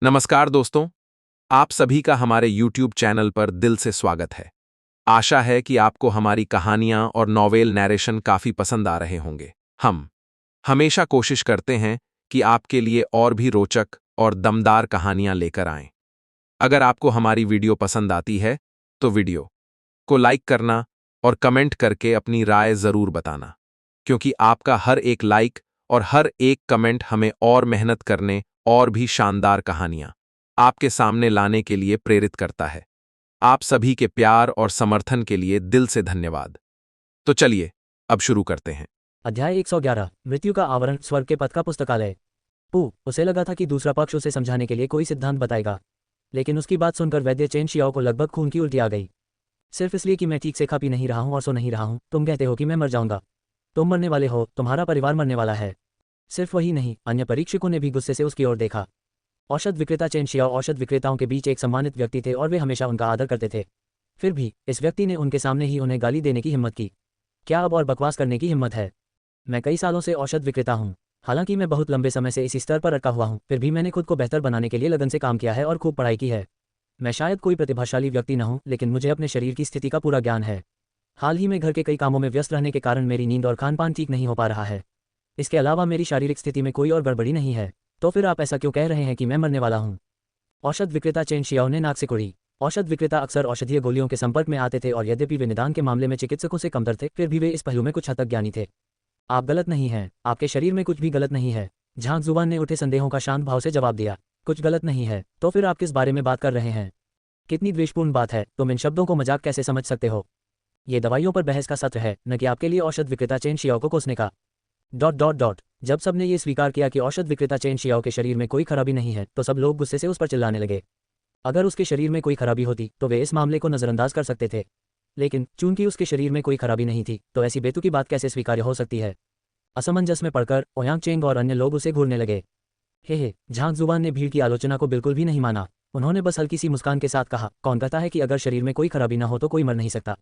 नमस्कार दोस्तों, आप सभी का हमारे YouTube चैनल पर दिल से स्वागत है। आशा है कि आपको हमारी कहानियां और नॉवेल नैरेशन काफी पसंद आ रहे होंगे। हम हमेशा कोशिश करते हैं कि आपके लिए और भी रोचक और दमदार कहानियां लेकर आएं। अगर आपको हमारी वीडियो पसंद आती है, तो वीडियो को लाइक करना और कमेंट करके अपनी राय जरूर बताना, क्योंकि आपका हर एक लाइक और हर एक कमेंट हमें और मेहनत करने और भी शानदार कहानियां आपके सामने लाने के लिए प्रेरित करता है। आप सभी के प्यार और समर्थन के लिए दिल से धन्यवाद। तो चलिए, अब शुरू करते हैं। अध्याय 111 मृत्यु का आवरण स्वर्ग के पथ का पुस्तकालय। उसे लगा था कि दूसरा पक्ष उसे समझाने के लिए कोई सिद्धांत बताएगा, लेकिन उसकी बात सुनकर वैद्य चेन शियाओ को लगभग खून की उल्टी आ गई। सिर्फ इसलिए कि मैं ठीक से खा पी नहीं रहा हूं और सो नहीं रहा हूं, तुम कहते हो कि मैं मर जाऊंगा। तुम मरने वाले हो, तुम्हारा परिवार मरने वाला है। सिर्फ वही नहीं, अन्य परीक्षकों ने भी गुस्से से उसकी ओर देखा। औषध विक्रेता चेन शियाओ औषध विक्रेताओं के बीच एक सम्मानित व्यक्ति थे और वे हमेशा उनका आदर करते थे। फिर भी इस व्यक्ति ने उनके सामने ही उन्हें गाली देने की हिम्मत की। क्या अब और बकवास करने की हिम्मत है? मैं कई सालों से औषध विक्रेता हूँ। हालांकि मैं बहुत लंबे समय से इसी स्तर पर अटका हुआ हूँ, फिर भी मैंने खुद को बेहतर बनाने के लिए लगन से काम किया है और खूब पढ़ाई की है। मैं शायद कोई प्रतिभाशाली व्यक्ति न हूँ, लेकिन मुझे अपने शरीर की स्थिति का पूरा ज्ञान है। हाल ही में घर के कई कामों में व्यस्त रहने के कारण मेरी नींद और खान पान ठीक नहीं हो पा रहा है। इसके अलावा मेरी शारीरिक स्थिति में कोई और गड़बड़ी नहीं है। तो फिर आप ऐसा क्यों कह रहे हैं कि मैं मरने वाला हूँ? औषध विक्रेता चेन शियाओ ने नाक से कुड़ी। औषध विक्रेता अक्सर औषधीय गोलियों के संपर्क में आते थे और यद्यपि वे निदान के मामले में चिकित्सकों से कमतर थे, फिर भी वे इस पहलू में कुछ हद तक ज्ञानी थे। आप गलत नहीं हैं, आपके शरीर में कुछ भी गलत नहीं है। झांग जुबान ने उठे संदेहों का शांत भाव से जवाब दिया। कुछ गलत नहीं है? तो फिर आप किस बारे में बात कर रहे हैं? कितनी द्वेषपूर्ण बात है, तुम इन शब्दों को मजाक कैसे समझ सकते हो? ये दवाइयों पर बहस का सत्र है, न कि आपके लिए औषध विक्रेता चेन शियाओ को कोसने का। जब सबने ये स्वीकार किया कि औषध विक्रेता चेन शियाओ के शरीर में कोई खराबी नहीं है, तो सब लोग गुस्से से उस पर चिल्लाने लगे। अगर उसके शरीर में कोई खराबी होती तो वे इस मामले को नजरअंदाज कर सकते थे, लेकिन चूंकि उसके शरीर में कोई खराबी नहीं थी, तो ऐसी बेतुकी बात कैसे स्वीकार्य हो सकती है? असमंजस में पड़कर ओयांग चेंग और अन्य लोग उसे घूरने लगे। हे, झांग जुबान ने भीड़ की आलोचना को बिल्कुल भी नहीं माना। उन्होंने बस हल्की सी मुस्कान के साथ कहा, कौन कहता है कि अगर शरीर में कोई खराबी ना हो तो कोई मर नहीं सकता?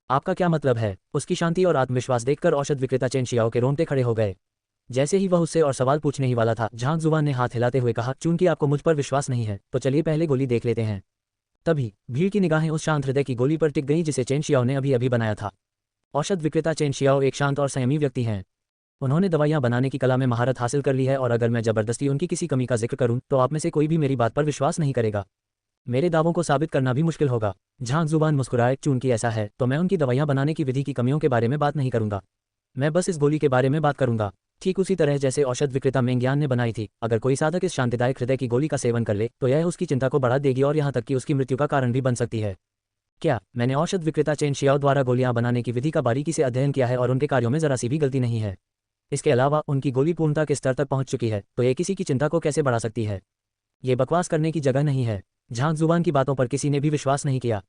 आपका क्या मतलब है? उसकी शांति और आत्मविश्वास देखकर औषध विक्रेता चेन शियाओ के रोंगटे खड़े हो गए। जैसे ही वह उससे और सवाल पूछने ही वाला था, झांग जुबान ने हाथ हिलाते हुए कहा, चूंकि आपको मुझ पर विश्वास नहीं है, तो चलिए पहले गोली देख लेते हैं। तभी भीड़ की निगाहें उस शांत हृदय की गोली पर टिक गईं जिसे चेन शियाओ ने अभी अभी बनाया था। औषध विक्रेता चेन शियाओ एक शांत और संयमी व्यक्ति हैं। उन्होंने दवाइयां बनाने की कला में महारत हासिल कर ली है और अगर मैं जबरदस्ती उनकी किसी कमी का जिक्र करूं तो आप में से कोई भी मेरी बात पर विश्वास नहीं करेगा। मेरे दावों को साबित करना भी मुश्किल होगा। झांग जुबान मुस्कुराए, चूंकि ऐसा है तो मैं उनकी दवाइयां बनाने की विधि की कमियों के बारे में बात नहीं करूंगा। मैं बस इस गोली के बारे में बात करूंगा, ठीक उसी तरह जैसे औषध विक्रेता मेंग्यान ने बनाई थी। अगर कोई साधक इस शांतिदायक हृदय की गोली का सेवन कर ले तो यह उसकी चिंता को बढ़ा देगी और यहाँ तक कि उसकी मृत्यु का कारण भी बन सकती है। क्या मैंने औषध विक्रेता चेन शियाओ द्वारा गोलियां बनाने की विधि का बारीकी से अध्ययन किया है और उनके कार्यों में जरा सी भी गलती नहीं है। इसके अलावा उनकी गोली पूर्णता के स्तर तक पहुंच चुकी है, तो ये किसी की चिंता को कैसे बढ़ा सकती है? ये बकवास करने की जगह नहीं है। झांग जुबान की बातों पर किसी ने भी विश्वास नहीं किया।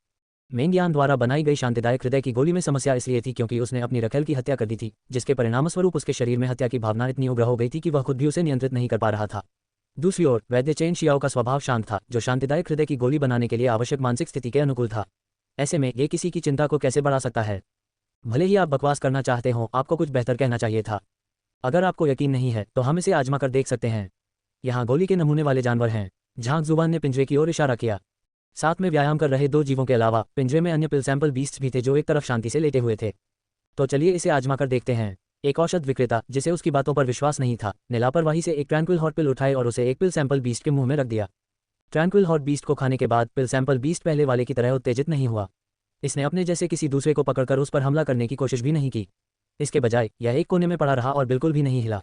मेंग्यान द्वारा बनाई गई शांतिदायक हृदय की गोली में समस्या इसलिए थी क्योंकि उसने अपनी रखेल की हत्या कर दी थी, जिसके परिणामस्वरूप उसके शरीर में हत्या की भावना इतनी उग्र हो गई थी कि वह खुद भी उसे नियंत्रित नहीं कर पा रहा था। दूसरी ओर वैद्य चेन शियाओ का स्वभाव शांत था, जो शांतिदायक हृदय की गोली बनाने के लिए आवश्यक मानसिक स्थिति के अनुकूल था। ऐसे में ये किसी की चिंता को कैसे बढ़ा सकता है? भले ही आप बकवास करना चाहते हो, आपको कुछ बेहतर कहना चाहिए था। अगर आपको यकीन नहीं है तो हम इसे आजमा कर देख सकते हैं। यहाँ गोली के नमूने वाले जानवर हैं। झांग जुबान ने पिंजरे की ओर इशारा किया। साथ में व्यायाम कर रहे दो जीवों के अलावा पिंजरे में अन्य पिल सैंपल बीस्ट भी थे जो एक तरफ शांति से लेटे हुए थे। तो चलिए इसे आजमा कर देखते हैं। एक औषध विक्रेता, जिसे उसकी बातों पर विश्वास नहीं था, ने लापरवाही से एक ट्रैंक्विल हॉट पिल उठाई और उसे एक पिल सैंपल बीस्ट के मुंह में रख दिया। ट्रैंक्विल हॉट बीस्ट को खाने के बाद पिल सैंपल बीस्ट पहले वाले की तरह उत्तेजित नहीं हुआ। इसने अपने जैसे किसी दूसरे को पकड़कर उस पर हमला करने की कोशिश भी नहीं की। इसके बजाय यह एक कोने में पड़ा रहा और बिल्कुल भी नहीं हिला।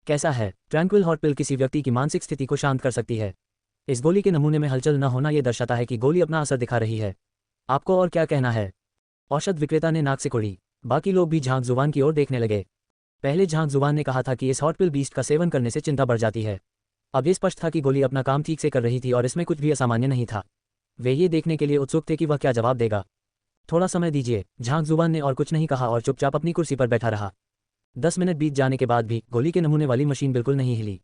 कैसा है? ट्रैंक्विल हॉट पिल किसी व्यक्ति की मानसिक स्थिति को शांत कर सकती है। इस गोली के नमूने में हलचल न होना यह दर्शाता है कि गोली अपना असर दिखा रही है। आपको और क्या कहना है? औषध विक्रेता ने नाक से कुड़ी। बाकी लोग भी झांग जुबान की ओर देखने लगे। पहले झांग जुबान ने कहा था कि इस हॉट पिल बीस्ट का सेवन करने से चिंता बढ़ जाती है। अब ये स्पष्ट था कि गोली अपना काम ठीक से कर रही थी और इसमें कुछ भी असामान्य नहीं था। वे ये देखने के लिए उत्सुक थे कि वह क्या जवाब देगा। थोड़ा समय दीजिए। झांग जुबान ने और कुछ नहीं कहा और चुपचाप अपनी कुर्सी पर बैठा रहा। 10 मिनट बीत जाने के बाद भी गोली के नमूने वाली मशीन बिल्कुल नहीं हिली।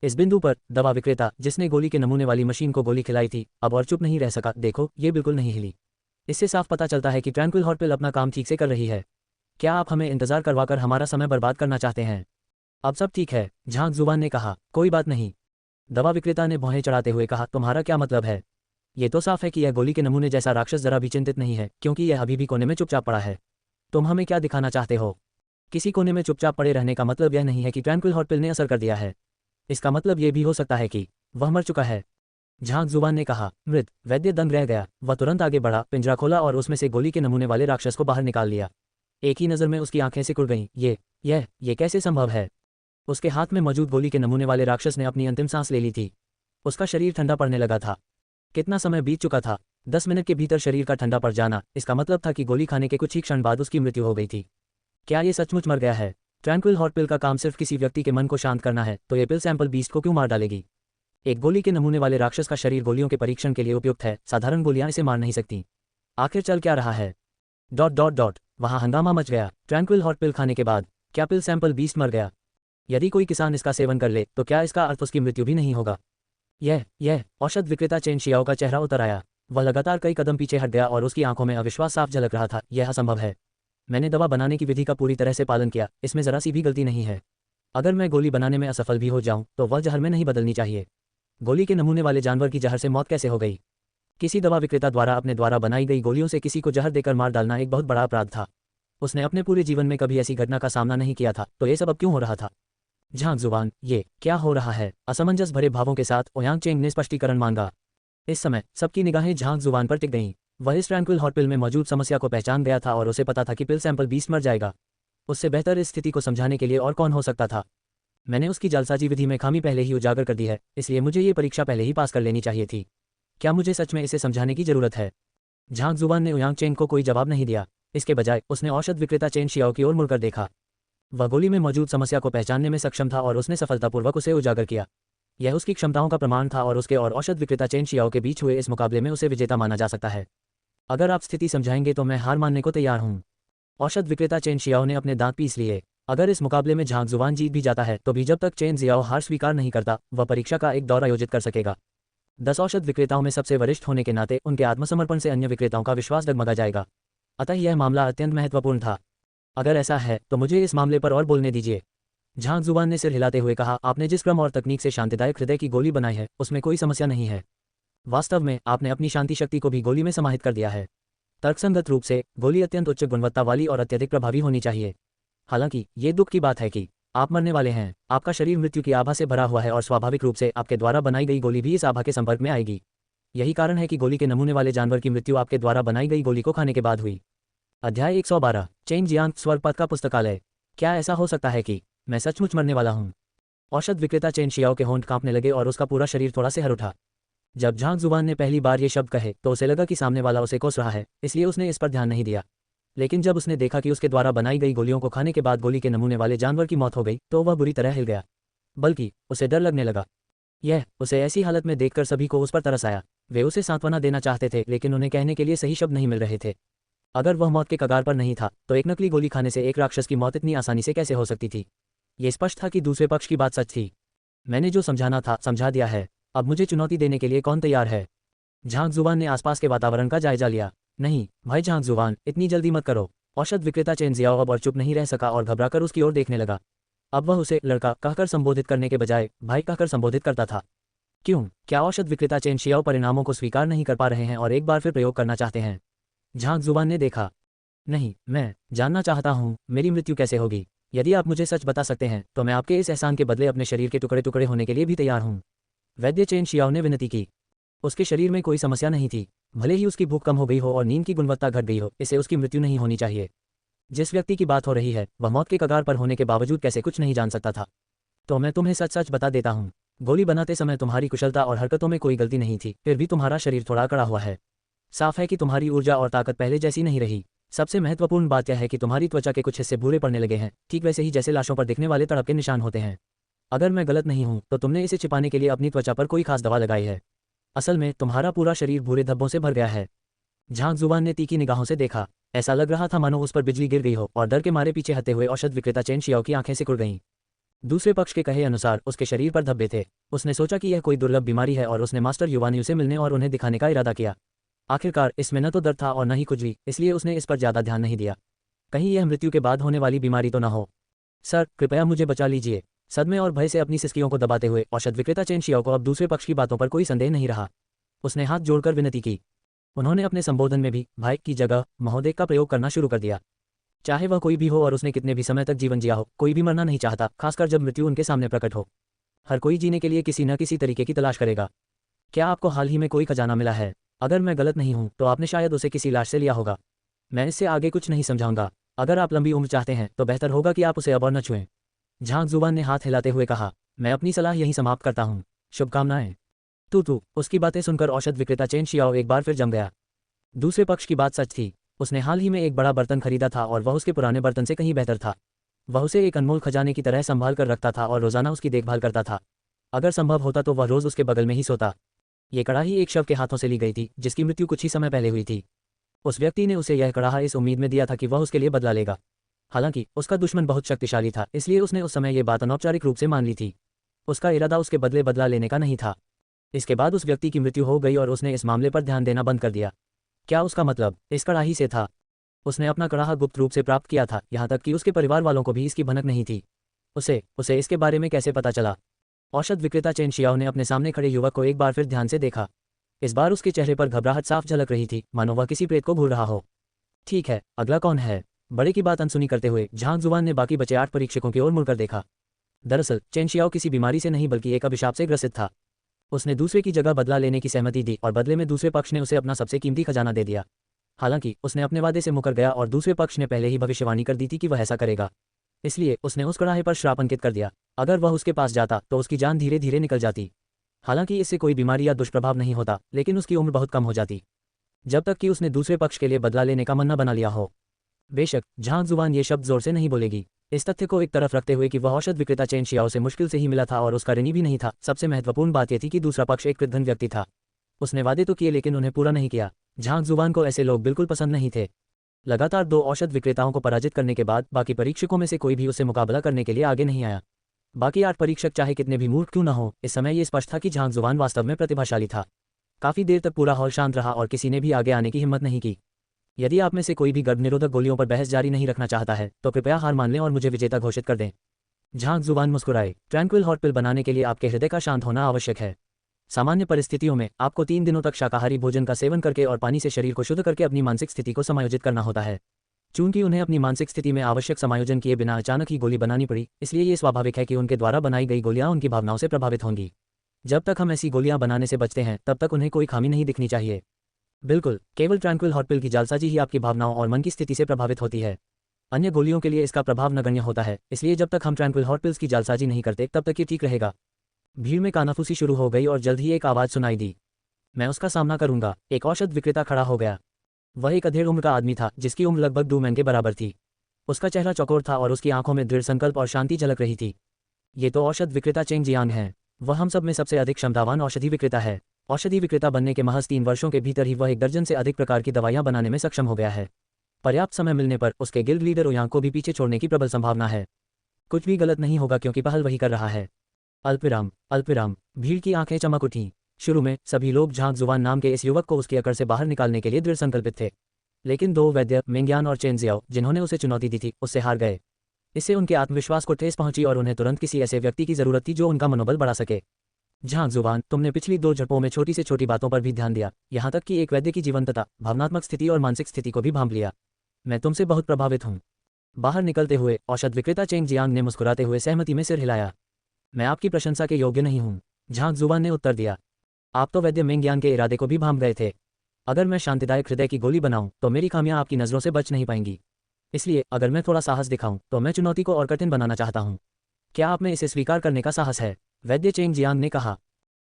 इस बिंदु पर दवा विक्रेता, जिसने गोली के नमूने वाली मशीन को गोली खिलाई थी, अब और चुप नहीं रह सका। देखो, ये बिल्कुल नहीं हिली। इससे साफ पता चलता है कि ट्रैंक्विल हॉट पिल अपना काम ठीक से कर रही है। क्या आप हमें इंतजार करवाकर हमारा समय बर्बाद करना चाहते हैं? अब सब ठीक है, झांग जुबान ने कहा। कोई बात नहीं। दवा विक्रेता ने भौहें चढ़ाते हुए कहा, तुम्हारा क्या मतलब है? ये तो साफ है कि यह गोली के नमूने जैसा राक्षस जरा भी चिंतित नहीं है, क्योंकि यह अभी भी कोने में चुपचाप पड़ा है। तुम हमें क्या दिखाना चाहते हो? किसी कोने में चुपचाप पड़े रहने का मतलब यह नहीं है कि ट्रैंक्विल हॉट पिल ने असर कर दिया है। इसका मतलब यह भी हो सकता है कि वह मर चुका है। झांक जुबान ने कहा। मृत वैद्य दंग रह गया। वह तुरंत आगे बढ़ा, पिंजरा खोला और उसमें से गोली के नमूने वाले राक्षस को बाहर निकाल लिया। एक ही नज़र में उसकी आंखें सिकुड़ गईं। ये कैसे संभव है? उसके हाथ में मौजूद गोली के नमूने वाले राक्षस ने अपनी अंतिम सांस ले ली थी। उसका शरीर ठंडा पड़ने लगा था। कितना समय बीत चुका था? 10 मिनट के भीतर शरीर का ठंडा पड़ जाना, इसका मतलब था कि गोली खाने के कुछ ही क्षण बाद उसकी मृत्यु हो गई थी। क्या ये सचमुच मर गया है? ट्रैंक्विल हॉट पिल का काम सिर्फ किसी व्यक्ति के मन को शांत करना है, तो ये पिल सैंपल बीस्ट को क्यों मार डालेगी? एक गोली के नमूने वाले राक्षस का शरीर गोलियों के परीक्षण के लिए उपयुक्त है, साधारण गोलियां इसे मार नहीं सकती। आखिर चल क्या रहा है? ... वहां हंगामा मच गया। ट्रैंक्विल हॉट पिल खाने के बाद क्या पिल सैंपल बीस्ट मर गया? यदि कोई किसान इसका सेवन कर ले तो क्या इसका अर्थ उसकी मृत्यु भी नहीं होगा? यह औषध विक्रेता चेन शियाओ का चेहरा उतर आया। वह लगातार कई कदम पीछे हट गया और उसकी आंखों में अविश्वास साफ झलक रहा था। यह असंभव है। मैंने दवा बनाने की विधि का पूरी तरह से पालन किया, इसमें जरा सी भी गलती नहीं है। अगर मैं गोली बनाने में असफल भी हो जाऊं तो वह जहर में नहीं बदलनी चाहिए। गोली के नमूने वाले जानवर की जहर से मौत कैसे हो गई? किसी दवा विक्रेता द्वारा अपने द्वारा बनाई गई गोलियों से किसी को जहर देकर मार डालना एक बहुत बड़ा अपराध था। उसने अपने पूरे जीवन में कभी ऐसी घटना का सामना नहीं किया था, तो ये सब अब क्यों हो रहा था? झांक जुबान, ये क्या हो रहा है? असमंजस भरे भावों के साथ ओयांग चेंग ने स्पष्टीकरण मांगा। इस समय सबकी निगाहें झांक जुबान पर टिक गईं। वह इस ट्रैंक्विल हॉट पिल में मौजूद समस्या को पहचान गया था और उसे पता था कि पिल सैंपल 20 मर जाएगा। उससे बेहतर इस स्थिति को समझाने के लिए और कौन हो सकता था? मैंने उसकी जालसाजी विधि में खामी पहले ही उजागर कर दी है, इसलिए मुझे ये परीक्षा पहले ही पास कर लेनी चाहिए थी। क्या मुझे सच में इसे समझाने की जरूरत है? झांक जुबान ने ओयांग चेंग को कोई जवाब नहीं दिया। इसके बजाय उसने औषध विक्रेता चेन शियाओ की ओर मुड़कर देखा। वह गोली में मौजूद समस्या को पहचानने में सक्षम था और उसने सफलतापूर्वक उसे उजागर किया। यह उसकी क्षमताओं का प्रमाण था और उसके और औषध विक्रेता चेन शियाओ के बीच हुए इस मुकाबले में उसे विजेता माना जा सकता है। अगर आप स्थिति समझाएंगे तो मैं हार मानने को तैयार हूं। औषध विक्रेता चेन शियाओ ने अपने दांत पीस लिए। अगर इस मुकाबले में झांक जुबान जीत भी जाता है तो भी जब तक चेन जियाओ हार स्वीकार नहीं करता, वह परीक्षा का एक दौर आयोजित कर सकेगा। 10 औषध विक्रेताओं में सबसे वरिष्ठ होने के नाते उनके आत्मसमर्पण से अन्य विक्रेताओं का विश्वास डगमगा जाएगा। अतः यह मामला अत्यंत महत्वपूर्ण था। अगर ऐसा है तो मुझे इस मामले पर और बोलने दीजिए। झांक जुबान ने सिर हिलाते हुए कहा, आपने जिस क्रम और तकनीक से शांतिदायक हृदय की गोली बनाई है उसमें कोई समस्या नहीं है। वास्तव में आपने अपनी शांति शक्ति को भी गोली में समाहित कर दिया है। तर्कसंगत रूप से गोली अत्यंत उच्च गुणवत्ता वाली और अत्यधिक प्रभावी होनी चाहिए। हालांकि ये दुख की बात है कि आप मरने वाले हैं। आपका शरीर मृत्यु की आभा से भरा हुआ है और स्वाभाविक रूप से आपके द्वारा बनाई गई गोली भी इस आभा के संपर्क में आएगी। यही कारण है कि गोली के नमूने वाले जानवर की मृत्यु आपके द्वारा बनाई गई गोली को खाने के बाद हुई। अध्याय 112 चेन जियांग स्वर्गपथ का पुस्तकालय। क्या ऐसा हो सकता है कि मैं सचमुच मरने वाला हूँ? औषध विक्रेता चेन शियाओ के होंठ कांपने लगे और उसका पूरा शरीर थोड़ा से हर उठा। जब झांक जुबान ने पहली बार ये शब्द कहे तो उसे लगा कि सामने वाला उसे कोस रहा है, इसलिए उसने इस पर ध्यान नहीं दिया। लेकिन जब उसने देखा कि उसके द्वारा बनाई गई गोलियों को खाने के बाद गोली के नमूने वाले जानवर की मौत हो गई तो वह बुरी तरह हिल गया। बल्कि उसे डर लगने लगा। उसे ऐसी हालत में देखकर सभी को उस पर तरस आया। वे उसे सांत्वना देना चाहते थे लेकिन उन्हें कहने के लिए सही शब्द नहीं मिल रहे थे। अगर वह मौत के कगार पर नहीं था तो एक नकली गोली खाने से एक राक्षस की मौत इतनी आसानी से कैसे हो सकती थी? ये स्पष्ट था कि दूसरे पक्ष की बात सच थी। मैंने जो समझाना था समझा दिया है। अब मुझे चुनौती देने के लिए कौन तैयार है? झांक जुबान ने आसपास के वातावरण का जायजा लिया। नहीं भाई झांक जुबान, इतनी जल्दी मत करो। औषध विक्रेता चेन जियाओ अब और चुप नहीं रह सका और घबराकर उसकी ओर देखने लगा। अब वह उसे लड़का कहकर संबोधित करने के बजाय भाई कहकर संबोधित करता था। क्यों? क्या औषध विक्रेता चेन शियाओ परिणामों को स्वीकार नहीं कर पा रहे हैं और एक बार फिर प्रयोग करना चाहते हैं? झांक जुबान ने देखा। नहीं, मैं जानना चाहता हूँ मेरी मृत्यु कैसे होगी। यदि आप मुझे सच बता सकते हैं तो मैं आपके इस एहसान के बदले अपने शरीर के टुकड़े टुकड़े होने के लिए भी तैयार हूँ। वैद्य चेन शियाओ ने विनती की। उसके शरीर में कोई समस्या नहीं थी। भले ही उसकी भूख कम हो गई हो और नींद की गुणवत्ता घट गई हो, इससे उसकी मृत्यु नहीं होनी चाहिए। जिस व्यक्ति की बात हो रही है वह मौत के कगार पर होने के बावजूद कैसे कुछ नहीं जान सकता था। तो मैं तुम्हें सच सच बता देता हूँ, गोली बनाते समय तुम्हारी कुशलता और हरकतों में कोई गलती नहीं थी, फिर भी तुम्हारा शरीर थोड़ा अकड़ा हुआ है। साफ है कि तुम्हारी ऊर्जा और ताकत पहले जैसी नहीं रही। सबसे महत्वपूर्ण बात यह है कि तुम्हारी त्वचा के कुछ हिस्से भूरे पड़ने लगे हैं, ठीक वैसे ही जैसे लाशों पर दिखने वाले तड़प के निशान होते हैं। अगर मैं गलत नहीं हूं तो तुमने इसे छिपाने के लिए अपनी त्वचा पर कोई खास दवा लगाई है। असल में तुम्हारा पूरा शरीर भूरे धब्बों से भर गया है। झांक जुबान ने तीखी निगाहों से देखा। ऐसा लग रहा था मानो उस पर बिजली गिर गई हो और डर के मारे पीछे हटते हुए औषध विक्रेता चेन शियाओ की आंखें सिकुड़ गईं। दूसरे पक्ष के कहे अनुसार उसके शरीर पर धब्बे थे। उसने सोचा कि यह कोई दुर्लभ बीमारी है और उसने मास्टर युवानियु से मिलने और उन्हें दिखाने का इरादा किया। आखिरकार इसमें न तो दर्द था और न ही खुजली, इसलिए उसने इस पर ज्यादा ध्यान नहीं दिया। कहीं यह मृत्यु के बाद होने वाली बीमारी तो न हो। सर, कृपया मुझे बचा लीजिए। सदमे और भय से अपनी सिसकियों को दबाते हुए औषध विक्रेता चेन शियाओ को अब दूसरे पक्ष की बातों पर कोई संदेह नहीं रहा। उसने हाथ जोड़कर विनती की। उन्होंने अपने संबोधन में भी भाई की जगह महोदय का प्रयोग करना शुरू कर दिया। चाहे वह कोई भी हो और उसने कितने भी समय तक जीवन जिया हो, कोई भी मरना नहीं चाहता, खासकर जब मृत्यु उनके सामने प्रकट हो। हर कोई जीने के लिए किसी न किसी तरीके की तलाश करेगा। क्या आपको हाल ही में कोई खजाना मिला है? अगर मैं गलत नहीं हूं तो आपने शायद उसे किसी लाश से लिया होगा। मैं इससे आगे कुछ नहीं समझाऊंगा। अगर आप लंबी उम्र चाहते हैं तो बेहतर होगा कि आप उसे अब और न छुएं। झांक जुबान ने हाथ हिलाते हुए कहा। मैं अपनी सलाह यहीं समाप्त करता हूं। शुभकामनाएं। तू उसकी बातें सुनकर औषध विक्रेता चेन शियाओ एक बार फिर जम गया। दूसरे पक्ष की बात सच थी। उसने हाल ही में एक बड़ा बर्तन खरीदा था और वह उसके पुराने बर्तन से कहीं बेहतर था। वह उसे एक अनमोल खजाने की तरह संभाल कर रखता था और रोजाना उसकी देखभाल करता था। अगर संभव होता तो वह रोज उसके बगल में ही सोता। ये कड़ाही एक शव के हाथों से ली गई थी जिसकी मृत्यु कुछ ही समय पहले हुई थी। उस व्यक्ति ने उसे यह कड़ाहा इस उम्मीद में दिया था कि वह उसके लिए बदला लेगा। हालांकि उसका दुश्मन बहुत शक्तिशाली था, इसलिए उसने उस समय ये बात अनौपचारिक रूप से मान ली थी। उसका इरादा उसके बदले बदला लेने का नहीं था। इसके बाद उस व्यक्ति की मृत्यु हो गई और उसने इस मामले पर ध्यान देना बंद कर दिया। क्या उसका मतलब इस कड़ाही से था? उसने अपना कड़ाहा गुप्त रूप से प्राप्त किया था, यहाँ तक कि उसके परिवार वालों को भी इसकी भनक नहीं थी। उसे इसके बारे में कैसे पता चला? औषध विक्रेता चेन शियाओ ने अपने सामने खड़े युवक को एक बार फिर ध्यान से देखा। इस बार उसके चेहरे पर घबराहट साफ झलक रही थी, मानो वह किसी प्रेत को भूल रहा हो। ठीक है, अगला कौन है? बड़े की बात अनसुनी करते हुए झांक जुबान ने बाकी बचे 8 परीक्षकों की ओर मुड़कर देखा। दरअसल चेन शियाओ किसी बीमारी से नहीं बल्कि एक अभिशाप से ग्रसित था। उसने दूसरे की जगह बदला लेने की सहमति दी और बदले में दूसरे पक्ष ने उसे अपना सबसे कीमती खजाना दे दिया। हालांकि उसने अपने वादे से मुकर गया और दूसरे पक्ष ने पहले ही भविष्यवाणी कर दी थी कि वह ऐसा करेगा। इसलिए उसने उस कड़ाहे पर श्राप अंकित कर दिया। अगर वह उसके पास जाता तो उसकी जान धीरे धीरे निकल जाती। हालांकि इससे कोई बीमारी या दुष्प्रभाव नहीं होता, लेकिन उसकी उम्र बहुत कम हो जाती, जब तक कि उसने दूसरे पक्ष के लिए बदला लेने का मन न बना लिया हो। बेशक झांक जुबान ये शब्द जोर से नहीं बोलेगी। इस तथ्य को एक तरफ रखते हुए कि वह औषध विक्रेता चेन शियाओ से मुश्किल से ही मिला था और उसका ऋणी भी नहीं था, सबसे महत्वपूर्ण बात यह थी कि दूसरा पक्ष एक कृतघ्न व्यक्ति था। उसने वादे तो किए लेकिन उन्हें पूरा नहीं किया। झांक जुबान को ऐसे लोग बिल्कुल पसंद नहीं थे। लगातार 2 औषध विक्रेताओं को पराजित करने के बाद बाकी परीक्षकों में से कोई भी उससे मुकाबला करने के लिए आगे नहीं आया। बाकी 8 परीक्षक चाहे कितने भी मूर्ख क्यों न हो, इस समय ये स्पष्ट था कि झांक जुबान वास्तव में प्रतिभाशाली था। काफी देर तक पूरा हॉल शांत रहा और किसी ने भी आगे आने की हिम्मत नहीं की। यदि आप में से कोई भी गर्भनिरोधक गोलियों पर बहस जारी नहीं रखना चाहता है तो कृपया हार मान लें और मुझे विजेता घोषित कर दें। झांक जुबान मुस्कुराए। ट्रैंक्विल हॉट पिल बनाने के लिए आपके हृदय का शांत होना आवश्यक है। सामान्य परिस्थितियों में आपको 3 दिनों तक शाकाहारी भोजन का सेवन करके और पानी से शरीर को शुद्ध करके अपनी मानसिक स्थिति को समायोजित करना होता है। चूंकि उन्हें अपनी मानसिक स्थिति में आवश्यक समायोजन किए बिना अचानक ही गोली बनानी पड़ी, इसलिए ये स्वाभाविक है कि उनके द्वारा बनाई गई गोलियां उनकी भावनाओं से प्रभावित होंगी। जब तक हम ऐसी गोलियां बनाने से बचते हैं तब तक उन्हें कोई खामी नहीं दिखनी चाहिए। बिल्कुल, केवल ट्रैंक्विल हॉट पिल की जालसाजी ही आपकी भावनाओं और मन की स्थिति से प्रभावित होती है। अन्य गोलियों के लिए इसका प्रभाव नगण्य होता है, इसलिए जब तक हम ट्रैंक्विल हॉट पिल्स की जालसाजी नहीं करते तब तक ये ठीक रहेगा। भीड़ में कानाफूसी शुरू हो गई और जल्द ही एक आवाज़ सुनाई दी। मैं उसका सामना करूंगा। एक औषध विक्रेता खड़ा हो गया। वह एक अधेड़ उम्र का आदमी था जिसकी उम्र लगभग 2 मैन के बराबर थी। उसका चेहरा चौकोर था और उसकी आंखों में दृढ़ संकल्प और शांति झलक रही थी। ये तो औषध विक्रेता चेंग जियांग हैं। वह हम सब में सबसे अधिक क्षमतावान औषधि विक्रेता है। औषधि विक्रेता बनने के महज 3 वर्षों के भीतर ही वह 1 दर्जन से अधिक प्रकार की दवाइयां बनाने में सक्षम हो गया है। पर्याप्त समय मिलने पर उसके गिल्ड लीडर ओयांग को भी पीछे छोड़ने की प्रबल संभावना है। कुछ भी गलत नहीं होगा क्योंकि पहल वही कर रहा है। अल्पविराम। भीड़ की आंखें चमक उठीं। शुरू में सभी लोग झांक जुबान नाम के इस युवक को उसकी अकड़ से बाहर निकालने के लिए दृढ़ संकल्पित थे, लेकिन 2 वैद्य मेंग्यान और चेन जियाओ जिन्होंने उसे चुनौती दी थी उससे हार गए। इससे उनके आत्मविश्वास को ठेस पहुंची और उन्हें तुरंत किसी ऐसे व्यक्ति की जरूरत थी जो उनका मनोबल बढ़ा सके। झांक जुबान, तुमने पिछली 2 झड़पों में छोटी से छोटी बातों पर भी ध्यान दिया, यहाँ तक कि एक वैद्य की जीवंतता, भावनात्मक स्थिति और मानसिक स्थिति को भी भांप लिया। मैं तुमसे बहुत प्रभावित हूँ। बाहर निकलते हुए औषध विक्रेता चेंग जियांग ने मुस्कुराते हुए सहमति में सिर हिलाया। मैं आपकी प्रशंसा के योग्य नहीं हूँ, झांक जुबान ने उत्तर दिया। आप तो वैद्य मेंग्यान के इरादे को भी भांप गए थे। अगर मैं शांतिदायक हृदय की गोली बनाऊं तो मेरी खामियां आपकी नजरों से बच नहीं पाएंगी। इसलिए अगर मैं थोड़ा साहस दिखाऊं तो मैं चुनौती को और कठिन बनाना चाहता हूं। क्या आप में इसे स्वीकार करने का साहस है? वैद्य चेंग जियांग ने कहा।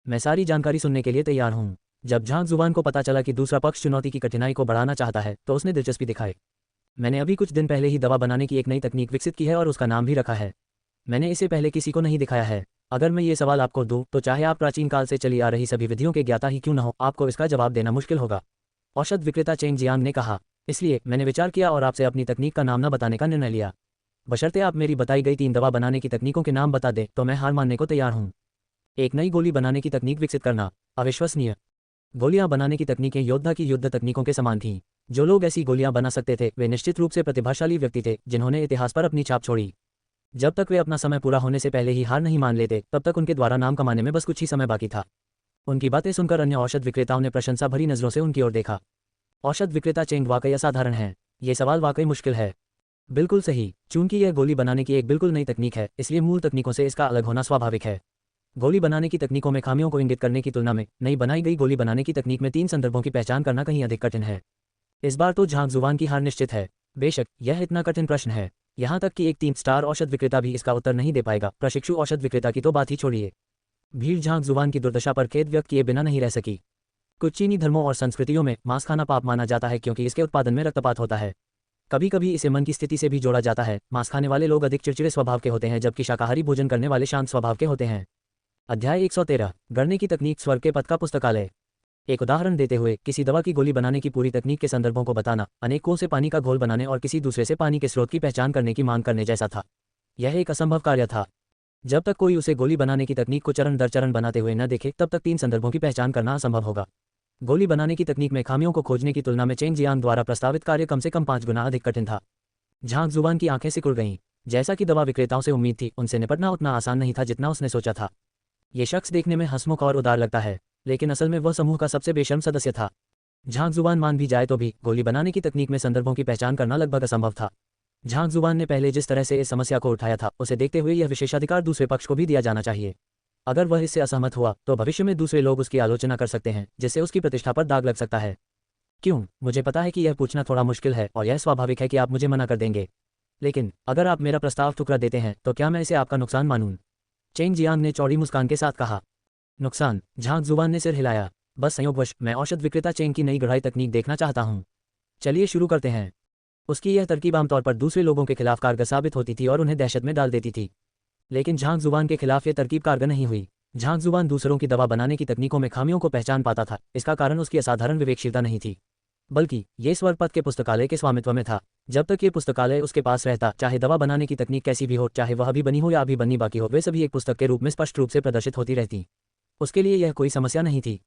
मैं सारी जानकारी सुनने के लिए तैयार हूं। जब झांक जुबान को पता चला कि दूसरा पक्ष चुनौती की कठिनाई को बढ़ाना चाहता है तो उसने दिलचस्पी दिखाई। मैंने अभी कुछ दिन पहले ही दवा बनाने की एक नई तकनीक विकसित की है और उसका नाम भी रखा है। मैंने इसे पहले किसी को नहीं दिखाया है। अगर मैं ये सवाल आपको दूं तो चाहे आप प्राचीन काल से चली आ रही सभी विधियों के ज्ञाता ही क्यों न हो, आपको इसका जवाब देना मुश्किल होगा। औषध विक्रेता चेंग जियांग ने कहा। इसलिए मैंने विचार किया और आपसे अपनी तकनीक का नाम न बताने का निर्णय लिया। बशर्ते आप मेरी बताई गई 3 दवा बनाने की तकनीकों के नाम बता दें तो मैं हार मानने को तैयार हूं। एक नई गोली बनाने की तकनीक विकसित करना। अविश्वसनीय। गोलियां बनाने की तकनीकें योद्धा की युद्ध तकनीकों के समान थीं। जो लोग ऐसी गोलियां बना सकते थे वे निश्चित रूप से प्रतिभाशाली व्यक्ति थे जिन्होंने इतिहास पर अपनी छाप छोड़ी। जब तक वे अपना समय पूरा होने से पहले ही हार नहीं मान लेते, तब तक उनके द्वारा नाम कमाने में बस कुछ ही समय बाकी था। उनकी बातें सुनकर अन्य औषध विक्रेताओं ने प्रशंसा भरी नजरों से उनकी ओर देखा। औषध विक्रेता चेंग वाकई असाधारण है। ये सवाल वाकई मुश्किल है। बिल्कुल सही, चूंकि यह गोली बनाने की एक बिल्कुल नई तकनीक है, इसलिए मूल तकनीकों से इसका अलग होना स्वाभाविक है। गोली बनाने की तकनीकों में खामियों को इंगित करने की तुलना में नई बनाई गई गोली बनाने की तकनीक में 3 संदर्भों की पहचान करना कहीं अधिक कठिन है। इस बार तो झांग जुवान की हार निश्चित है। बेशक यह इतना कठिन प्रश्न है, यहाँ तक कि एक 3 स्टार औषध विक्रेता भी इसका उत्तर नहीं दे पाएगा। प्रशिक्षु औषध विक्रेता की तो बात ही छोड़िए। भीड़ झांग जुवान की दुर्दशा पर खेद व्यक्त किए बिना नहीं रह सकी। कुछ चीनी धर्मों और संस्कृतियों में मांस खाना पाप माना जाता है क्योंकि इसके उत्पादन में रक्तपात होता है। कभी कभी इसे मन की स्थिति से भी जोड़ा जाता है। मांस खाने वाले लोग अधिक चिड़चिड़े स्वभाव के होते हैं, जबकि शाकाहारी भोजन करने वाले शांत स्वभाव के होते हैं। अध्याय 113 गढ़ने की तकनीक, स्वर्ग के पथ का पुस्तकालय। एक उदाहरण देते हुए, किसी दवा की गोली बनाने की पूरी तकनीक के संदर्भों को बताना अनेक कुओं से पानी का घोल बनाने और किसी दूसरे से पानी के स्रोत की पहचान करने की मांग करने जैसा था। यह एक असंभव कार्य था। जब तक कोई उसे गोली बनाने की तकनीक को चरण दर चरण बनाते हुए न देखे, तब तक 3 संदर्भों की पहचान करना असंभव होगा। गोली बनाने की तकनीक में खामियों को खोजने की तुलना में चेंग जियांग द्वारा प्रस्तावित कार्य कम से कम 5 गुना अधिक कठिन था। झांग जुबान की आंखें सिकुड़ गईं। जैसा कि दवा विक्रेताओं से उम्मीद थी, उनसे निपटना उतना आसान नहीं था जितना उसने सोचा था। ये शख्स देखने में हंसमुख और उदार लगता है, लेकिन असल में वह समूह का सबसे बेशर्म सदस्य था। झांग जुबान मान भी जाए तो भी गोली बनाने की तकनीक में संदर्भों की पहचान करना लगभग असंभव था। झांग जुबान ने पहले जिस तरह से इस समस्या को उठाया था, उसे देखते हुए यह विशेषाधिकार दूसरे पक्ष को भी दिया जाना चाहिए। अगर वह इससे असहमत हुआ तो भविष्य में दूसरे लोग उसकी आलोचना कर सकते हैं, जिससे उसकी प्रतिष्ठा पर दाग लग सकता है। क्यों? मुझे पता है कि यह पूछना थोड़ा मुश्किल है और यह स्वाभाविक है कि आप मुझे मना कर देंगे, लेकिन अगर आप मेरा प्रस्ताव ठुकरा देते हैं तो क्या मैं इसे आपका नुकसान मानूं? चेंग जियांग ने चौड़ी मुस्कान के साथ कहा। नुकसान? झांग जुबान ने सिर हिलाया। बस संयोगवश मैं औषध विक्रेता चेंग की नई गढ़ाई तकनीक देखना चाहता हूँ। चलिए शुरू करते हैं। उसकी यह तरकीब आमतौर पर दूसरे लोगों के खिलाफ कारगर साबित होती थी और उन्हें दहशत में डाल देती थी, लेकिन झांग जुबान के खिलाफ यह तरकीब कारगर नहीं हुई। झांग जुबान दूसरों की दवा बनाने की तकनीकों में खामियों को पहचान पाता था। इसका कारण उसकी असाधारण विवेकशीलता नहीं थी, बल्कि ये स्वर्गपथ के पुस्तकालय के स्वामित्व में था। जब तक ये पुस्तकालय उसके पास रहता, चाहे दवा बनाने की तकनीक कैसी भी हो, चाहे वह अभी बनी हो या अभी बननी बाकी हो, वे सभी एक पुस्तक के रूप में स्पष्ट रूप से प्रदर्शित होती रहती। उसके लिए यह कोई समस्या नहीं थी।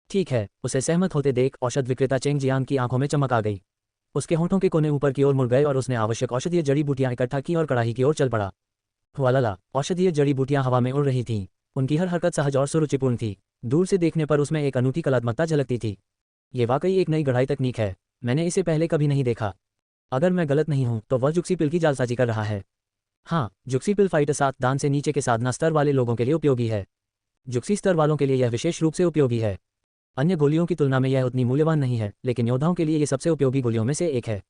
ठीक है, उसे सहमत होते देख औषध विक्रेता चेंग जियांग की आंखों में चमक आ गई। उसके होंठों के कोने ऊपर की ओर मुड़ गए और उसने आवश्यक औषधीय जड़ी बूटियां इकट्ठा की और कड़ाही की ओर चल पड़ा। हुआलाला, औषधीय जड़ी बूटियां हवा में उड़ रही थीं। उनकी हर हरकत सहज और सुरुचिपूर्ण थी। दूर से देखने पर उसमें एक अनूठी कलात्मकता झलकती थी। ये वाकई एक नई गढ़ाई तकनीक है। मैंने इसे पहले कभी नहीं देखा। अगर मैं गलत नहीं हूं तो वह जुक्सी पिल की जालसाजी कर रहा है। हाँ, जुक्सी पिल फाइटर 7 दान से नीचे के साधना स्तर वाले लोगों के लिए उपयोगी है। जुक्सी स्तर वालों के लिए यह विशेष रूप से उपयोगी है। अन्य गोलियों की तुलना में यह उतनी मूल्यवान नहीं है, लेकिन योद्धाओं के लिए ये सबसे उपयोगी गोलियों में से एक है।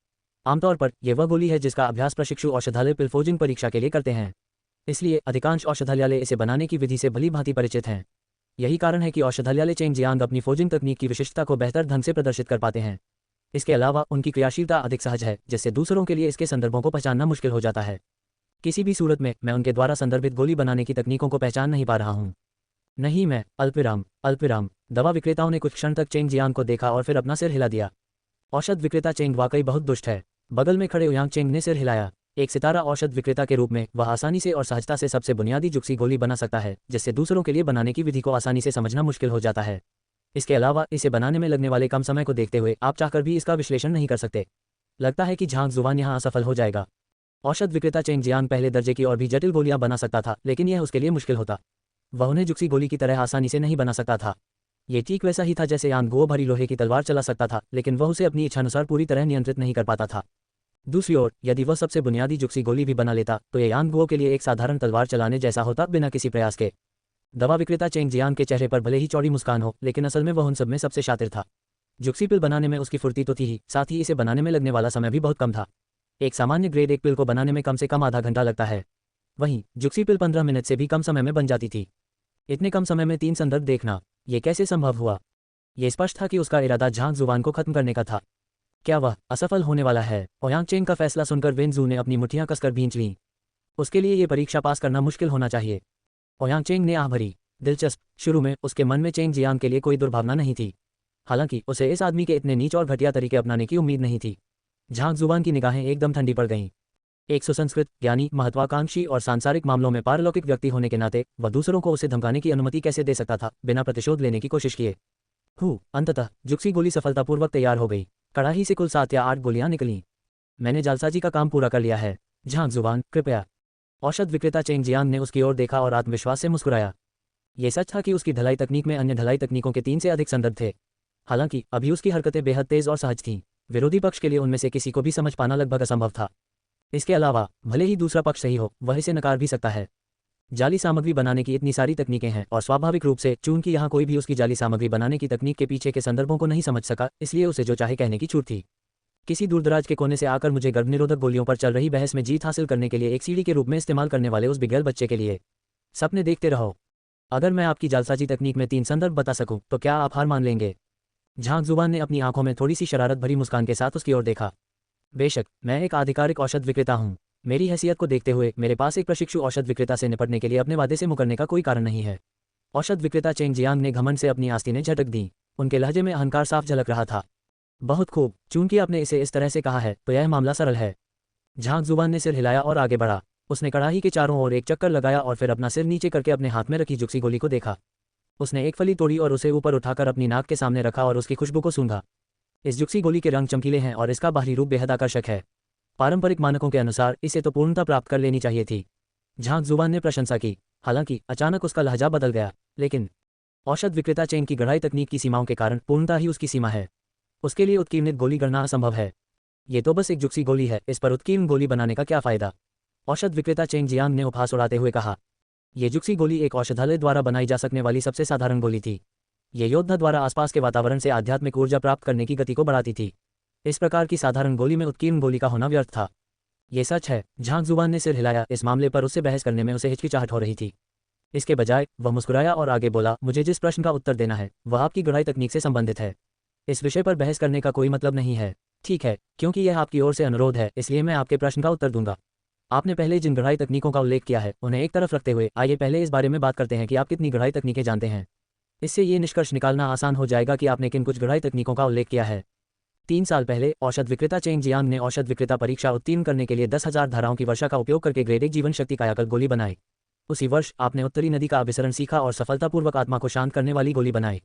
आमतौर पर यह वह गोली है जिसका अभ्यास प्रशिक्षु औषधालय पिलफोजिंग परीक्षा के लिए करते हैं। इसलिए अधिकांश औषधालय इसे बनाने की विधि से भली भांति परिचित हैं। यही कारण है कि औषधालय चेंग जियांग अपनी फोजिंग तकनीक की विशिष्टता को बेहतर ढंग से प्रदर्शित कर पाते हैं। इसके अलावा उनकी क्रियाशीलता अधिक सहज है, जिससे दूसरों के लिए इसके संदर्भों को पहचानना मुश्किल हो जाता है। किसी भी सूरत में मैं उनके द्वारा संदर्भित गोली बनाने की तकनीकों को पहचान नहीं पा रहा हूँ। नहीं, मैं अल्पविराम। दवा विक्रेताओं ने कुछ क्षण तक चेंग जियांग को देखा और फिर अपना सिर हिला दिया। औषध विक्रेता चेंग वाकई बहुत दुष्ट है। बगल में खड़े ओयांग चेंग ने सिर हिलाया। एक सितारा औषध विक्रेता के रूप में वह आसानी से और सहजता से सबसे बुनियादी जुक्सी गोली बना सकता है, जिससे दूसरों के लिए बनाने की विधि को आसानी से समझना मुश्किल हो जाता है। इसके अलावा इसे बनाने में लगने वाले कम समय को देखते हुए आप चाहकर भी इसका विश्लेषण नहीं कर सकते। लगता है कि झांग जुबान यहाँ असफल हो जाएगा। औषध विक्रेता चेंग जियांग पहले दर्जे की और भी जटिल गोलियां बना सकता था, लेकिन यह उसके लिए मुश्किल होता। वह उन्हें जुक्सी गोली की तरह आसानी से नहीं बना सकता था। ये ठीक वैसा ही था जैसे यांग गुओ भरी लोहे की तलवार चला सकता था, लेकिन वह उसे अपनी इच्छानुसार पूरी तरह नियंत्रित नहीं कर पाता था। दूसरी ओर, यदि वह सबसे बुनियादी जुक्सी गोली भी बना लेता तो यह यांग गुओ के लिए एक साधारण तलवार चलाने जैसा होता, बिना किसी प्रयास के। दवा विक्रेता चेंग जियांग के चेहरे पर भले ही चौड़ी मुस्कान हो, लेकिन असल में वह उन सब में सबसे शातिर था। जुक्सी पिल बनाने में उसकी फुर्ती तो थी ही, साथ ही इसे बनाने में लगने वाला समय भी बहुत कम था। एक सामान्य ग्रेड 1 पिल को बनाने में कम से कम आधा घंटा लगता है, वहीं जुक्सी पिल 15 मिनट से भी कम समय में बन जाती थी। इतने कम समय में 3 संदर्भ देखना, ये कैसे संभव हुआ? यह स्पष्ट था कि उसका इरादा झांग जुबान को खत्म करने का था। क्या वह असफल होने वाला है? ओयांग चेंग का फैसला सुनकर वेन जू ने अपनी मुट्ठियां कसकर भींच लीं। उसके लिए ये परीक्षा पास करना मुश्किल होना चाहिए। ओयांग चेंग ने आह भरी। दिलचस्प। शुरू में उसके मन में चेंग जियांग के लिए कोई दुर्भावना नहीं थी। हालांकि उसे इस आदमी के इतने नीच और घटिया तरीके अपनाने की उम्मीद नहीं थी। झांग जुबान की निगाहें एकदम ठंडी पड़ गईं। एक सुसंस्कृत, ज्ञानी, महत्वाकांक्षी और सांसारिक मामलों में पारलौकिक व्यक्ति होने के नाते वह दूसरों को उसे धमकाने की अनुमति कैसे दे सकता था, बिना प्रतिशोध लेने की कोशिश किए। अंततः जुक्सी गोली सफलतापूर्वक तैयार हो गई। कड़ाही से कुल 7 या 8 गोलियां निकलीं। मैंने जालसाजी का काम पूरा कर लिया है। झांग जुबान, कृपया। औषध विक्रेता चेंग जियांग ने उसकी ओर देखा और आत्मविश्वास से मुस्कुराया। ये सच था कि उसकी ढलाई तकनीक में अन्य ढलाई तकनीकों के 3 से अधिक संदर्भ थे। हालांकि अभी उसकी हरकतें बेहद तेज और सहज थीं। विरोधी पक्ष के लिए उनमें से किसी को भी समझ पाना लगभग असंभव था। इसके अलावा भले ही दूसरा पक्ष सही हो, वह इसे नकार भी सकता है। जाली सामग्री बनाने की इतनी सारी तकनीकें हैं और स्वाभाविक रूप से चूंकि यहाँ कोई भी उसकी जाली सामग्री बनाने की तकनीक के पीछे के संदर्भों को नहीं समझ सका, इसलिए उसे जो चाहे कहने की छूट थी। किसी दूरदराज के कोने से आकर मुझे गर्भनिरोधक गोलियों पर चल रही बहस में जीत हासिल करने के लिए एक सीढ़ी के रूप में इस्तेमाल करने वाले उस बिगड़ैल बच्चे के लिए सपने देखते रहो। अगर मैं आपकी जालसाजी तकनीक में 3 संदर्भ बता सकूं तो क्या आप हार मान लेंगे? झांग जुबान ने अपनी आंखों में थोड़ी सी शरारत भरी मुस्कान के साथ उसकी ओर देखा। बेशक, मैं एक आधिकारिक औषध विक्रेता हूं। मेरी हैसियत को देखते हुए मेरे पास एक प्रशिक्षु औषध विक्रेता से निपटने के लिए अपने वादे से मुकरने का कोई कारण नहीं है। औषध विक्रेता चेंग जियांग ने घमंड से अपनी आस्तीनें झटक दी। उनके लहजे में अहंकार साफ झलक रहा था। बहुत खूब, चूंकि आपने इसे इस तरह से कहा है तो यह मामला सरल है। झांग जुबान ने सिर हिलाया और आगे बढ़ा। उसने कड़ाही के चारों ओर एक चक्कर लगाया और फिर अपना सिर नीचे करके अपने हाथ में रखी जुक्सी गोली को देखा। उसने एक फली तोड़ी और उसे ऊपर उठाकर अपनी नाक के सामने रखा और उसकी खुशबू को सूंघा। इस जुक्सी गोली के रंग चमकीले हैं और इसका बाहरी रूप बेहद आकर्षक है। पारंपरिक मानकों के अनुसार इसे तो पूर्णता प्राप्त कर लेनी चाहिए थी। झांग जुबान ने प्रशंसा की। हालांकि अचानक उसका लहजा बदल गया। लेकिन औषध विक्रेता चेंग की गढ़ाई तकनीक की सीमाओं के कारण पूर्णता ही उसकी सीमा है। उसके लिए उत्कीर्णित गोली गढ़ना असंभव है। ये तो बस एक जुक्सी गोली है, इस पर उत्कीर्ण गोली बनाने का क्या फायदा? औषध विक्रेता चेंग जियांग ने उपहास उड़ाते हुए कहा। ये जुक्सी गोली एक औषधालय द्वारा बनाई जा सकने वाली सबसे साधारण गोली थी। ये योद्धा द्वारा आसपास के वातावरण से आध्यात्मिक ऊर्जा प्राप्त करने की गति को बढ़ाती थी। इस प्रकार की साधारण गोली में उत्कीर्ण गोली का होना व्यर्थ था। ये सच है। झांग जुबान ने सिर हिलाया। इस मामले पर उससे बहस करने में उसे हिचकिचाहट हो रही थी। इसके बजाय वह मुस्कुराया और आगे बोला, मुझे जिस प्रश्न का उत्तर देना है वह आपकी गढ़ाई तकनीक से संबंधित है। इस विषय पर बहस करने का कोई मतलब नहीं है। ठीक है, क्योंकि यह आपकी ओर से अनुरोध है, इसलिए मैं आपके प्रश्न का उत्तर दूंगा। आपने पहले जिन गढ़ाई तकनीकों का उल्लेख किया है उन्हें एक तरफ रखते हुए आइए पहले इस बारे में बात करते हैं कि आप कितनी गढ़ाई तकनीकें जानते हैं। इससे ये निष्कर्ष निकालना आसान हो जाएगा कि आपने किन कुछ गढ़ाई तकनीकों का उल्लेख किया है। 3 साल पहले औषध विक्रेता चेंग जियांग ने औषध विक्रेता परीक्षा उत्तीर्ण करने के लिए 10,000 धाराओं की वर्षा का उपयोग करके ग्रेड 1 जीवन शक्ति कायाकल्प गोली बनाई। उसी वर्ष आपने उत्तरी नदी का अभिसरण सीखा और सफलतापूर्वक आत्मा को शांत करने वाली गोली बनाई।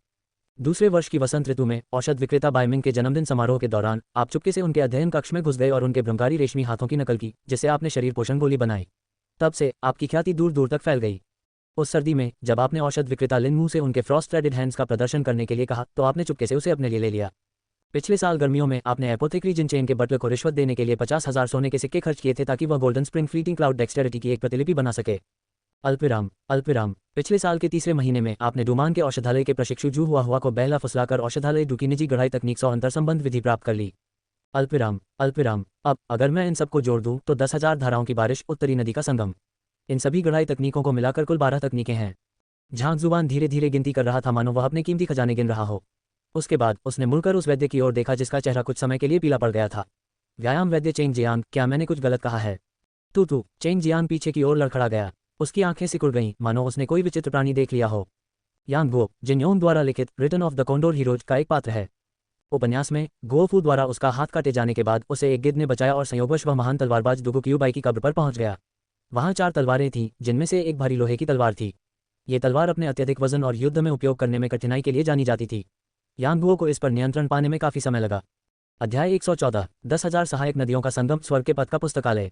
दूसरे वर्ष की वसंत ऋतु में औषध विक्रेता बायमिंग के जन्मदिन समारोह के दौरान आप चुपके से उनके अध्ययन कक्ष में घुस गए और उनके भ्रमकारी रेशमी हाथों की नकल की, जिससे आपने शरीर पोषण गोली बनाई। तब से आपकी ख्याति दूर दूर तक फैल गई। उस सर्दी में जब आपने औषध विक्रेता लिन मू से उनके फ्रॉस्ट थ्रेडेड हैंड्स का प्रदर्शन करने के लिए कहा तो आपने चुपके से उसे अपने लिए ले लिया। पिछले साल गर्मियों में आपने एपोथेक्री जिन चेन के बटलर को रिश्वत देने के लिए 50,000 सोने के सिक्के खर्च किए थे ताकि वह golden spring fleeting cloud dexterity की एक प्रतिलिपि बना सके। अल्पविराम। पिछले साल के तीसरे महीने में आपने डुमान के औषधालय के प्रशिक्षु जू हुआ को बहला फुसलाकर औषधालय डू की निजी गढ़ाई तकनीक 100 अंतर संबंध विधि प्राप्त कर ली। अल्पविराम। अब अगर मैं इन सबको जोड़ दूं तो 10,000 धाराओं की बारिश, उत्तरी नदी का संगम, इन सभी गढ़ाई तकनीकों को मिलाकर कुल 12 तकनीकें हैं। झांग जुबान धीरे धीरे गिनती कर रहा था मानो वह अपने कीमती खजाने गिन रहा हो। उसके बाद उसने मुड़कर उस वैद्य की ओर देखा जिसका चेहरा कुछ समय के लिए पीला पड़ गया था। व्यायाम वैद्य चेंग जियांग, क्या मैंने कुछ गलत कहा है? तू चेंग जियांग पीछे की ओर लड़खड़ा गया। उसकी आंखें सिकुड़ गईं मानो उसने कोई विचित्र प्राणी देख लिया हो। यांग गुओ जिन योंग द्वारा लिखित return of the condor heroes का एक पात्र है। उपन्यास में गुओ फू द्वारा उसका हाथ काटे जाने के बाद उसे एक गिद्ध ने बचाया और संयोगवश वह महान तलवारबाज दुगो क्यूबाई की कब्र पर पहुंच गया। वहां 4 तलवारें थीं जिनमें से एक भारी लोहे की तलवार थी। ये तलवार अपने अत्यधिक वजन और युद्ध में उपयोग करने में कठिनाई के लिए जानी जाती थी। यांग गुओ को इस पर नियंत्रण पाने में काफी समय लगा। अध्याय 114 10,000 सहायक नदियों का संगम, स्वर्ग के पथ का पुस्तकालय।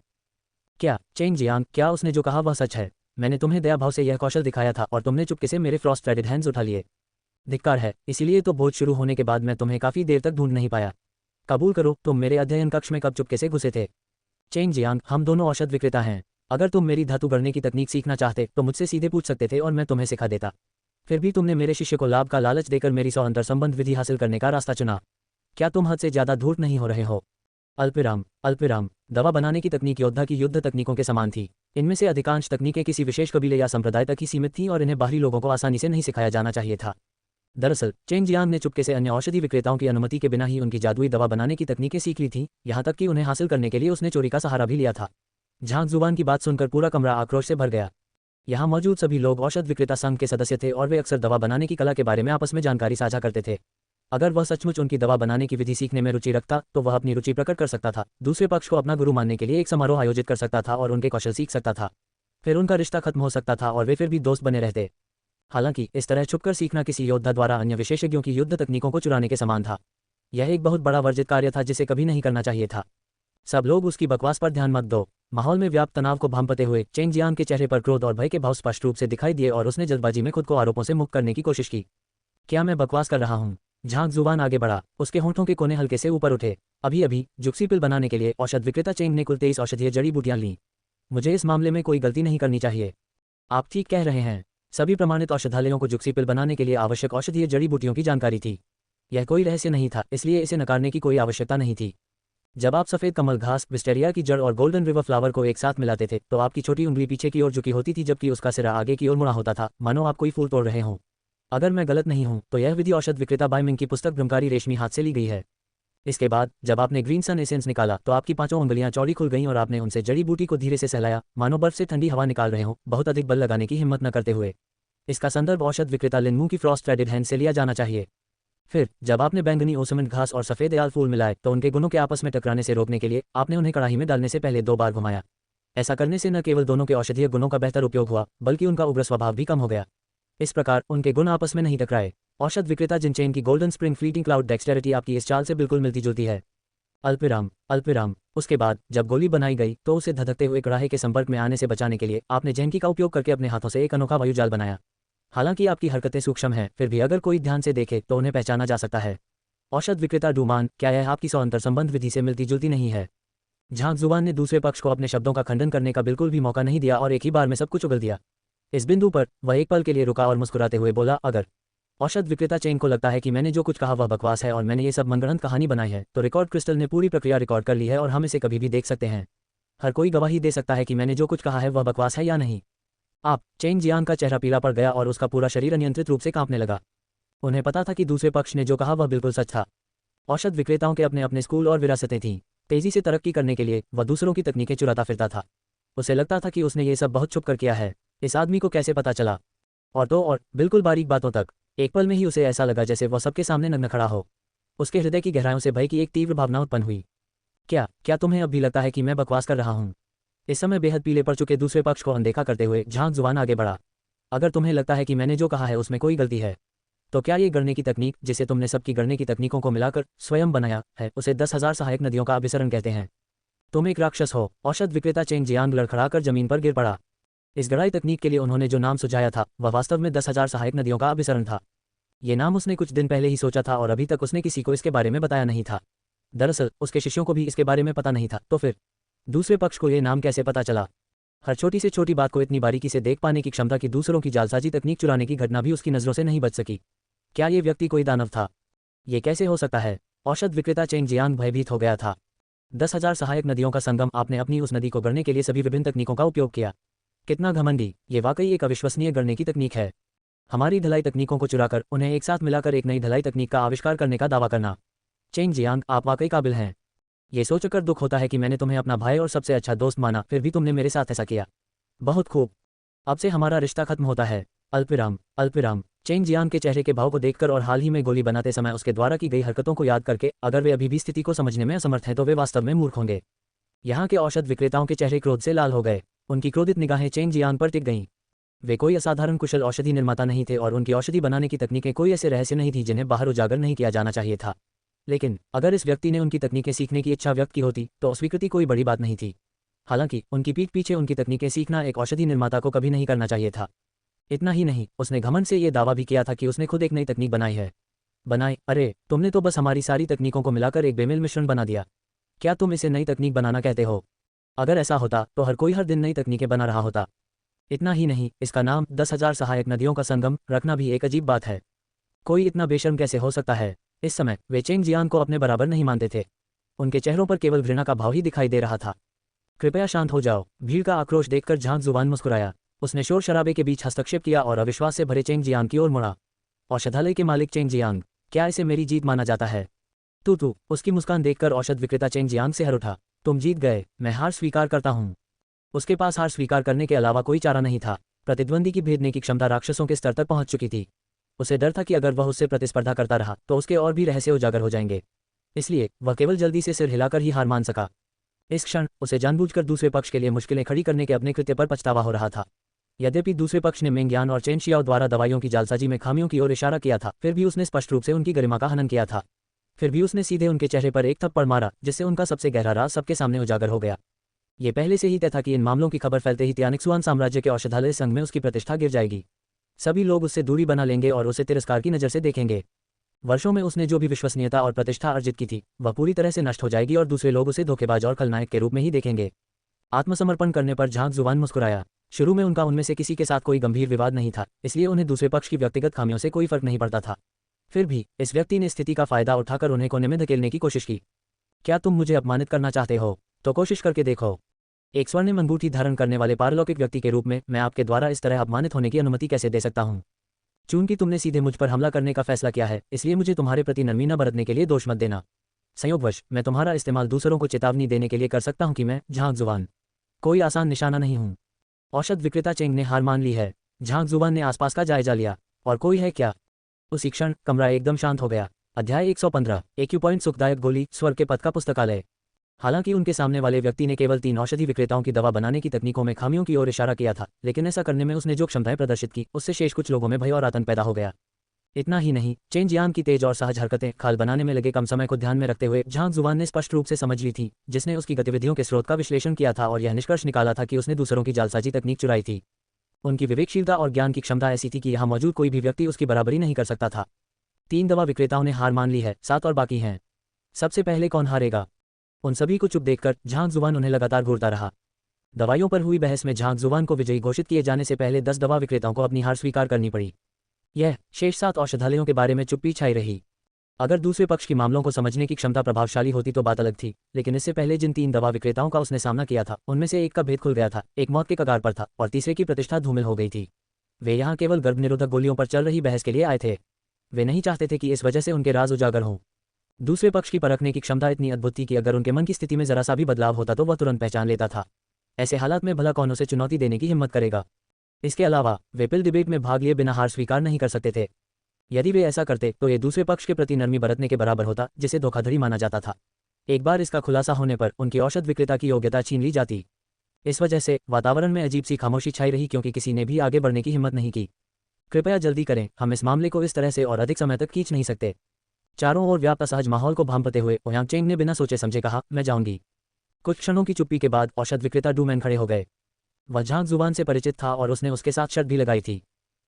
क्या चेंग जियांग, क्या उसने जो कहा वह सच है? मैंने तुम्हें दया भाव से यह कौशल दिखाया था और तुमने चुपके से मेरे फ्रॉस्ट थ्रेडेड हैंड्स उठा लिए। धिक्कार है, इसीलिए तो भोज शुरू होने के बाद मैं तुम्हें काफी देर तक ढूंढ नहीं पाया। कबूल करो, तुम मेरे अध्ययन कक्ष में कब चुपके से घुसे थे? चेंग जियांग, हम दोनों औषध विक्रेता हैं। अगर तुम मेरी धातु गढ़ने की तकनीक सीखना चाहते तो मुझसे सीधे पूछ सकते थे और मैं तुम्हें सिखा देता। फिर भी तुमने मेरे शिष्य को लाभ का लालच देकर मेरी 100 अंतर संबंध विधि हासिल करने का रास्ता चुना। क्या तुम हद से ज्यादा धूर्त नहीं हो रहे हो? अल्पविराम। दवा बनाने की तकनीक योद्धा की युद्ध तकनीकों के समान थी। इनमें से अधिकांश तकनीकें किसी विशेष कबीले या संप्रदाय तक ही सीमित थीं और इन्हें बाहरी लोगों को आसानी से नहीं सिखाया जाना चाहिए था। दरअसल चेंग जियांग ने चुपके से अन्य औषधि विक्रेताओं की अनुमति के बिना ही उनकी जादुई दवा बनाने की तकनीकें सीख ली थीं, यहाँ तक कि उन्हें हासिल करने के लिए उसने चोरी का सहारा भी लिया था। झांग जुबान की बात सुनकर पूरा कमरा आक्रोश से भर गया। यहाँ मौजूद सभी लोग औषध विक्रेता संघ के सदस्य थे और वे अक्सर दवा बनाने की कला के बारे में आपस में जानकारी साझा करते थे। अगर वह सचमुच उनकी दवा बनाने की विधि सीखने में रुचि रखता तो वह अपनी रुचि प्रकट कर सकता था, दूसरे पक्ष को अपना गुरु मानने के लिए एक समारोह आयोजित कर सकता था और उनके कौशल सीख सकता था। फिर उनका रिश्ता खत्म हो सकता था और वे फिर भी दोस्त बने रहते। हालांकि इस तरह छुपकर सीखना किसी योद्धा द्वारा अन्य विशेषज्ञों की युद्ध तकनीकों को चुराने के समान था। यह एक बहुत बड़ा वर्जित कार्य था जिसे कभी नहीं करना चाहिए था। सब लोग उसकी बकवास पर ध्यान मत दो। माहौल में व्याप्त तनाव को भांपते हुए चेंग जियांग के चेहरे पर क्रोध और भय के भाव स्पष्ट रूप से दिखाई दिए और उसने जल्दबाजी में खुद को आरोपों से मुक्त करने की कोशिश की। क्या मैं बकवास कर रहा हूँ? झांग जुबान आगे बढ़ा, उसके होंठों के कोने हल्के से ऊपर उठे। अभी अभी जुक्सी पिल बनाने के लिए औषध विक्रेता चेंग ने कुल 23 औषधीय जड़ी बूटियां लीं। मुझे इस मामले में कोई गलती नहीं करनी चाहिए। आप ठीक कह रहे हैं। सभी प्रमाणित औषधालयों को जुक्सी पिल बनाने के लिए आवश्यक औषधीय जड़ी बूटियों की जानकारी थी। यह कोई रहस्य नहीं था, इसलिए इसे नकारने की कोई आवश्यकता नहीं थी। जब आप सफ़ेद कमल घास, विस्टेरिया की जड़ और गोल्डन रिवर फ्लावर को एक साथ मिलाते थे तो आपकी छोटी उंगली पीछे की ओर झुकी होती थी जबकि उसका सिरा आगे की ओर मुड़ा होता था, मानो आप कोई फूल तोड़ रहे हों। अगर मैं गलत नहीं हूं तो यह विधि औषध विक्रेता बाइमिंग की पुस्तक ब्रह्मकारी रेशमी हाथ से ली गई है। इसके बाद जब आपने ग्रीन सन एसेंस निकाला तो आपकी 5 उंगलियां चौड़ी खुल गईं और आपने उनसे जड़ी बूटी को धीरे से सहलाया, मानो बर्फ से ठंडी हवा निकाल रहे हों, बहुत अधिक बल लगाने की हिम्मत न करते हुए। इसका संदर्भ औषध विक्रेता लिनमू की फ्रॉस्ट थ्रेडेड हैंड से लिया जाना चाहिए। फिर जब आपने बैंगनी ओसमिंट घास और सफ़ेद एयाल फूल मिलाए तो उनके गुणों के आपस में टकराने से रोकने के लिए आपने उन्हें कड़ाही में डालने से पहले 2 बार घुमाया। ऐसा करने से न केवल दोनों के औषधीय गुणों का बेहतर उपयोग हुआ बल्कि उनका उग्र स्वभाव भी कम हो गया। इस प्रकार उनके गुण आपस में नहीं टकराए। औषध विक्रेता जिनचेन की golden spring fleeting cloud dexterity आपकी इस चाल से बिल्कुल मिलती जुलती है। अल्पविराम अल्पविराम। उसके बाद जब गोली बनाई गई तो उसे धधकते हुए कड़ाहे के संपर्क में आने से बचाने के लिए आपने जेनकी का उपयोग करके अपने हाथों से एक अनोखा वायुजाल बनाया। हालांकि आपकी हरकतें सूक्ष्म हैं, फिर भी अगर कोई ध्यान से देखे तो उन्हें पहचाना जा सकता है। औषध विक्रेता डूमान, क्या यह आपकी अंतर संबंध विधि से मिलती जुलती नहीं है? झांग जुबान ने दूसरे पक्ष को अपने शब्दों का खंडन करने का बिल्कुल भी मौका नहीं दिया और एक ही बार में सब कुछ उगल दिया। इस बिंदु पर वह एक पल के लिए रुका और मुस्कुराते हुए बोला, अगर औषध विक्रेता चेंग को लगता है कि मैंने जो कुछ कहा वह बकवास है और मैंने ये सब मनगढ़ंत कहानी बनाई है तो रिकॉर्ड क्रिस्टल ने पूरी प्रक्रिया रिकॉर्ड कर ली है और हम इसे कभी भी देख सकते हैं। हर कोई गवाही दे सकता है कि मैंने जो कुछ कहा है वह बकवास है या नहीं। आप चेंग जियांग का चेहरा पीला पड़ गया और उसका पूरा शरीर अनियंत्रित रूप से कांपने लगा। उन्हें पता था कि दूसरे पक्ष ने जो कहा वह बिल्कुल सच था। औषध विक्रेताओं के अपने अपने स्कूल और विरासतें थीं। तेजी से तरक्की करने के लिए वह दूसरों की तकनीकें चुराता फिरता था। उसे लगता था कि उसने ये सब बहुत छुप कर किया है। इस आदमी को कैसे पता चला? और तो और बिल्कुल बारीक बातों तक। एक पल में ही उसे ऐसा लगा जैसे वह सबके सामने नग्न खड़ा हो। उसके हृदय की गहराइयों से भय की एक तीव्र भावना उत्पन्न हुई। क्या तुम्हें अब भी लगता है कि मैं बकवास कर रहा हूँ? इस समय बेहद पीले पड़ चुके दूसरे पक्ष को अनदेखा करते हुए झांग जुबान आगे बढ़ा। अगर तुम्हें लगता है कि मैंने जो कहा है उसमें कोई गलती है तो क्या ये गढ़ने की तकनीक जिसे तुमने सबकी गढ़ने की तकनीकों को मिलाकर स्वयं बनाया है उसे 10,000 सहायक नदियों का अभिसरण कहते हैं? तुम एक राक्षस हो। औषध विक्रेता चेंग जियांग लड़खड़ाकर जमीन पर गिर पड़ा। इस गढ़ाई तकनीक के लिए उन्होंने जो नाम सुझाया था वह वास्तव में 10,000 सहायक नदियों का अभिसरण था। ये नाम उसने कुछ दिन पहले ही सोचा था और अभी तक उसने किसी को इसके बारे में बताया नहीं था। दरअसल उसके शिष्यों को भी इसके बारे में पता नहीं था। तो फिर दूसरे पक्ष को ये नाम कैसे पता चला? हर छोटी से छोटी बात को इतनी बारीकी से देख पाने की क्षमता की दूसरों की जालसाजी तकनीक चुराने की घटना भी उसकी नज़रों से नहीं बच सकी। क्या ये व्यक्ति कोई दानव था? ये कैसे हो सकता है? औषध विक्रेता चेंग जियांग भयभीत हो गया था। 10,000 सहायक नदियों का संगम। आपने अपनी उस नदी को गढ़ने के लिए सभी विभिन्न तकनीकों का उपयोग किया। कितना घमंडी! ये वाकई एक अविश्वसनीय गढ़ने की तकनीक है। हमारी ढलाई तकनीकों को चुराकर उन्हें एक साथ मिलाकर एक नई ढलाई तकनीक का आविष्कार करने का दावा करना। चेंग जियांग, आप वाकई काबिल हैं। ये सोचकर दुख होता है कि मैंने तुम्हें अपना भाई और सबसे अच्छा दोस्त माना, फिर भी तुमने मेरे साथ ऐसा किया। बहुत खूब। अब से हमारा रिश्ता खत्म होता है। अल्पविराम अल्पविराम। चेंग जियांग के चेहरे के भाव को देखकर और हाल ही में गोली बनाते समय उसके द्वारा की गई हरकतों को याद करके अगर वे अभी भी स्थिति को समझने में असमर्थ हैं तो वे वास्तव में मूर्ख होंगे। यहाँ के औषध विक्रेताओं के चेहरे क्रोध से लाल हो गए। उनकी क्रोधित निगाहें चेंग जियांग पर टिक गईं। वे कोई असाधारण कुशल औषधि निर्माता नहीं थे और उनकी औषधि बनाने की तकनीकें कोई ऐसे रहस्य नहीं थी जिन्हें बाहर उजागर नहीं किया जाना चाहिए था। लेकिन अगर इस व्यक्ति ने उनकी तकनीकें सीखने की इच्छा व्यक्त की होती तो अस्वीकृति कोई बड़ी बात नहीं थी। हालांकि उनकी पीठ पीछे उनकी तकनीकें सीखना एक औषधि निर्माता को कभी नहीं करना चाहिए था। इतना ही नहीं, उसने घमंड से ये दावा भी किया था कि उसने खुद एक नई तकनीक बनाई है। बनाई? अरे तुमने तो बस हमारी सारी तकनीकों को मिलाकर एक बेमेल मिश्रण बना दिया। क्या तुम इसे नई तकनीक बनाना कहते हो? अगर ऐसा होता तो हर कोई हर दिन नई तकनीकें बना रहा होता। इतना ही नहीं, इसका नाम 10,000 सहायक नदियों का संगम रखना भी एक अजीब बात है। कोई इतना बेशर्म कैसे हो सकता है? इस समय वे चेंग जियांग को अपने बराबर नहीं मानते थे। उनके चेहरों पर केवल घृणा का भाव ही दिखाई दे रहा था। कृपया शांत हो जाओ। भीड़ का आक्रोश देखकर झांग जुबान मुस्कुराया। उसने शोर शराबे के बीच हस्तक्षेप किया और अविश्वास से भरे चेंग जियांग की ओर मुड़ा। औषधालय के मालिक चेंग जियांग, क्या इसे मेरी जीत माना जाता है? तू उसकी मुस्कान देखकर औषध विक्रेता चेंग जियांग से हर उठा। तुम जीत गए। मैं हार स्वीकार करता हूँ। उसके पास हार स्वीकार करने के अलावा कोई चारा नहीं था। प्रतिद्वंदी की भेदने की क्षमता राक्षसों के स्तर तक पहुंच चुकी थी। उसे डर था कि अगर वह उससे प्रतिस्पर्धा करता रहा तो उसके और भी रहस्य उजागर हो जाएंगे। इसलिए वह केवल जल्दी से सिर हिलाकर ही हार मान सका। इस क्षण उसे जानबूझकर दूसरे पक्ष के लिए मुश्किलें खड़ी करने के अपने कृत्य पर पछतावा हो रहा था। यद्यपि दूसरे पक्ष ने मेंग्यान और चेन शियाओ द्वारा दवाइयों की जालसाजी में खामियों की ओर इशारा किया था, फिर भी उसने स्पष्ट रूप से उनकी गरिमा का हनन किया था। फिर भी उसने सीधे उनके चेहरे पर एक थप्पड़ मारा जिससे उनका सबसे गहरा राज सबके सामने उजागर हो गया। ये पहले से ही तय था कि इन मामलों की खबर फैलते ही तियानिक्सुआन साम्राज्य के औषधालय संघ में उसकी प्रतिष्ठा गिर जाएगी। सभी लोग उससे दूरी बना लेंगे और उसे तिरस्कार की नज़र से देखेंगे। वर्षों में उसने जो भी विश्वसनीयता और प्रतिष्ठा अर्जित की थी वह पूरी तरह से नष्ट हो जाएगी और दूसरे लोग उसे धोखेबाज और खलनायक के रूप में ही देखेंगे। आत्मसमर्पण करने पर झांग जुवान मुस्कुराया। शुरू में उनका उनमें से किसी के साथ कोई गंभीर विवाद नहीं था, इसलिए उन्हें दूसरे पक्ष की व्यक्तिगत खामियों से कोई फर्क नहीं पड़ता था। फिर भी इस व्यक्ति ने स्थिति का फायदा उठाकर उन्हें कोने में धकेलने की कोशिश की। क्या तुम मुझे अपमानित करना चाहते हो? तो कोशिश करके देखो। एक स्वर्णिम अंगूठी धारण करने वाले पारलौकिक व्यक्ति के रूप में मैं आपके द्वारा इस तरह अपमानित होने की अनुमति कैसे दे सकता हूँ? चूंकि तुमने सीधे मुझ पर हमला करने का फैसला किया है, इसलिए मुझे तुम्हारे प्रति नरमी न बरतने के लिए दोष मत देना। संयोगवश मैं तुम्हारा इस्तेमाल दूसरों को चेतावनी देने के लिए कर सकता हूँ कि मैं झांग जुवान कोई आसान निशाना नहीं हूँ। औषध विक्रेता चेंग ने हार मान ली है। झांग जुवान ने आसपास का जायजा लिया। और कोई है क्या? उसी क्षण कमरा एकदम शांत हो गया। अध्याय 115 एक्यूपॉइंट सुखदायक गोली स्वर्ग के पथ का पुस्तकालय। हालांकि उनके सामने वाले व्यक्ति ने केवल 3 औषधि विक्रेताओं की दवा बनाने की तकनीकों में खामियों की ओर इशारा किया था, लेकिन ऐसा करने में उसने जो क्षमताएं प्रदर्शित की उससे शेष कुछ लोगों में भय और आतंक पैदा हो गया। इतना ही नहीं, चेन जियांग की तेज और सहज हरकतें खाल बनाने में लगे कम समय को ध्यान में रखते हुए झांग जुवान ने स्पष्ट रूप से समझ ली थी, जिसने उसकी गतिविधियों के स्रोत का विश्लेषण किया था और यह निष्कर्ष निकाला था कि उसने दूसरों की जालसाजी तकनीक चुराई थी। उनकी विवेकशीलता और ज्ञान की क्षमता ऐसी थी कि यहाँ मौजूद कोई भी व्यक्ति उसकी बराबरी नहीं कर सकता था। 3 दवा विक्रेताओं ने हार मान ली है, 7 और बाकी हैं। सबसे पहले कौन हारेगा? उन सभी को चुप देखकर झांग जुवान उन्हें लगातार घूरता रहा। दवाइयों पर हुई बहस में झांग जुवान को विजयी घोषित किए जाने से पहले 10 दवा विक्रेताओं को अपनी हार स्वीकार करनी पड़ी। यह शेष 7 औषधालयों के बारे में चुप्पी छाई रही। अगर दूसरे पक्ष की मामलों को समझने की क्षमता प्रभावशाली होती तो बात अलग थी, लेकिन इससे पहले जिन 3 दवा विक्रेताओं का उसने सामना किया था उनमें से एक का भेद खुल गया था, एक मौत के कगार पर था और तीसरे की प्रतिष्ठा धूमिल हो गई थी। वे यहाँ केवल गर्भनिरोधक गोलियों पर चल रही बहस के लिए आए थे। वे नहीं चाहते थे कि इस वजह से उनके राज उजागर हों। दूसरे पक्ष की परखने की क्षमता इतनी अद्भुत थी कि अगर उनके मन की स्थिति में जरा सा भी बदलाव होता तो वह तुरंत पहचान लेता था। ऐसे हालात में भला कौन उसे चुनौती देने की हिम्मत करेगा? इसके अलावा वे पिल डिबेट में भाग लिए बिना हार स्वीकार नहीं कर सकते थे। यदि वे ऐसा करते तो ये दूसरे पक्ष के प्रति नरमी बरतने के बराबर होता, जिसे धोखाधड़ी माना जाता था। एक बार इसका खुलासा होने पर उनकी औषध विक्रेता की योग्यता छीन ली जाती। इस वजह से वातावरण में अजीब सी खामोशी छाई रही, क्योंकि किसी ने भी आगे बढ़ने की हिम्मत नहीं की। कृपया जल्दी करें, हम इस मामले को इस तरह से और अधिक समय तक खींच नहीं सकते। चारों ओर व्याप्त असहज माहौल को भांपते हुए ओयांग चेंग ने बिना सोचे समझे कहा, मैं जाऊंगी। कुछ क्षणों की चुप्पी के बाद औषध विक्रेता डूमैन खड़े हो गए। वह झांग जुबान से परिचित था और उसने उसके साथ शर्त भी लगाई थी।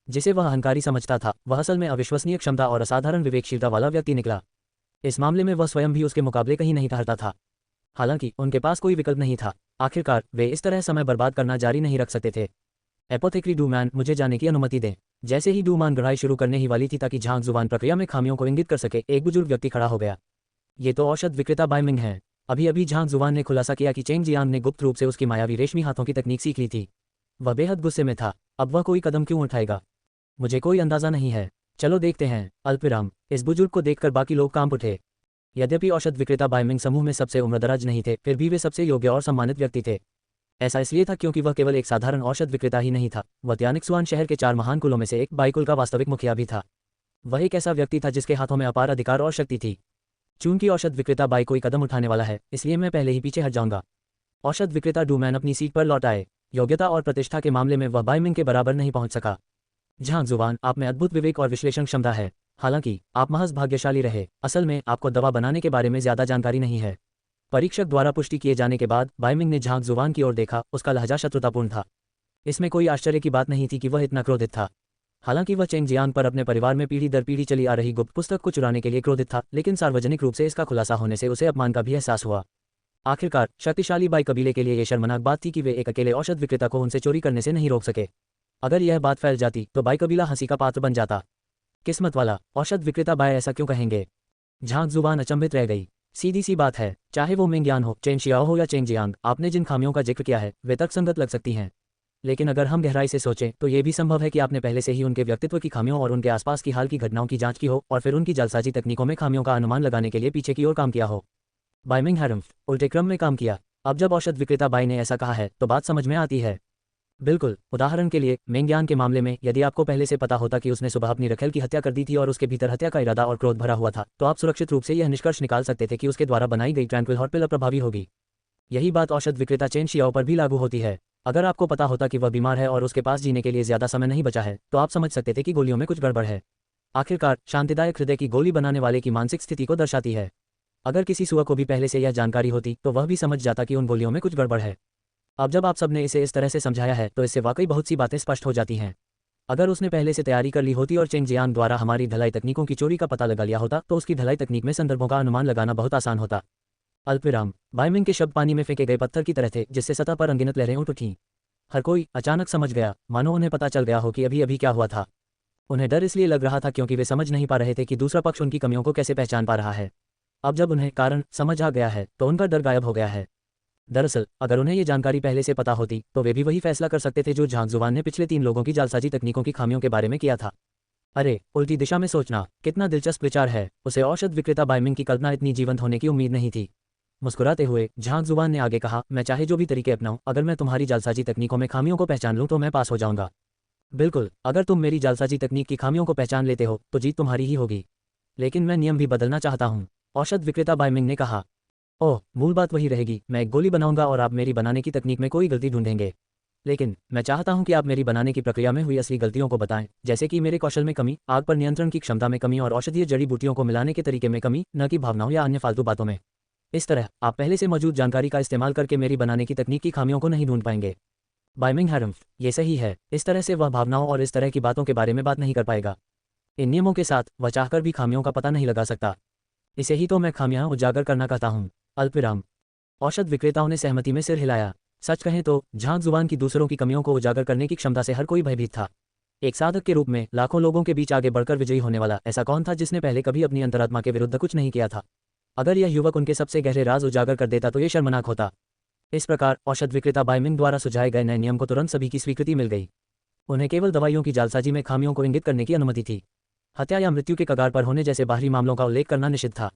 जिसे वह अहंकारी समझता था, वह असल में अविश्वसनीय क्षमता और असाधारण विवेकशीलता वाला व्यक्ति निकला। इस मामले में वह स्वयं भी उसके मुकाबले कहीं नहीं ठहरता था। हालांकि उनके पास कोई विकल्प नहीं था। आखिरकार वे इस तरह समय बर्बाद करना जारी नहीं रख सकते थे। एपोथेक्री डूमैन, मुझे जाने की अनुमति दें। जैसे ही डूमान गढ़ाई शुरू करने ही वाली थी ताकि झांग जुबान प्रक्रिया में खामियों को इंगित कर सके, एक बुजुर्ग व्यक्ति खड़ा हो गया। ये तो औषध विक्रेता बाइमिंग है। अभी अभी झांग जुबान ने खुलासा किया कि चेंग जियांग ने गुप्त रूप से उसकी मायावी रेशमी हाथों की तकनीक सीख ली थी। वह बेहद गुस्से में था। अब वह कोई कदम क्यों उठाएगा, मुझे कोई अंदाजा नहीं है। चलो देखते हैं। अल्पविराम। इस बुजुर्ग को देखकर बाकी लोग कांप उठे। यद्यपि औषध विक्रेता बाइमिंग समूह में सबसे उम्रदराज नहीं थे, फिर भी वे सबसे योग्य और सम्मानित व्यक्ति थे। ऐसा इसलिए था क्योंकि वह केवल एक साधारण औषध विक्रेता ही नहीं था, वह त्यानिक्सुआन शहर के 4 महान कुलों में से एक बाईकुल का वास्तविक मुखिया भी था। वह एक ऐसा व्यक्ति था जिसके हाथों में अपार अधिकार और शक्ति थी। चूंकि औषध विक्रेता बाई कोई कदम उठाने वाला है, इसलिए मैं पहले ही पीछे हट जाऊंगा। औषध विक्रेता डूमैन अपनी सीट पर लौट आए। योग्यता और प्रतिष्ठा के मामले में वह बाइमिंग के बराबर नहीं पहुंच सका। झांग जुबान, आप में अद्भुत विवेक और विश्लेषण क्षमता है। हालांकि आप महज भाग्यशाली रहे। असल में आपको दवा बनाने के बारे में ज्यादा जानकारी नहीं है। परीक्षक द्वारा पुष्टि किए जाने के बाद बाइमिंग ने झांग जुबान की ओर देखा। उसका लहजा शत्रुतापूर्ण था। इसमें कोई आश्चर्य की बात नहीं थी कि वह इतना क्रोधित था। हालांकि वह चेंग जियांग पर अपने परिवार में पीढ़ी दर पीढ़ी चली आ रही गुप्त पुस्तक को चुराने के लिए क्रोधित था, लेकिन सार्वजनिक रूप से इसका खुलासा होने से उसे अपमान का भी एहसास हुआ। आखिरकार शक्तिशाली बाई कबीले के लिए यह शर्मनाक बात थी कि वे एक अकेले औषध विक्रेता को उनसे चोरी करने से नहीं रोक सके। अगर यह बात फैल जाती तो बाई कबीला हंसी का पात्र बन जाता। किस्मत वाला औषध विक्रेता बाय ऐसा क्यों कहेंगे? झांग जुबान अचंभित रह गई। सीधी सी बात है, चाहे वो मिंगयान हो, चेन शियाओ हो या चेंग जियांग, आपने जिन खामियों का जिक्र किया है वे तर्कसंगत लग सकती हैं। लेकिन अगर हम गहराई से सोचें तो ये भी संभव है कि आपने पहले से ही उनके व्यक्तित्व की खामियों और उनके आसपास की हाल की घटनाओं की जांच की हो और फिर उनकी जालसाजी तकनीकों में खामियों का अनुमान लगाने के लिए पीछे की ओर काम किया हो। बाइमिंग हैरम्फ उल्टे क्रम में काम किया। अब जब औषध विक्रेता बाई ने ऐसा कहा है तो बात समझ में आती है। बिल्कुल। उदाहरण के लिए मेंगयान के मामले में यदि आपको पहले से पता होता कि उसने सुबह अपनी रखेल की हत्या कर दी थी और उसके भीतर हत्या का इरादा और क्रोध भरा हुआ था, तो आप सुरक्षित रूप से यह निष्कर्ष निकाल सकते थे कि उसके द्वारा बनाई गई ट्रैंक्विल हॉट पिल अप्रभावी होगी। यही बात औषध विक्रेता चेन शियाओ पर भी लागू होती है। अगर आपको पता होता कि वह बीमार है और उसके पास जीने के लिए ज्यादा समय नहीं बचा है, तो आप समझ सकते थे कि गोलियों में कुछ गड़बड़ है। आखिरकार शांतिदायक हृदय की गोली बनाने वाले की मानसिक स्थिति को दर्शाती है। अगर किसी सुअर को भी पहले से यह जानकारी होती तो वह भी समझ जाता कि उन गोलियों में कुछ गड़बड़ है। अब जब आप सबने इसे इस तरह से समझाया है तो इससे वाकई बहुत सी बातें स्पष्ट हो जाती हैं। अगर उसने पहले से तैयारी कर ली होती और चेंग जियांग द्वारा हमारी ढलाई तकनीकों की चोरी का पता लगा लिया होता तो उसकी ढलाई तकनीक में संदर्भों का अनुमान लगाना बहुत आसान होता। अल्पविराम। बाइमिंग के शब्द पानी में फेंके गए पत्थर की तरह थे जिससे सतह पर अनगिनत लहरें उठ उठीं। हर कोई अचानक समझ गया, मानो उन्हें पता चल गया हो कि अभी अभी क्या हुआ था। उन्हें डर इसलिए लग रहा था क्योंकि वे समझ नहीं पा रहे थे कि दूसरा पक्ष उनकी कमियों को कैसे पहचान पा रहा है। अब जब उन्हें कारण समझ आ गया है तो उनका डर गायब हो गया है। दरअसल अगर उन्हें ये जानकारी पहले से पता होती तो वे भी वही फैसला कर सकते थे जो झांग जुवान ने पिछले 3 लोगों की जालसाजी तकनीकों की खामियों के बारे में किया था। अरे, उल्टी दिशा में सोचना कितना दिलचस्प विचार है। उसे औषध विक्रेता बाइमिंग की कल्पना इतनी जीवंत होने की उम्मीद नहीं थी। मुस्कुराते हुए झांग जुवान ने आगे कहा, मैं चाहे जो भी तरीके अपनाऊं, अगर मैं तुम्हारी जालसाजी तकनीकों में खामियों को पहचान लूं तो मैं पास हो जाऊंगा। बिल्कुल, अगर तुम मेरी जालसाजी तकनीक की खामियों को पहचान लेते हो तो जीत तुम्हारी ही होगी। लेकिन मैं नियम भी बदलना चाहता हूँ, औषध विक्रेता बाइमिंग ने कहा। ओह, मूल बात वही रहेगी, मैं एक गोली बनाऊंगा और आप मेरी बनाने की तकनीक में कोई गलती ढूंढेंगे। लेकिन मैं चाहता हूं कि आप मेरी बनाने की प्रक्रिया में हुई असली गलतियों को बताएं, जैसे कि मेरे कौशल में कमी, आग पर नियंत्रण की क्षमता में कमी और औषधीय जड़ी बूटियों को मिलाने के तरीके में कमी, न कि भावनाओं या अन्य फालतू बातों में। इस तरह आप पहले से मौजूद जानकारी का इस्तेमाल करके मेरी बनाने की तकनीक की खामियों को नहीं ढूंढ पाएंगे। बाइमिंग हैरम्फ, ये सही है। इस तरह से वह भावनाओं और इस तरह की बातों के बारे में बात नहीं कर पाएगा। इन नियमों के साथ वह चाहकर भी खामियों का पता नहीं लगा सकता। इसे ही तो मैं खामियां उजागर करना कहता हूँ। अल्पविराम। औषध विक्रेताओं ने सहमति में सिर हिलाया। सच कहें तो झांग जुबान की दूसरों की कमियों को उजागर करने की क्षमता से हर कोई भयभीत था। एक साधक के रूप में लाखों लोगों के बीच आगे बढ़कर विजयी होने वाला ऐसा कौन था जिसने पहले कभी अपनी अंतरात्मा के विरुद्ध कुछ नहीं किया था। अगर यह युवक उनके सबसे गहरे राज उजागर कर देता तो ये शर्मनाक होता। इस प्रकार औषध विक्रेता बाइमिंग द्वारा सुझाए गए नए नियम को तुरंत सभी की स्वीकृति मिल गई। उन्हें केवल दवाइयों की जालसाजी में खामियों को इंगित करने की अनुमति थी। हत्या या मृत्यु के कगार पर होने जैसे बाहरी मामलों का उल्लेख करना निषिद्ध था।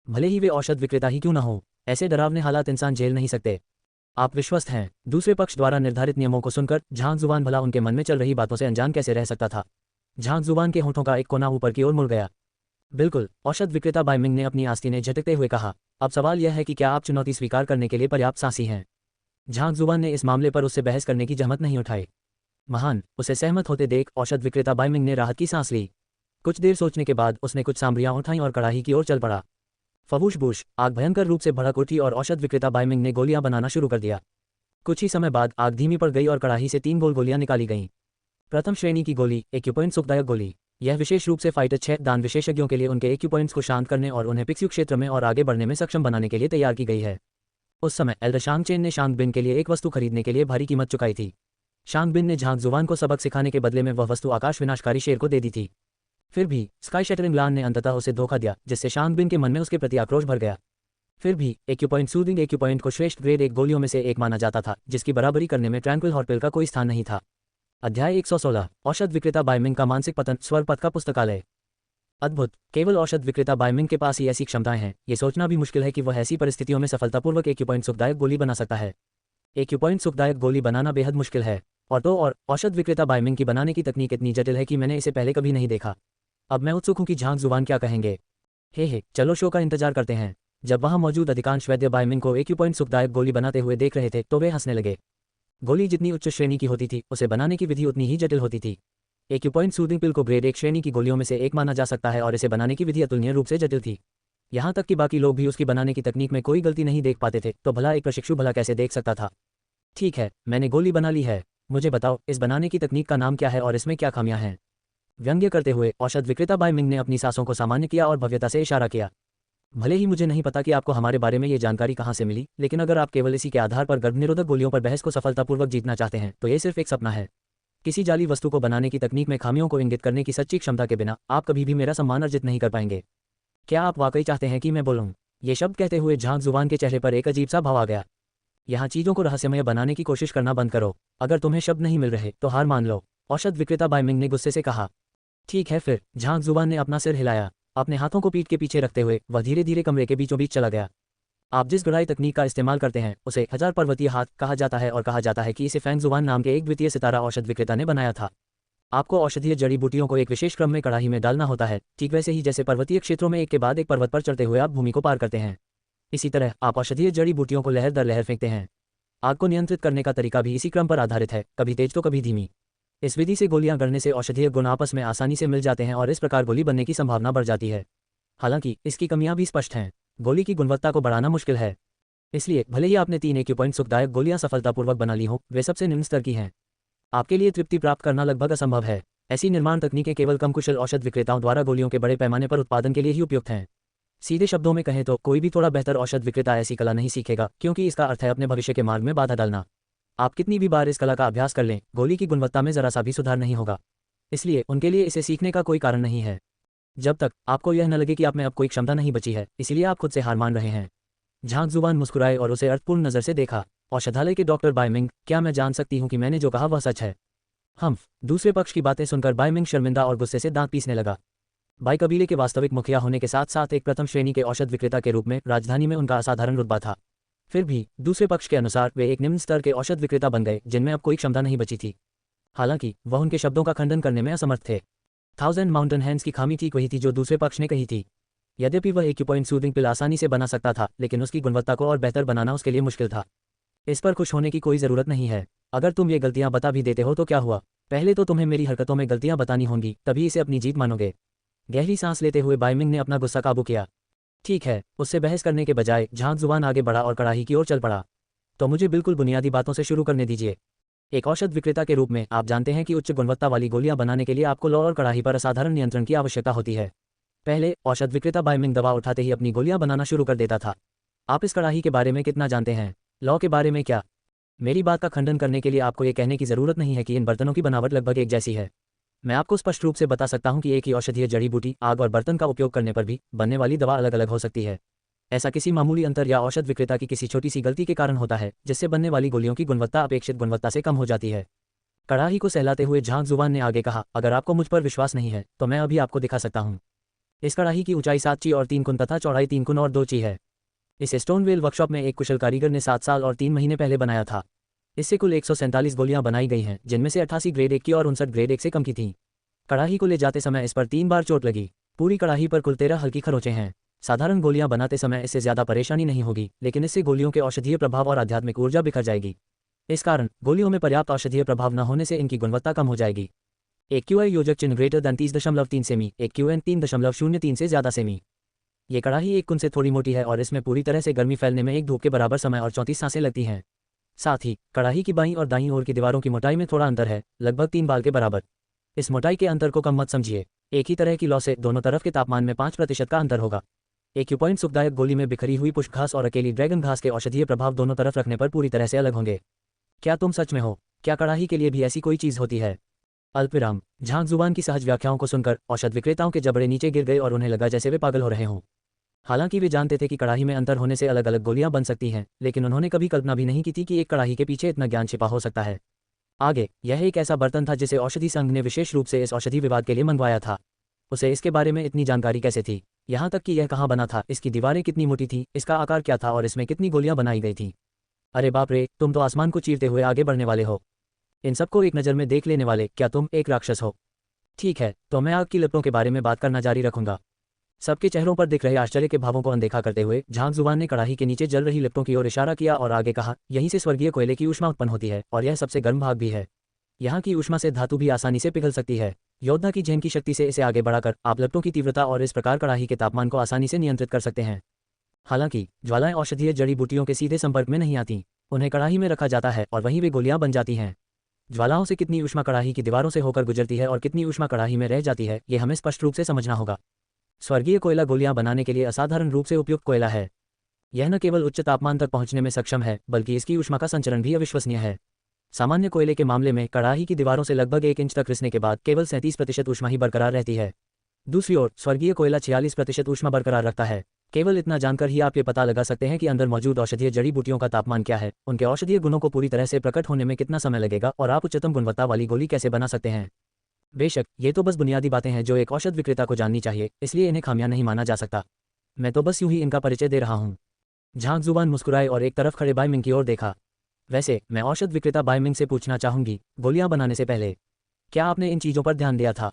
भले ही वे औषध विक्रेता ही क्यों न हो, ऐसे डरावने हालात इंसान झेल नहीं सकते। आप विश्वस्त हैं। दूसरे पक्ष द्वारा निर्धारित नियमों को सुनकर झांग जुबान भला उनके मन में चल रही बातों से अनजान कैसे रह सकता था। झांग जुबान के होठों का एक कोना ऊपर की ओर मुड़ गया। बिल्कुल, औषध विक्रेता बाइमिंग ने अपनी आस्तीनें झटकते हुए कहा। अब सवाल यह है कि क्या आप चुनौती स्वीकार करने के लिए पर्याप्त साहसी हैं। झांग जुबान ने इस मामले पर उससे बहस करने की जहमत नहीं उठाई। महान। उसे सहमत होते देख औषध विक्रेता बाइमिंग ने राहत की सांस ली। कुछ देर सोचने के बाद उसने कुछ सामग्रियां उठाईं और कड़ाही की ओर चल पड़ा। फबूश बूश, आग भयंकर रूप से भड़क उठी और औषध विक्रेता बाइमिंग ने गोलियां बनाना शुरू कर दिया। कुछ ही समय बाद आग धीमी पड़ गई और कड़ाही से 3 गोल गोलियां निकाली गईं। प्रथम श्रेणी की गोली, एक्यूपॉइंट सुखदायक गोली। यह विशेष रूप से फाइटर 6 दान विशेषज्ञों के लिए उनके एक्यूपॉइंट्स को शांत करने और उन्हें पिक्स्यू क्षेत्र में और आगे बढ़ने में सक्षम बनाने के लिए तैयार की गई है। उस समय एल्डर शांगचेन ने शांगबिन के लिए एक वस्तु खरीदने के लिए भारी कीमत चुकाई थी। शांगबिन ने झांग जुबान को सबक सिखाने के बदले में वह वस्तु आकाश विनाशकारी शेर को दे दी थी। फिर भी स्काई शैटरिंग लान ने अंततः उसे धोखा दिया, जिससे शांगबिन के मन में उसके प्रति आक्रोश भर गया। फिर भी एक्यूपॉइंट सूदिंग एक्यूपॉइंट को श्रेष्ठ ग्रेड 1 गोलियों में से एक माना जाता था, जिसकी बराबरी करने में ट्रैंक्विल हॉट पिल का कोई स्थान नहीं था। अध्याय 116, औषध विक्रेता बाइमिंग का मानसिक पतन, स्वर पथ का पुस्तकालय। अद्भुत, केवल औषध विक्रेता बाइमिंग के पास ही ऐसी क्षमताएं हैं, ये सोचना भी मुश्किल है कि वह ऐसी परिस्थितियों में सफलतापूर्वक एक्यूपॉइंट सुखदायक गोली बना सकता है। एक्यूपॉइंट सुखदायक गोली बनाना बेहद मुश्किल है। और औषध विक्रेता बाइमिंग की बनाने की तकनीक इतनी जटिल है कि मैंने इसे पहले कभी नहीं देखा। अब मैं उत्सुक हूं कि झांग जुबान क्या कहेंगे। हे, चलो शो का इंतजार करते हैं। जब वहां मौजूद अधिकांश वैद्य बाइमिंग को एक्यूपॉइंट सुखदायक गोली बनाते हुए देख रहे थे तो वे हंसने लगे। गोली जितनी उच्च श्रेणी की होती थी, उसे बनाने की विधि उतनी ही जटिल होती थी। एक्यूपॉइंट सूदिंग पिल को ग्रेड 1 श्रेणी की गोलियों में से एक माना जा सकता है और इसे बनाने की विधि अतुलनीय रूप से जटिल थी। यहाँ तक कि बाकी लोग भी उसकी बनाने की तकनीक में कोई गलती नहीं देख पाते थे, तो भला एक प्रशिक्षु भला कैसे देख सकता था। ठीक है, मैंने गोली बना ली है। मुझे बताओ, इस बनाने की तकनीक का नाम क्या है और इसमें क्या खामियां हैं। व्यंग्य करते हुए औषध विक्रेता बाइमिंग ने अपनी सांसों को सामान्य किया और भव्यता से इशारा किया। भले ही मुझे नहीं पता कि आपको हमारे बारे में ये जानकारी कहाँ से मिली, लेकिन अगर आप केवल इसी के आधार पर गर्भनिरोधक गोलियों पर बहस को सफलतापूर्वक जीतना चाहते हैं तो ये सिर्फ एक सपना है। किसी जाली वस्तु को बनाने की तकनीक में खामियों को इंगित करने की सच्ची क्षमता के बिना आप कभी भी मेरा सम्मान अर्जित नहीं कर पाएंगे। क्या आप वाकई चाहते हैं कि मैं बोलूं? ये शब्द कहते हुए झांग जुबान के चेहरे पर एक अजीब सा भाव आ गया। यहाँ चीजों को रहस्यमय बनाने की कोशिश करना बंद करो। अगर तुम्हें शब्द नहीं मिल रहे तो हार मान लो, औषध विक्रेता बाइमिंग ने गुस्से से कहा। ठीक है फिर, झांग जुबान ने अपना सिर हिलाया। अपने हाथों को पीठ के पीछे रखते हुए वह धीरे धीरे कमरे के बीचों बीच चला गया। आप जिस गढ़ाई तकनीक का इस्तेमाल करते हैं उसे 1000 पर्वतीय हाथ कहा जाता है और कहा जाता है कि इसे फैंग जुबान नाम के एक द्वितीय सितारा औषध विक्रेता ने बनाया था। आपको औषधीय जड़ी बूटियों को एक विशेष क्रम में कड़ाही में डालना होता है, ठीक वैसे ही जैसे पर्वतीय क्षेत्रों में एक के बाद एक पर्वत पर चढ़ते हुए आप भूमि को पार करते हैं। इसी तरह आप औषधीय जड़ी बूटियों को लहर दर लहर फेंकते हैं। आग को नियंत्रित करने का तरीका भी इसी क्रम पर आधारित है, कभी तेज तो कभी धीमी। इस विधि से गोलियां गढ़ने से औषधीय गुण आपस में आसानी से मिल जाते हैं और इस प्रकार गोली बनने की संभावना बढ़ जाती है। हालांकि इसकी कमियां भी स्पष्ट हैं। गोली की गुणवत्ता को बढ़ाना मुश्किल है। इसलिए भले ही आपने 3 एक्यूपॉइंट सुखदायक गोलियां सफलतापूर्वक बना ली हों, वे सबसे निम्न स्तर की हैं। आपके लिए तृप्ति प्राप्त करना लगभग असंभव है। ऐसी निर्माण तकनीकें केवल कम कुशल औषध विक्रेताओं द्वारा गोलियों के बड़े पैमाने पर उत्पादन के लिए ही उपयुक्त हैं। सीधे शब्दों में कहें तो कोई भी थोड़ा बेहतर औषध विक्रेता ऐसी कला नहीं सीखेगा, क्योंकि इसका अर्थ है अपने भविष्य के मार्ग में बाधा डालना। आप कितनी भी बार इस कला का अभ्यास कर लें, गोली की गुणवत्ता में जरा सा भी सुधार नहीं होगा। इसलिए उनके लिए इसे सीखने का कोई कारण नहीं है। जब तक आपको यह न लगे कि आप में अब कोई क्षमता नहीं बची है, इसीलिए आप खुद से हार मान रहे हैं। झांक जुबान मुस्कुराए और उसे अर्थपूर्ण नजर से देखा। औषधालय के डॉक्टर बायमिंग, क्या मैं जान सकती हूँ कि मैंने जो कहा वह सच है? दूसरे पक्ष की बातें सुनकर बायमिंग शर्मिंदा और गुस्से से दांत पीसने लगा। बाई कबीले के वास्तविक मुखिया होने के साथ साथ एक प्रथम श्रेणी के औषध विक्रेता के रूप में राजधानी में उनका असाधारण रुतबा था। फिर भी दूसरे पक्ष के अनुसार वे एक निम्न स्तर के औषध विक्रेता बन गए जिनमें अब कोई क्षमता नहीं बची थी। हालांकि वह उनके शब्दों का खंडन करने में असमर्थ थे। 1000 माउंटेन हैंड्स की खामी ठीक वही थी जो दूसरे पक्ष ने कही थी। यद्यपि वह एक्यूपॉइंट सूदिंग पिल आसानी से बना सकता था, लेकिन उसकी गुणवत्ता को और बेहतर बनाना उसके लिए मुश्किल था। इस पर खुश होने की कोई ज़रूरत नहीं है। अगर तुम ये गलतियां बता भी देते हो तो क्या हुआ? पहले तो तुम्हें मेरी हरकतों में गलतियां बतानी होंगी, तभी इसे अपनी जीत मानोगे। गहरी सांस लेते हुए बायमिंग ने अपना गुस्सा काबू किया। ठीक है, उससे बहस करने के बजाय झांक जुबान आगे बढ़ा और कड़ाही की ओर चल पड़ा। तो मुझे बिल्कुल बुनियादी बातों से शुरू करने दीजिए। एक औषध विक्रेता के रूप में आप जानते हैं कि उच्च गुणवत्ता वाली गोलियां बनाने के लिए आपको लौ और कड़ाही पर असाधारण नियंत्रण की आवश्यकता होती है। पहले औषध विक्रेता बायमिंग दवा उठाते ही अपनी गोलियां बनाना शुरू कर देता था। आप इस कड़ाही के बारे में कितना जानते हैं? लौ के बारे में क्या? मेरी बात का खंडन करने के लिए आपको ये कहने की जरूरत नहीं है कि इन बर्तनों की बनावट लगभग एक जैसी है। मैं आपको स्पष्ट रूप से बता सकता हूं कि एक ही औषधीय जड़ी बूटी, आग और बर्तन का उपयोग करने पर भी बनने वाली दवा अलग अलग हो सकती है। ऐसा किसी मामूली अंतर या औषध विक्रेता की किसी छोटी सी गलती के कारण होता है, जिससे बनने वाली गोलियों की गुणवत्ता अपेक्षित गुणवत्ता से कम हो जाती है। कड़ाही को सहलाते हुए झांक जुबान ने आगे कहा, अगर आपको मुझ पर विश्वास नहीं है तो मैं अभी आपको दिखा सकता हूँ। इस कड़ाही की ऊंचाई 7 ची और 3 कुन तथा चौड़ाई 3 कुन और 2 ची है। इसे स्टोनवेल वर्कशॉप में एक कुशल कारीगर ने 7 साल और 3 महीने पहले बनाया था। इससे कुल 147 गोलियां बनाई गई हैं, जिनमें से 88 ग्रेड 1 की और 59 ग्रेड 1 से कम की थीं। कड़ाही को ले जाते समय इस पर 3 बार चोट लगी। पूरी कड़ाही पर कुल 13 हल्की खरोंचें हैं। साधारण गोलियां बनाते समय इससे ज्यादा परेशानी नहीं होगी, लेकिन इससे गोलियों के औषधीय प्रभाव और आध्यात्मिक ऊर्जा बिखर जाएगी। इस कारण गोलियों में पर्याप्त औषधीय प्रभाव न होने से इनकी गुणवत्ता कम हो जाएगी। एक QI योजक चिन्ह ग्रेटर दैन 30.3 सेमी, एक QN 3.03 से ज्यादा सेमी। ये कड़ाही 1 कुन से थोड़ी मोटी है और इसमें पूरी तरह से गर्मी फैलने में एक धूप के बराबर समय और 34 सांसें लगती हैं। साथ ही कड़ाही की बाईं और दाईं ओर की दीवारों की मोटाई में थोड़ा अंतर है, लगभग 3 बाल के बराबर। इस मोटाई के अंतर को कम मत समझिए। एक ही तरह की लौ से दोनों तरफ के तापमान में 5% का अंतर होगा। एक्यूपॉइंट सुखदायक गोली में बिखरी हुई पुष्प घास और अकेली ड्रैगन घास के औषधीय प्रभाव दोनों तरफ रखने पर पूरी तरह से अलग होंगे। क्या तुम सच में हो? क्या कड़ाही के लिए भी ऐसी कोई चीज होती है? अल्पविराम। झांक जुबान की सहज व्याख्याओं को सुनकर औषध विक्रेताओं के जबड़े नीचे गिर गए और उन्हें लगा जैसे वे पागल हो रहे हों। हालांकि वे जानते थे कि कड़ाही में अंतर होने से अलग अलग गोलियां बन सकती हैं, लेकिन उन्होंने कभी कल्पना भी नहीं की थी कि एक कड़ाही के पीछे इतना ज्ञान छिपा हो सकता है। आगे, यह एक ऐसा बर्तन था जिसे औषधि संघ ने विशेष रूप से इस औषधि विवाद के लिए मंगवाया था। उसे इसके बारे में इतनी जानकारी कैसे थी? यहाँ तक कि यह कहाँ बना था, इसकी दीवारें कितनी मोटी थी, इसका आकार क्या था और इसमें कितनी गोलियां बनाई गई थीं। अरे बाप रे, तुम तो आसमान को चीरते हुए आगे बढ़ने वाले हो। इन सबको एक नज़र में देख लेने वाले, क्या तुम एक राक्षस हो? ठीक है, तो मैं आग की लपटों के बारे में बात करना जारी रखूंगा। सबके चेहरों पर दिख रहे आश्चर्य के भावों को अनदेखा करते हुए झांक जुबान ने कड़ाही के नीचे जल रही लिपटों की ओर इशारा किया और आगे कहा, यहीं से स्वर्गीय कोयले की ऊष्मा उत्पन्न होती है और यह सबसे गर्म भाग भी है। यहाँ की ऊष्मा से धातु भी आसानी से पिघल सकती है। योद्धा की जहन की शक्ति से इसे आगे बढ़ाकर आप लिपटों की तीव्रता और इस प्रकार कड़ाही के तापमान को आसानी से नियंत्रित कर सकते हैं। हालांकि ज्वालाएं औषधीय जड़ी बूटियों के सीधे संपर्क में नहीं आती, उन्हें कड़ाही में रखा जाता है और वहीं वे गोलियां बन जाती हैं। ज्वालाओं से कितनी ऊष्मा कड़ाही की दीवारों से होकर गुजरती है और कितनी ऊष्मा कड़ाही में रह जाती है, ये हमें स्पष्ट रूप से समझना होगा। स्वर्गीय कोयला गोलियां बनाने के लिए असाधारण रूप से उपयुक्त कोयला है। यह न केवल उच्च तापमान तक पहुंचने में सक्षम है, बल्कि इसकी ऊष्मा का संचरण भी अविश्वसनीय है। सामान्य कोयले के मामले में कड़ाही की दीवारों से लगभग 1 इंच तक रिसने के बाद केवल 37% ऊष्मा ही बरकरार रहती है। दूसरी ओर स्वर्गीय कोयला 46% ऊष्मा बरकरार रखता है। केवल इतना जानकर ही आप ये पता लगा सकते हैं कि अंदर मौजूद औषधीय जड़ी बूटियों का तापमान क्या है, उनके औषधीय गुणों को पूरी तरह से प्रकट होने में कितना समय लगेगा और आप उच्चतम गुणवत्ता वाली गोली कैसे बना सकते हैं। बेशक ये तो बस बुनियादी बातें हैं जो एक औषध विक्रेता को जाननी चाहिए, इसलिए इन्हें खामियां नहीं माना जा सकता। मैं तो बस यूं ही इनका परिचय दे रहा हूँ। झांक जुबान मुस्कुराए और एक तरफ खड़े बायमिंग की ओर देखा। वैसे मैं औषध विक्रेता बायमिंग से पूछना चाहूंगी, गोलियां बनाने से पहले क्या आपने इन चीजों पर ध्यान दिया था?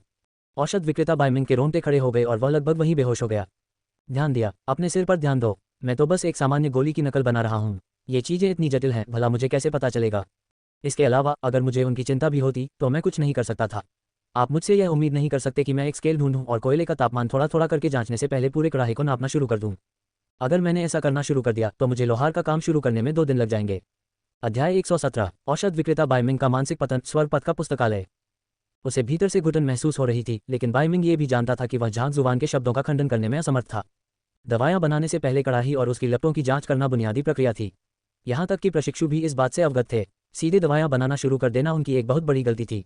औषध विक्रेता बायमिंग के रोंगटे खड़े हो गए और वह लगभग वहीं बेहोश हो गया। ध्यान दिया? अपने सिर पर ध्यान दो। मैं तो बस एक सामान्य गोली की नकल बना रहा हूँ। ये चीजें इतनी जटिल हैं, भला मुझे कैसे पता चलेगा? इसके अलावा अगर मुझे उनकी चिंता भी होती तो मैं कुछ नहीं कर सकता था। आप मुझसे यह उम्मीद नहीं कर सकते कि मैं एक स्केल ढूंढूं और कोयले का तापमान थोड़ा थोड़ा करके जांचने से पहले पूरे कड़ाही को नापना शुरू कर दूं। अगर मैंने ऐसा करना शुरू कर दिया तो मुझे लोहार का काम शुरू करने में 2 दिन लग जाएंगे। अध्याय 117 औषध विक्रेता बाइमिंग का मानसिक पतन स्वर्ग पथ का पुस्तकालय। उसे भीतर से घुटन महसूस हो रही थी, लेकिन बाइमिंग ये भी जानता था कि वह झांग जुबान के शब्दों का खंडन करने में असमर्थ था। दवाएं बनाने से पहले कड़ाही और उसकी लपटों की जांच करना बुनियादी प्रक्रिया थी। यहाँ तक कि प्रशिक्षु भी इस बात से अवगत थे। सीधे दवाएं बनाना शुरू कर देना उनकी एक बहुत बड़ी गलती थी।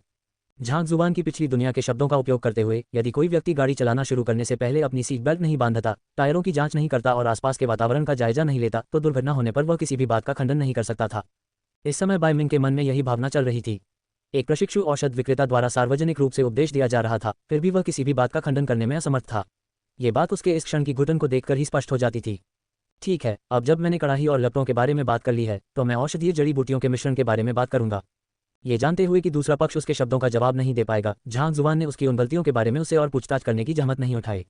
झांग जुबान की पिछली दुनिया के शब्दों का उपयोग करते हुए यदि कोई व्यक्ति गाड़ी चलाना शुरू करने से पहले अपनी सीट बेल्ट नहीं बांधता, टायरों की जांच नहीं करता और आसपास के वातावरण का जायजा नहीं लेता, तो दुर्घटना होने पर वह किसी भी बात का खंडन नहीं कर सकता था। इस समय बाइमिंग के मन में यही भावना चल रही थी। एक प्रशिक्षु औषध विक्रेता द्वारा सार्वजनिक रूप से उपदेश दिया जा रहा था, फिर भी वह किसी भी बात का खंडन करने में असमर्थ था। ये बात उसके इस क्षण की घुटन को देखकर ही स्पष्ट हो जाती थी। ठीक है, अब जब मैंने कड़ाही और लपटों के बारे में बात कर ली है, तो मैं औषधीय जड़ी बूटियों के मिश्रण के बारे में बात करूंगा। ये जानते हुए कि दूसरा पक्ष उसके शब्दों का जवाब नहीं दे पाएगा, झांग जुबान ने उसकी उन गलतियों के बारे में उसे और पूछताछ करने की जहमत नहीं उठाई।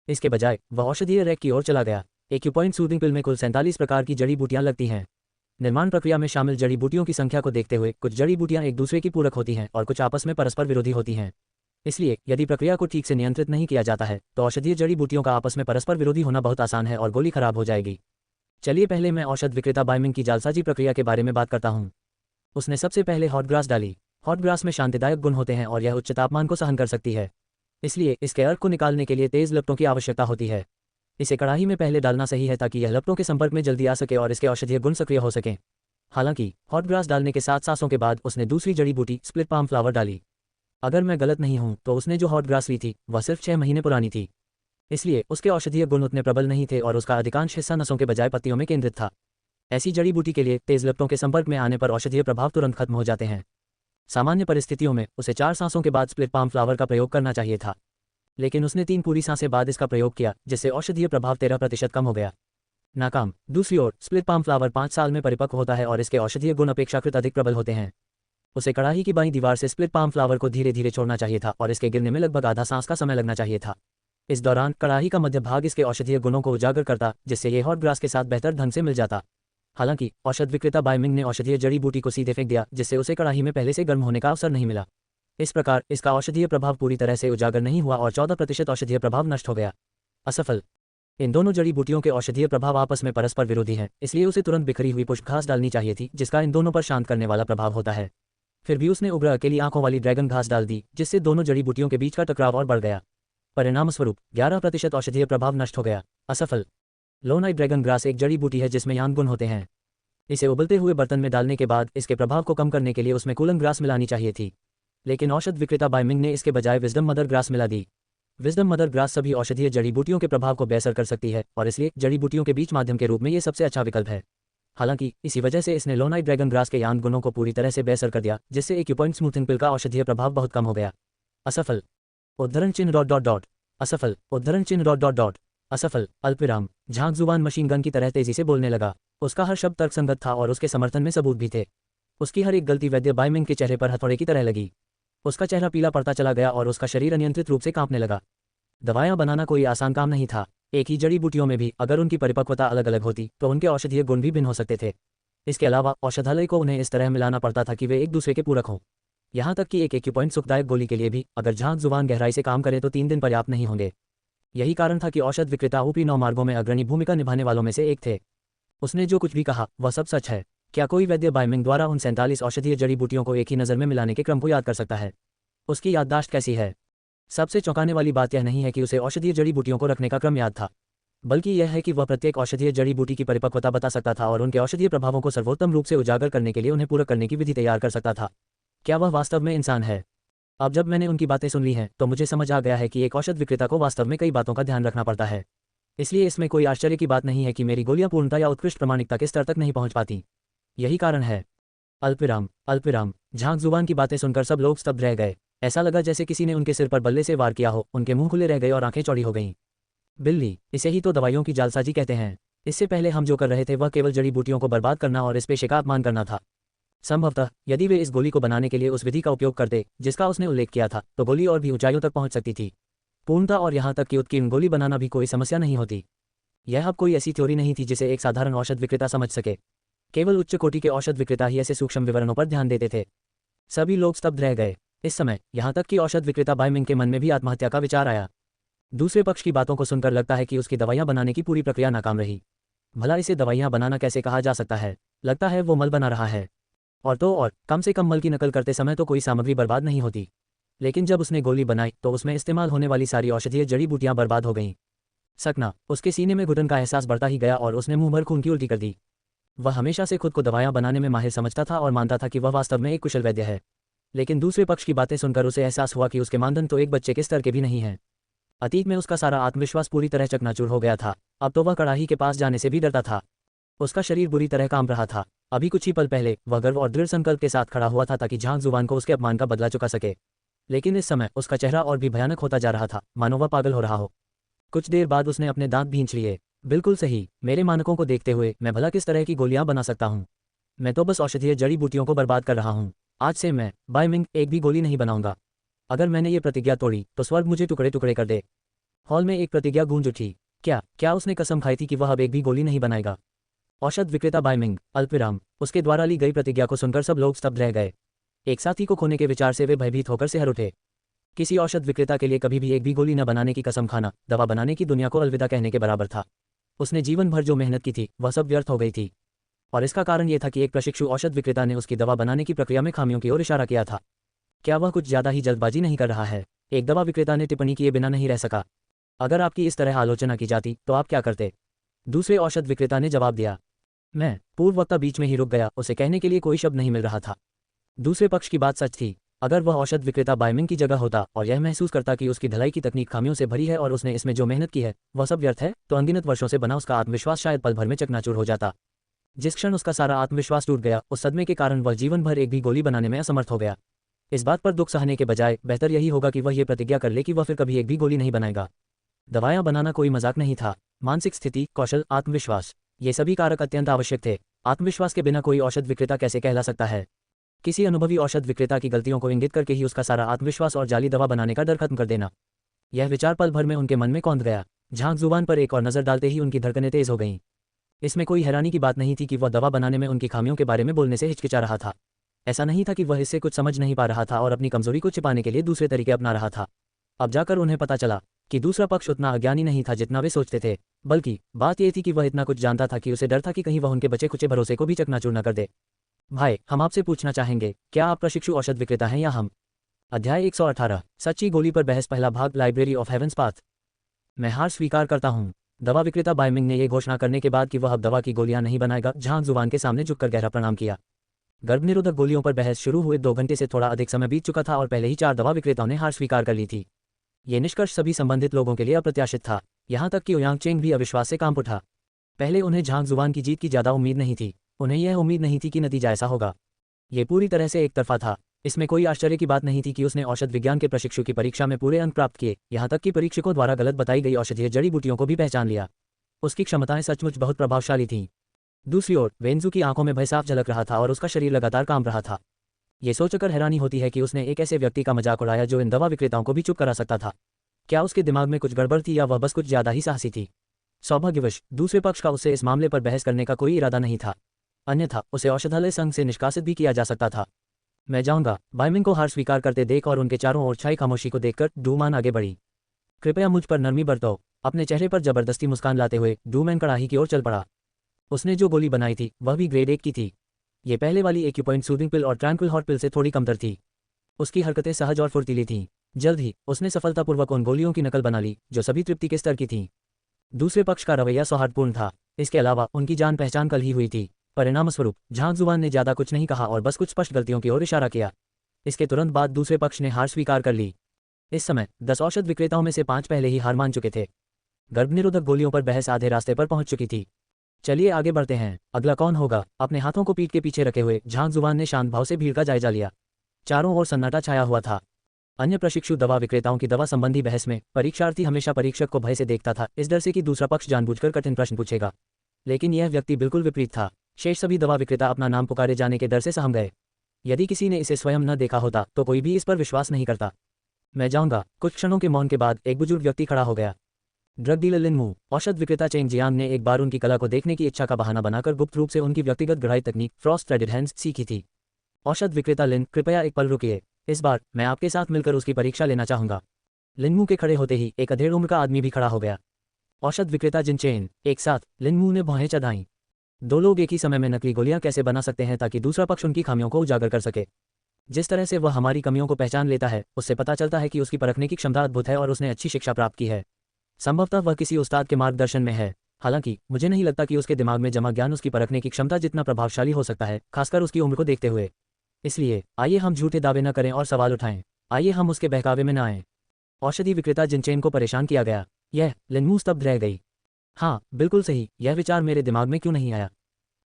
इसके बजाय वह औषधीय रैक की ओर चला गया। एक्यूपॉइंट सूदिंग पिल में कुल 47 प्रकार की जड़ी बूटियां लगती हैं। निर्माण प्रक्रिया में शामिल जड़ी बूटियों की संख्या को देखते हुए कुछ जड़ी बूटियां एक दूसरे की पूरक होती हैं और कुछ आपस में परस्पर विरोधी होती हैं। इसलिए यदि प्रक्रिया को ठीक से नियंत्रित नहीं किया जाता है तो औषधीय जड़ी बूटियों का आपस में परस्पर विरोधी होना बहुत आसान है और गोली खराब हो जाएगी। चलिए पहले मैं औषध विक्रेता बाइमिंग की जालसाजी प्रक्रिया के बारे में बात करता हूँ। उसने सबसे पहले हॉट ग्रास डाली। हॉट ग्रास में शांतिदायक गुण होते हैं और यह उच्च तापमान को सहन कर सकती है। इसलिए इसके अर्क को निकालने के लिए तेज लपटों की आवश्यकता होती है। इसे कड़ाही में पहले डालना सही है ताकि यह लपटों के संपर्क में जल्दी आ सके और इसके औषधीय गुण सक्रिय हो सकें। हालांकि हॉट ग्रास डालने के 7 सांसों के बाद उसने दूसरी जड़ी बूटी स्प्लिट पाम फ्लावर डाली। अगर मैं गलत नहीं हूं तो उसने जो हॉट ग्रास ली थी वह सिर्फ 6 महीने पुरानी थी। इसलिए उसके औषधीय गुण उतने प्रबल नहीं थे और उसका अधिकांश हिस्सा नसों के बजाय पत्तियों में केंद्रित था। ऐसी जड़ी बूटी के लिए तेज लपटों के संपर्क में आने पर औषधीय प्रभाव तुरंत खत्म हो जाते हैं। सामान्य परिस्थितियों में उसे 4 सांसों के बाद स्प्लिट पाम फ्लावर का प्रयोग करना चाहिए था, लेकिन उसने 3 पूरी सांसें बाद इसका प्रयोग किया, जिससे औषधीय प्रभाव 13% कम हो गया। नाकाम। दूसरी ओर स्प्लिट पाम फ्लावर 5 साल में परिपक्व होता है और इसके औषधीय गुण अपेक्षाकृत अधिक प्रबल होते हैं। उसे कड़ाही की बाईं दीवार से स्प्लिट पाम फ्लावर को धीरे धीरे छोड़ना चाहिए था और इसके गिरने में लगभग आधा सांस का समय लगना चाहिए था। इस दौरान कड़ाही का मध्य भाग इसके औषधीय गुणों को उजागर करता, जिससे ये हॉट ग्रास के साथ बेहतर ढंग से मिल जाता। हालांकि औषध विक्रेता बाइमिंग ने औषधीय जड़ी बूटी को सीधे फेंक दिया, जिससे उसे कड़ाही में पहले से गर्म होने का अवसर नहीं मिला। इस प्रकार इसका औषधीय प्रभाव पूरी तरह से उजागर नहीं हुआ और 14% औषधीय प्रभाव नष्ट हो गया। असफल। इन दोनों जड़ी बूटियों के औषधीय प्रभाव आपस में परस्पर विरोधी हैं, इसलिए उसे तुरंत बिखरी हुई पुष्प घास डालनी चाहिए थी, जिसका इन दोनों पर शांत करने वाला प्रभाव होता है। फिर भी उसने उग्र अकेली आंखों वाली ड्रैगन घास डाल दी, जिससे दोनों जड़ी बूटियों के बीच का टकराव और बढ़ गया। परिणामस्वरूप 11% औषधीय प्रभाव नष्ट हो गया। असफल। लोनाइट ड्रैगन ग्रास एक जड़ी बूटी है जिसमें यान गुण होते हैं। इसे उबलते हुए बर्तन में डालने के बाद इसके प्रभाव को कम करने के लिए उसमें कूलन ग्रास मिलानी चाहिए थी, लेकिन औषध विक्रेता बाइमिंग ने इसके बजाय विजडम मदर ग्रास मिला दी। विजडम मदर ग्रास सभी औषधीय जड़ी बूटियों के प्रभाव को बेअसर कर सकती है और इसलिए जड़ी बूटियों के बीच माध्यम के रूप में ये सबसे अच्छा विकल्प है। हालांकि इसी वजह से इसने लोनाइट ड्रैगन ग्रास के यान गुणों को पूरी तरह से बेअसर कर दिया, जिससे एक्यूपॉइंट स्मूथिंग पिल का औषधीय प्रभाव बहुत कम हो गया। असफल। उद्धरण चिन्ह ... असफल। उद्धरण चिन्ह ... असफल। अल्पविराम। झांग जुबान मशीन गन की तरह तेजी से बोलने लगा। उसका हर शब्द तर्कसंगत था और उसके समर्थन में सबूत भी थे। उसकी हर एक गलती वैद्य बाइमिंग के चेहरे पर हथौड़े की तरह लगी। उसका चेहरा पीला पड़ता चला गया और उसका शरीर अनियंत्रित रूप से कांपने लगा। दवाएं बनाना कोई आसान काम नहीं था। एक ही जड़ी बूटियों में भी अगर उनकी परिपक्वता अलग अलग होती तो उनके औषधीय गुण भी भिन्न हो सकते थे। इसके अलावा औषधालय को उन्हें इस तरह मिलाना पड़ता था कि वे एक दूसरे के पूरक हों। यहाँ तक कि एक एक्यूपॉइंट सुखदायक गोली के लिए भी अगर झांग जुबान गहराई से काम करे तो 3 दिन पर्याप्त नहीं होंगे। यही कारण था कि औषध विक्रेता ऊपरी 9 मार्गों में अग्रणी भूमिका निभाने वालों में से एक थे। उसने जो कुछ भी कहा वह सब सच है। क्या कोई वैद्य बाइमिंग द्वारा उन 47 औषधीय जड़ी बूटियों को एक ही नज़र में मिलाने के क्रम को याद कर सकता है? उसकी याददाश्त कैसी है? सबसे चौंकाने वाली बात यह नहीं है कि उसे औषधीय जड़ी बूटियों को रखने का क्रम याद था, बल्कि यह है कि वह प्रत्येक औषधीय जड़ी बूटी की परिपक्वता बता सकता था और उनके औषधीय प्रभावों को सर्वोत्तम रूप से उजागर करने के लिए उन्हें पूरक करने की विधि तैयार कर सकता था। क्या वह वास्तव में इंसान है? अब जब मैंने उनकी बातें सुन ली हैं तो मुझे समझ आ गया है कि एक औषध विक्रेता को वास्तव में कई बातों का ध्यान रखना पड़ता है। इसलिए इसमें कोई आश्चर्य की बात नहीं है कि मेरी गोलियां पूर्णता या उत्कृष्ट प्रामाणिकता के स्तर तक नहीं पहुंच पाती। यही कारण है। अल्पविराम। अल्पविराम। झांग जुबान की बातें सुनकर सब लोग स्तब्ध रह गए। ऐसा लगा जैसे किसी ने उनके सिर पर बल्ले से वार किया हो। उनके मुंह खुले रह गए और आंखें चौड़ी हो गईं। बिल्ली, इसे ही तो दवाइयों की जालसाजी कहते हैं। इससे पहले हम जो कर रहे थे वह केवल जड़ी बूटियों को बर्बाद करना और इस पेशे का अपमान करना था। संभवतः यदि वे इस गोली को बनाने के लिए उस विधि का उपयोग करते जिसका उसने उल्लेख किया था तो गोली और भी ऊंचाइयों तक पहुंच सकती थी। पूर्णता और यहाँ तक कि उत्कीर्ण गोली बनाना भी कोई समस्या नहीं होती। यह अब कोई ऐसी थ्योरी नहीं थी जिसे एक साधारण औषध विक्रेता समझ सके। केवल उच्च कोटि के औषध विक्रेता ही ऐसे सूक्ष्म विवरणों पर ध्यान देते थे। सभी लोग स्तब्ध रह गए। इस समय यहाँ तक कि औषध विक्रेता बाइमिंग के मन में भी आत्महत्या का विचार आया। दूसरे पक्ष की बातों को सुनकर लगता है कि उसकी दवाइयाँ बनाने की पूरी प्रक्रिया नाकाम रही। भला इसे दवाइयाँ बनाना कैसे कहा जा सकता है? लगता है वो मल बना रहा है। और तो और कम से कम मल की नकल करते समय तो कोई सामग्री बर्बाद नहीं होती, लेकिन जब उसने गोली बनाई तो उसमें इस्तेमाल होने वाली सारी औषधीय जड़ी बूटियां बर्बाद हो गईं। सकना, उसके सीने में घुटन का एहसास बढ़ता ही गया और उसने मुंह भर खून की उल्टी कर दी। वह हमेशा से खुद को दवाइयां बनाने में माहिर समझता था और मानता था कि वह वास्तव में एक कुशल वैद्य है, लेकिन दूसरे पक्ष की बातें सुनकर उसे एहसास हुआ कि उसके मानदंड तो एक बच्चे के स्तर के भी नहीं हैं। अतीत में उसका सारा आत्मविश्वास पूरी तरह चकनाचूर हो गया था। अब तो वह कड़ाही के पास जाने से भी डरता था। उसका शरीर बुरी तरह कांप रहा था। अभी कुछ ही पल पहले वह गर्व और दृढ़ संकल्प के साथ खड़ा हुआ था ताकि झांग जुबान को उसके अपमान का बदला चुका सके, लेकिन इस समय उसका चेहरा और भी भयानक होता जा रहा था, मानो वह पागल हो रहा हो। कुछ देर बाद उसने अपने दांत भींच लिए। बिल्कुल सही, मेरे मानकों को देखते हुए मैं भला किस तरह की गोलियां बना सकता हूँ? मैं तो बस औषधीय जड़ी बूटियों को बर्बाद कर रहा हूँ। आज से मैं बाय मिंग एक भी गोली नहीं बनाऊंगा। अगर मैंने ये प्रतिज्ञा तोड़ी तो स्वर्ग मुझे टुकड़े टुकड़े कर दे। हॉल में एक प्रतिज्ञा गूंज उठी। क्या क्या उसने कसम खाई थी कि वह अब एक भी गोली नहीं बनाएगा? औषध विक्रेता बाय मिंग अल्पविराम, उसके द्वारा ली गई प्रतिज्ञा को सुनकर सब लोग स्तब्ध रह गए। एक साथी को खोने के विचार से वे भयभीत होकर सिहर उठे। किसी औषध विक्रेता के लिए कभी भी एक भी गोली न बनाने की कसम खाना दवा बनाने की दुनिया को अलविदा कहने के बराबर था। उसने जीवन भर जो मेहनत की थी वह सब व्यर्थ हो गई थी, और इसका कारण ये था कि एक प्रशिक्षु औषध विक्रेता ने उसकी दवा बनाने की प्रक्रिया में खामियों की ओर इशारा किया था। क्या वह कुछ ज्यादा ही जल्दबाजी नहीं कर रहा है? एक दवा विक्रेता ने टिप्पणी किए बिना नहीं रह सका। अगर आपकी इस तरह आलोचना की जाती तो आप क्या करते? दूसरे औषध विक्रेता ने जवाब दिया। मैं पूर्ववक्ता बीच में ही रुक गया, उसे कहने के लिए कोई शब्द नहीं मिल रहा था। दूसरे पक्ष की बात सच थी। अगर वह औषध विक्रेता बायमिंग की जगह होता और यह महसूस करता कि उसकी ढलाई की तकनीक खामियों से भरी है और उसने इसमें जो मेहनत की है वह सब व्यर्थ है, तो अनगिनत वर्षों से बना उसका आत्मविश्वास शायद पल भर में चकनाचूर हो जाता। जिस क्षण उसका सारा आत्मविश्वास टूट गया, उस सदमे के कारण वह जीवन भर एक भी गोली बनाने में असमर्थ हो गया। इस बात पर दुख सहने के बजाय बेहतर यही होगा कि वह ये प्रतिज्ञा कर ले कि वह फिर कभी एक भी गोली नहीं बनाएगा। दवायां बनाना कोई मजाक नहीं था। मानसिक स्थिति, कौशल, आत्मविश्वास, ये सभी कारक अत्यंत आवश्यक थे। आत्मविश्वास के बिना कोई औषध विक्रेता कैसे कहला सकता है? किसी अनुभवी औषध विक्रेता की गलतियों को इंगित करके ही उसका सारा आत्मविश्वास और जाली दवा बनाने का डर खत्म कर देना, यह विचार पल भर में उनके मन में कौंध गया। झांक जुबान पर एक और नजर डालते ही उनकी धड़कनें तेज हो गईं। इसमें कोई हैरानी की बात नहीं थी कि वह दवा बनाने में उनकी खामियों के बारे में बोलने से हिचकिचा रहा था। ऐसा नहीं था कि वह इससे कुछ समझ नहीं पा रहा था और अपनी कमजोरी को छिपाने के लिए दूसरे तरीके अपना रहा था। अब जाकर उन्हें पता चला कि दूसरा पक्ष उतना अज्ञानी नहीं था जितना वे सोचते थे, बल्कि बात यह थी कि वह इतना कुछ जानता था कि उसे डर था कि कहीं वह उनके बचे खुचे भरोसे को भी चकनाचूर न कर दे। भाई, हम आपसे पूछना चाहेंगे, क्या आप प्रशिक्षु औषध विक्रेता हैं या हम? अध्याय 118, सच्ची गोली पर बहस, पहला भाग, लाइब्रेरी ऑफ हेवेंस पाथ। मैं हार स्वीकार करता हूँ। दवा विक्रेता बायमिंग ने यह घोषणा करने के बाद कि वह अब दवा की गोलियां नहीं बनाएगा, झांक जुबान के सामने झुककर गहरा प्रणाम किया। गर्भनिरोधक गोलियों पर बहस शुरू हुए 2 घंटे से थोड़ा अधिक समय बीत चुका था और पहले ही 4 दवा विक्रेताओं ने हार स्वीकार कर ली थी। ये निष्कर्ष सभी संबंधित लोगों के लिए अप्रत्याशित था, यहाँ तक कि ओयांग चेंग भी अविश्वास से कांप उठा। पहले उन्हें झांक जुबान की जीत की ज्यादा उम्मीद नहीं थी। उन्हें यह उम्मीद नहीं थी कि नतीजा ऐसा होगा। ये पूरी तरह से एक तरफा था। इसमें कोई आश्चर्य की बात नहीं थी कि उसने औषध विज्ञान के प्रशिक्षु की परीक्षा में पूरे अंक प्राप्त किए, यहाँ तक कि परीक्षकों द्वारा गलत बताई गई औषधीय जड़ी बूटियों को भी पहचान लिया। उसकी क्षमताएं सचमुच बहुत प्रभावशाली थीं। दूसरी ओर वेंजू की आंखों में भय साफ झलक रहा था और उसका शरीर लगातार कांप रहा था। ये सोचकर हैरानी होती है कि उसने एक ऐसे व्यक्ति का मजाक उड़ाया जो इन दवा विक्रेताओं को भी चुप करा सकता था। क्या उसके दिमाग में कुछ गड़बड़ थी या वह बस कुछ ज्यादा ही साहसी थी? सौभाग्यवश दूसरे पक्ष का उससे इस मामले पर बहस करने का कोई इरादा नहीं था, अन्यथा उसे औषधालय संघ से निष्कासित भी किया जा सकता था। मैं जाऊंगा। बायमिंग को हार स्वीकार करते देख और उनके चारों ओर छाई खामोशी को देखकर डूमान आगे बढ़ी। कृपया मुझ पर नरमी बरतो। अपने चेहरे पर जबरदस्ती मुस्कान लाते हुए डूमैन कड़ाही की ओर चल पड़ा। उसने जो गोली बनाई थी वह भी ग्रेड 1 की थी। ये पहले वाली एक्यूपॉइंट सूदिंग पिल और ट्रैंक्विल हॉट पिल से थोड़ी कमतर थी। उसकी हरकतें सहज और फुर्तीली थीं। जल्द ही उसने सफलतापूर्वक उन गोलियों की नकल बना ली जो सभी तृप्ति के स्तर की थीं। दूसरे पक्ष का रवैया सौहार्दपूर्ण था। इसके अलावा उनकी जान पहचान कल ही हुई थी। परिणामस्वरूप झांक जुबान ने ज्यादा कुछ नहीं कहा और बस कुछ स्पष्ट गलतियों की ओर इशारा किया। इसके तुरंत बाद दूसरे पक्ष ने हार स्वीकार कर ली। इस समय 10 औषध विक्रेताओं में से 5 पहले ही हार मान चुके थे। गर्भनिरोधक गोलियों पर बहस आधे रास्ते पर पहुंच चुकी थी। चलिए आगे बढ़ते हैं। अगला कौन होगा? अपने हाथों को पीठ के पीछे रखे हुए झांक जुबान ने शांत भाव से भीड़ का जायजा लिया। चारों ओर सन्नाटा छाया हुआ था। अन्य प्रशिक्षु दवा विक्रेताओं की दवा संबंधी बहस में परीक्षार्थी हमेशा परीक्षक को भय से देखता था, इस डर से कि दूसरा पक्ष जानबूझकर कठिन प्रश्न पूछेगा। लेकिन यह व्यक्ति बिल्कुल विपरीत था। शेष सभी दवा विक्रेता अपना नाम पुकारे जाने के डर से सहम गए। यदि किसी ने इसे स्वयं न देखा होता तो कोई भी इस पर विश्वास नहीं करता। मैं जाऊंगा। कुछ क्षणों के मौन के बाद एक बुजुर्ग व्यक्ति खड़ा हो गया। ड्रग डीलर लिन मू। औषध विक्रेता चेंग जियांग ने एक बार उनकी कला को देखने की इच्छा का बहाना बनाकर गुप्त रूप से उनकी व्यक्तिगत गढ़ाई तकनीक फ्रॉस्ट थ्रेडेड हैंड्स सीखी थी। औषध विक्रेता लिन, कृपया एक पल रुकिए। इस बार मैं आपके साथ मिलकर उसकी परीक्षा लेना चाहूंगा। लिनमू के खड़े होते ही एक अधेड़ उम्र का आदमी भी खड़ा हो गया। औषध विक्रेता जिनचेन, एक साथ, लिनमू ने भौहें चढ़ाईं। दो लोग एक ही समय में नकली गोलियां कैसे बना सकते हैं ताकि दूसरा पक्ष उनकी खामियों को उजागर कर सके। जिस तरह से वह हमारी कमियों को पहचान लेता है, उससे पता चलता है कि उसकी परखने की क्षमता अद्भुत है और उसने अच्छी शिक्षा प्राप्त की है। संभवतः वह किसी उस्ताद के मार्गदर्शन में है। हालांकि मुझे नहीं लगता कि उसके दिमाग में जमा ज्ञान उसकी परखने की क्षमता जितना प्रभावशाली हो सकता है, खासकर उसकी उम्र को देखते हुए। इसलिए आइए हम झूठे दावे न करें और सवाल उठाएं। आइए हम उसके बहकावे में न आएं। औषधि विक्रेता जिनचेन को परेशान किया गया। यह लिनमू स्तब्ध रह गई। हाँ, बिल्कुल सही, यह विचार मेरे दिमाग में क्यों नहीं आया।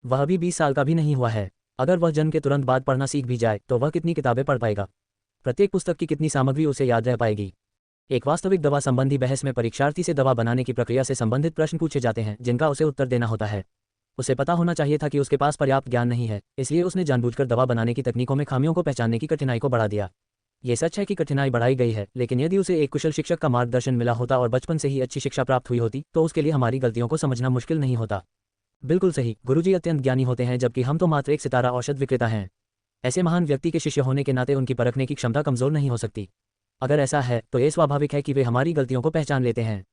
वह अभी 20 साल का भी नहीं हुआ है। अगर वह जन्म के तुरंत बाद पढ़ना सीख भी जाए तो वह कितनी किताबें पढ़ पाएगा? प्रत्येक पुस्तक की कितनी सामग्री उसे याद रह पाएगी? एक वास्तविक दवा संबंधी बहस में परीक्षार्थी से दवा बनाने की प्रक्रिया से संबंधित प्रश्न पूछे जाते हैं जिनका उसे उत्तर देना होता है। उसे पता होना चाहिए था कि उसके पास पर्याप्त ज्ञान नहीं है, इसलिए उसने जानबूझकर दवा बनाने की तकनीकों में खामियों को पहचानने की कठिनाई को बढ़ा दिया। ये सच है कि कठिनाई बढ़ाई गई है, लेकिन यदि उसे एक कुशल शिक्षक का मार्गदर्शन मिला होता और बचपन से ही अच्छी शिक्षा प्राप्त हुई होती तो उसके लिए हमारी गलतियों को समझना मुश्किल नहीं होता। बिल्कुल सही, गुरुजी अत्यंत ज्ञानी होते हैं जबकि हम तो मात्र एक सितारा औषध विक्रेता हैं। ऐसे महान व्यक्ति के शिष्य होने के नाते उनकी परखने की क्षमता कमजोर नहीं हो सकती। अगर ऐसा है तो यह स्वाभाविक है कि वे हमारी गलतियों को पहचान लेते हैं।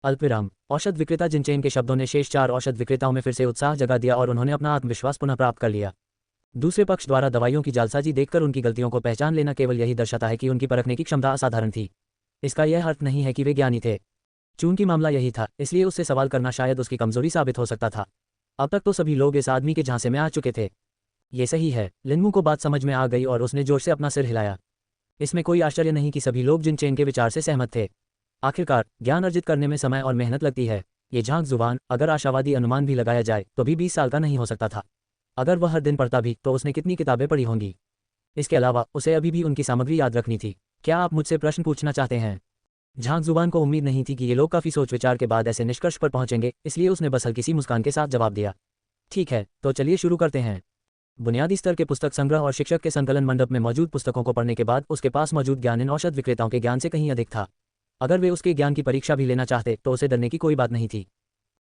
अल्पविराम। औषध विक्रेता जिनचेन के शब्दों ने शेष 4 औषध विक्रेताओं में फिर से उत्साह जगा दिया और उन्होंने अपना आत्मविश्वास पुनः प्राप्त कर लिया। दूसरे पक्ष द्वारा दवाइयों की जालसाजी देखकर उनकी गलतियों को पहचान लेना केवल यही दर्शाता है कि उनकी परखने की क्षमता असाधारण थी। इसका यह अर्थ नहीं है कि वे ज्ञानी थे। चूंकि मामला यही था, इसलिए उससे सवाल करना शायद उसकी कमजोरी साबित हो सकता था। अब तक तो सभी लोग इस आदमी के झांसे में आ चुके थे। ये सही है। लिनमू को बात समझ में आ गई और उसने जोर से अपना सिर हिलाया। इसमें कोई आश्चर्य नहीं कि सभी लोग जिनचेन के विचार से सहमत थे। आखिरकार ज्ञान अर्जित करने में समय और मेहनत लगती है। ये झांक जुबान, अगर आशावादी अनुमान भी लगाया जाए तो भी 20 साल का नहीं हो सकता था। अगर वह हर दिन पढ़ता भी तो उसने कितनी किताबें पढ़ी होंगी। इसके अलावा उसे अभी भी उनकी सामग्री याद रखनी थी। क्या आप मुझसे प्रश्न पूछना चाहते हैं? झांक जुबान को उम्मीद नहीं थी कि ये लोग काफी सोच विचार के बाद ऐसे निष्कर्ष पर पहुंचेंगे, इसलिए उसने बस हल्की सी मुस्कान के साथ जवाब दिया। ठीक है, तो चलिए शुरू करते हैं। बुनियादी स्तर के पुस्तक संग्रह और शिक्षक के संकलन मंडप में मौजूद पुस्तकों को पढ़ने के बाद उसके पास मौजूद ज्ञान इन औषध विक्रेताओं के ज्ञान से कहीं अधिक था। अगर वे उसके ज्ञान की परीक्षा भी लेना चाहते तो उसे डरने की कोई बात नहीं थी।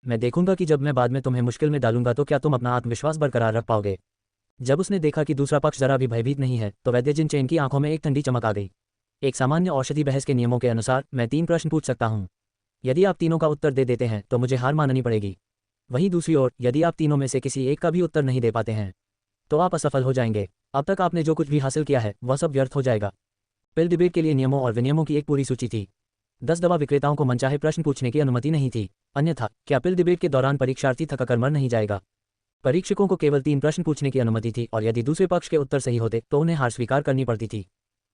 मैं देखूंगा कि जब मैं बाद में तुम्हें मुश्किल में डालूंगा तो क्या तुम अपना आत्मविश्वास बरकरार रख पाओगे। जब उसने देखा कि दूसरा पक्ष जरा भी भयभीत नहीं है तो वैद्य जिनचेन की आंखों में एक ठंडी चमक आ गई। एक सामान्य औषधि बहस के नियमों के अनुसार मैं 3 प्रश्न पूछ सकता हूँ। यदि आप तीनों का उत्तर दे देते हैं तो मुझे हार माननी पड़ेगी। वहीं दूसरी ओर, यदि आप तीनों में से किसी एक का भी उत्तर नहीं दे पाते हैं तो आप असफल हो जाएंगे। अब तक आपने जो कुछ भी हासिल किया है वह सब व्यर्थ हो जाएगा। पिल डिबेट के लिए नियमों और विनियमों की एक पूरी सूची थी। 10 दवा विक्रेताओं को मनचाहे प्रश्न पूछने की अनुमति नहीं थी। अन्यथा क्या पिल डिबेट के दौरान परीक्षार्थी थकाकर मर नहीं जाएगा? परीक्षकों को केवल 3 प्रश्न पूछने की अनुमति थी और यदि दूसरे पक्ष के उत्तर सही होते तो उन्हें हार स्वीकार करनी पड़ती थी।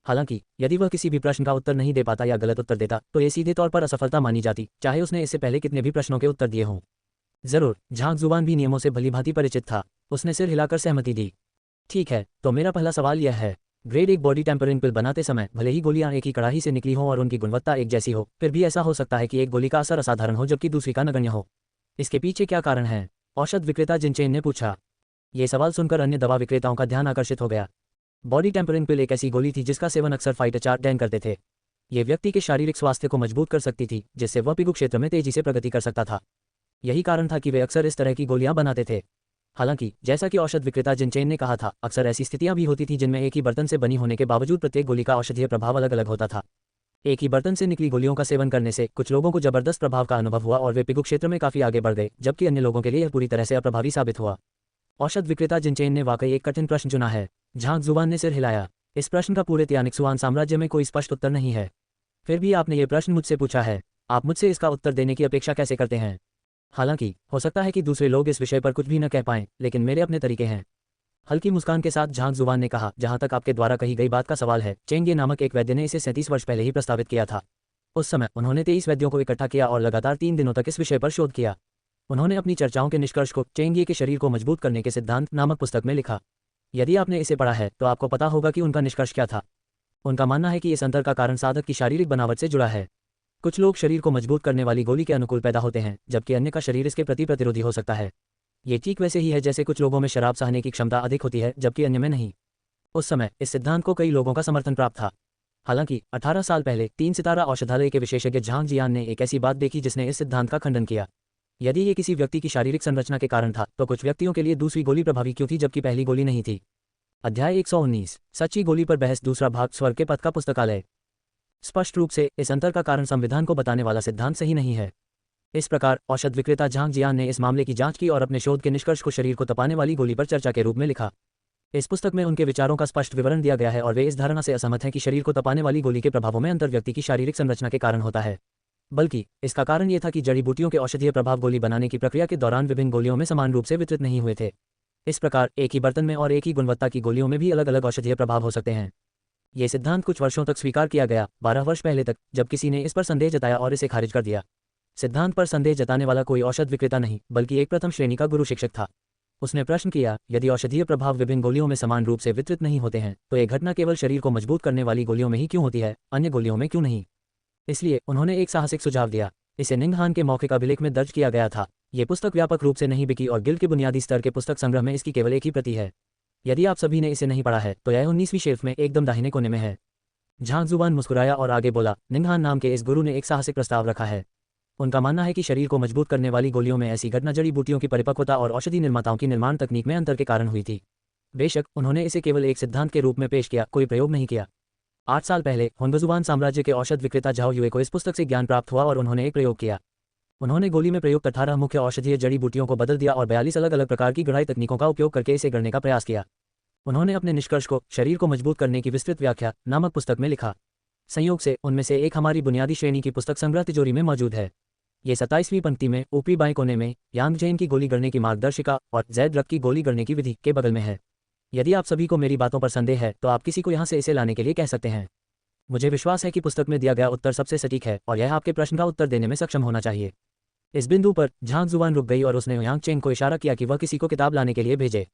हालांकि यदि वह किसी भी प्रश्न का उत्तर नहीं दे पाता या गलत उत्तर देता तो ये सीधे तौर पर असफलता मानी जाती, चाहे उसने इससे पहले कितने भी प्रश्नों के उत्तर दिए हों। जरूर, झांक जुबान भी नियमों से भलीभांति परिचित था। उसने सिर हिलाकर सहमति दी। ठीक है, तो मेरा पहला सवाल यह है, ग्रेड 1 बॉडी टेम्परिंग पिल बनाते समय भले ही गोलियां एक ही कड़ाही से निकली हों और उनकी गुणवत्ता एक जैसी हो, फिर भी ऐसा हो सकता है कि एक गोली का असर असाधारण हो जबकि दूसरी का नगण्य हो। इसके पीछे क्या कारण है? औषध विक्रेता जिनचेन ने पूछा। ये सवाल सुनकर अन्य दवा विक्रेताओं का ध्यान आकर्षित हो गया। बॉडी टेम्परिंग पिल एक ऐसी गोली थी जिसका सेवन अक्सर फाइटर चार्ट डैन करते थे। ये व्यक्ति के शारीरिक स्वास्थ्य को मजबूत कर सकती थी, जिससे वह पिगु क्षेत्र में तेजी से प्रगति कर सकता था। यही कारण था कि वे अक्सर इस तरह की गोलियां बनाते थे। हालांकि जैसा कि औषध विक्रेता जिनचेन ने कहा था, अक्सर ऐसी स्थितियां भी होती थी जिनमें एक ही बर्तन से बनी होने के बावजूद प्रत्येक गोली का औषधीय प्रभाव अलग अलग होता था। एक ही बर्तन से निकली गोलियों का सेवन करने से कुछ लोगों को जबरदस्त प्रभाव का अनुभव हुआ और वे पिगु क्षेत्र में काफी आगे बढ़ गए, जबकि अन्य लोगों के लिए यह पूरी तरह से अप्रभावी साबित हुआ। औषध विक्रेता जिनचेन ने वाकई एक कठिन प्रश्न चुना है। झांक जुबान ने सिर हिलाया। इस प्रश्न का पूरे तियानिक्सुआन साम्राज्य में कोई स्पष्ट उत्तर नहीं है। फिर भी आपने ये प्रश्न मुझसे पूछा है। आप मुझसे इसका उत्तर देने की अपेक्षा कैसे करते हैं? हालांकि हो सकता है कि दूसरे लोग इस विषय पर कुछ भी न कह पाएं, लेकिन मेरे अपने तरीके हैं। हल्की मुस्कान के साथ झांक जुबान ने कहा, जहां तक आपके द्वारा कही गई बात का सवाल है, चेंगे नामक एक वैद्य ने इसे 37 वर्ष पहले ही प्रस्तावित किया था। उस समय उन्होंने 23 वैद्यों को इकट्ठा किया और लगातार 3 दिनों तक इस विषय पर शोध किया। उन्होंने अपनी चर्चाओं के निष्कर्ष को चेंगे के शरीर को मजबूत करने के सिद्धांत नामक पुस्तक में लिखा। यदि आपने इसे पढ़ा है तो आपको पता होगा कि उनका निष्कर्ष क्या था। उनका मानना है कि इस अंतर का कारण साधक की शारीरिक बनावट से जुड़ा है। कुछ लोग शरीर को मजबूत करने वाली गोली के अनुकूल पैदा होते हैं, जबकि अन्य का शरीर इसके प्रति प्रतिरोधी हो सकता है। ये ठीक वैसे ही है जैसे कुछ लोगों में शराब सहने की क्षमता अधिक होती है जबकि अन्य में नहीं। उस समय इस सिद्धांत को कई लोगों का समर्थन प्राप्त था। हालांकि 18 साल पहले 3 सितारा औषधालय के विशेषज्ञ झांग जियान ने एक ऐसी बात देखी जिसने इस सिद्धांत का खंडन किया। यदि ये किसी व्यक्ति की शारीरिक संरचना के कारण था तो कुछ व्यक्तियों के लिए दूसरी गोली प्रभावी क्यों थी जबकि पहली गोली नहीं थी? अध्याय 119, सच्ची गोली पर बहस, दूसरा भाग, स्वर्ग के पथ का पुस्तकालय। स्पष्ट रूप से इस अंतर का कारण संविधान को बताने वाला सिद्धांत सही नहीं है। इस प्रकार औषध विक्रेता झांग जियान ने इस मामले की जांच की और अपने शोध के निष्कर्ष को शरीर को तपाने वाली गोली पर चर्चा के रूप में लिखा। इस पुस्तक में उनके विचारों का स्पष्ट विवरण दिया गया है और वे इस धारणा से असहमत हैं कि शरीर को तपाने वाली गोली के प्रभावों में अंतर व्यक्ति की शारीरिक संरचना के कारण होता है, बल्कि इसका कारण ये था कि जड़ी बूटियों के औषधीय प्रभाव गोली बनाने की प्रक्रिया के दौरान विभिन्न गोलियों में समान रूप से वितरित नहीं हुए थे। इस प्रकार एक ही बर्तन में और एक ही गुणवत्ता की गोलियों में भी अलग अलग औषधीय प्रभाव हो सकते हैं। ये सिद्धांत कुछ वर्षों तक स्वीकार किया गया, 12 वर्ष पहले तक, जब किसी ने इस पर संदेह जताया और इसे खारिज कर दिया। सिद्धांत पर संदेह जताने वाला कोई औषध विक्रेता नहीं, बल्कि एक प्रथम श्रेणी का गुरु शिक्षक था। उसने प्रश्न किया, यदि औषधीय प्रभाव विभिन्न गोलियों में समान रूप से वितरित नहीं होते हैं, तो ये घटना केवल शरीर को मजबूत करने वाली गोलियों में ही क्यों होती है, अन्य गोलियों में क्यों नहीं? इसलिए उन्होंने एक साहसिक सुझाव दिया। इसे निंगहान के मौखिक अभिलेख में दर्ज किया गया था। ये पुस्तक व्यापक रूप से नहीं बिकी और गिल्ड के बुनियादी स्तर के पुस्तक संग्रह में इसकी केवल एक ही प्रति है। यदि आप सभी ने इसे नहीं पढ़ा है तो यह 19वीं शेल्फ में एकदम दाहिने कोने में है। झांग जुबान मुस्कुराया और आगे बोला, निंगहान नाम के इस गुरु ने एक साहसिक प्रस्ताव रखा है। उनका मानना है कि शरीर को मजबूत करने वाली गोलियों में ऐसी घटना जड़ी बूटियों की परिपक्वता और औषधि निर्माताओं की निर्माण तकनीक में अंतर के कारण हुई थी। बेशक उन्होंने इसे केवल एक सिद्धांत के रूप में पेश किया, कोई प्रयोग नहीं किया। 8 साल पहले होंगजुबान साम्राज्य के औषध विक्रेता झाओ युए को इस पुस्तक से ज्ञान प्राप्त हुआ और उन्होंने एक प्रयोग किया। उन्होंने गोली में प्रयुक्त 18 मुख्य औषधीय जड़ी बूटियों को बदल दिया और 42 अलग अलग प्रकार की गढ़ाई तकनीकों का उपयोग करके इसे गढ़ने का प्रयास किया। उन्होंने अपने निष्कर्ष को शरीर को मजबूत करने की विस्तृत व्याख्या नामक पुस्तक में लिखा। संयोग से उनमें से एक हमारी बुनियादी श्रेणी की पुस्तक संग्रह तिजोरी में मौजूद है। ये 27वीं पंक्ति में ऊपरी बाएं कोने में यांग जैन की गोली गढ़ने की मार्गदर्शिका और जैद रक की गोली गढ़ने की विधि के बगल में है। यदि आप सभी को मेरी बातों पर संदेह है तो आप किसी को यहाँ से इसे लाने के लिए कह सकते हैं। मुझे विश्वास है कि पुस्तक में दिया गया उत्तर सबसे सटीक है और यह आपके प्रश्न का उत्तर देने में सक्षम होना चाहिए। इस बिंदु पर झांग जुबान रुक गई और उसने यांग चेन को इशारा किया कि वह किसी को किताब लाने के लिए भेजे।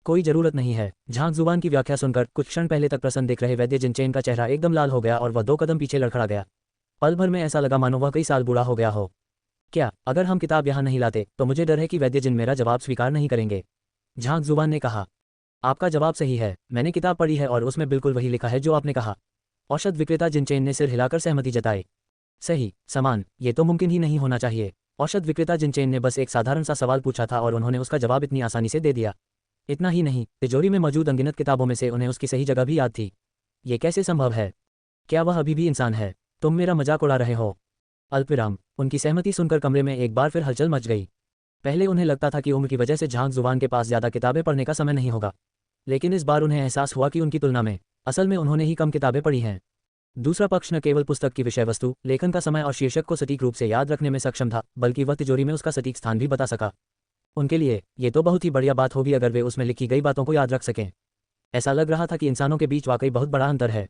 कोई जरूरत नहीं है। झांग जुबान की व्याख्या सुनकर कुछ क्षण पहले तक प्रसन्न दिख रहे वैद्य जिनचेन का चेहरा एकदम लाल हो गया और वह 2 कदम पीछे लड़खड़ा गया। पल भर में ऐसा लगा मानो वह कई साल बूढ़ा हो गया हो। क्या अगर हम किताब यहाँ नहीं लाते तो मुझे डर है कि वैद्य जिन मेरा जवाब स्वीकार नहीं करेंगे। झांग जुबान ने कहा, आपका जवाब सही है, मैंने किताब पढ़ी है और उसमें बिल्कुल वही लिखा है जो आपने कहा। औषध विक्रेता जिनचेन ने सिर हिलाकर सहमति जताई। सही, समान, ये तो मुमकिन ही नहीं होना चाहिए। औषध विक्रेता जिनचेन ने बस एक साधारण सा सवाल पूछा था और उन्होंने उसका जवाब इतनी आसानी से दे दिया। इतना ही नहीं, तिजोरी में मौजूद अनगिनत किताबों में से उन्हें उसकी सही जगह भी याद थी। ये कैसे संभव है? क्या वह अभी भी इंसान है? तुम मेरा मजाक उड़ा रहे हो? अल्पविराम। उनकी सहमति सुनकर कमरे में एक बार फिर हलचल मच गई। पहले उन्हें लगता था कि उम्र की वजह से झांग जुबान के पास ज्यादा किताबें पढ़ने का समय नहीं होगा, लेकिन इस बार उन्हें एहसास हुआ कि उनकी तुलना में असल में उन्होंने ही कम किताबें पढ़ी हैं। दूसरा पक्ष न केवल पुस्तक की विषय वस्तु, लेखन का समय और शीर्षक को सटीक रूप से याद रखने में सक्षम था, बल्कि वह तिजोरी में उसका सटीक स्थान भी बता सका। उनके लिए ये तो बहुत ही बढ़िया बात होगी अगर वे उसमें लिखी गई बातों को याद रख सकें। ऐसा लग रहा था कि इंसानों के बीच वाकई बहुत बड़ा अंतर है।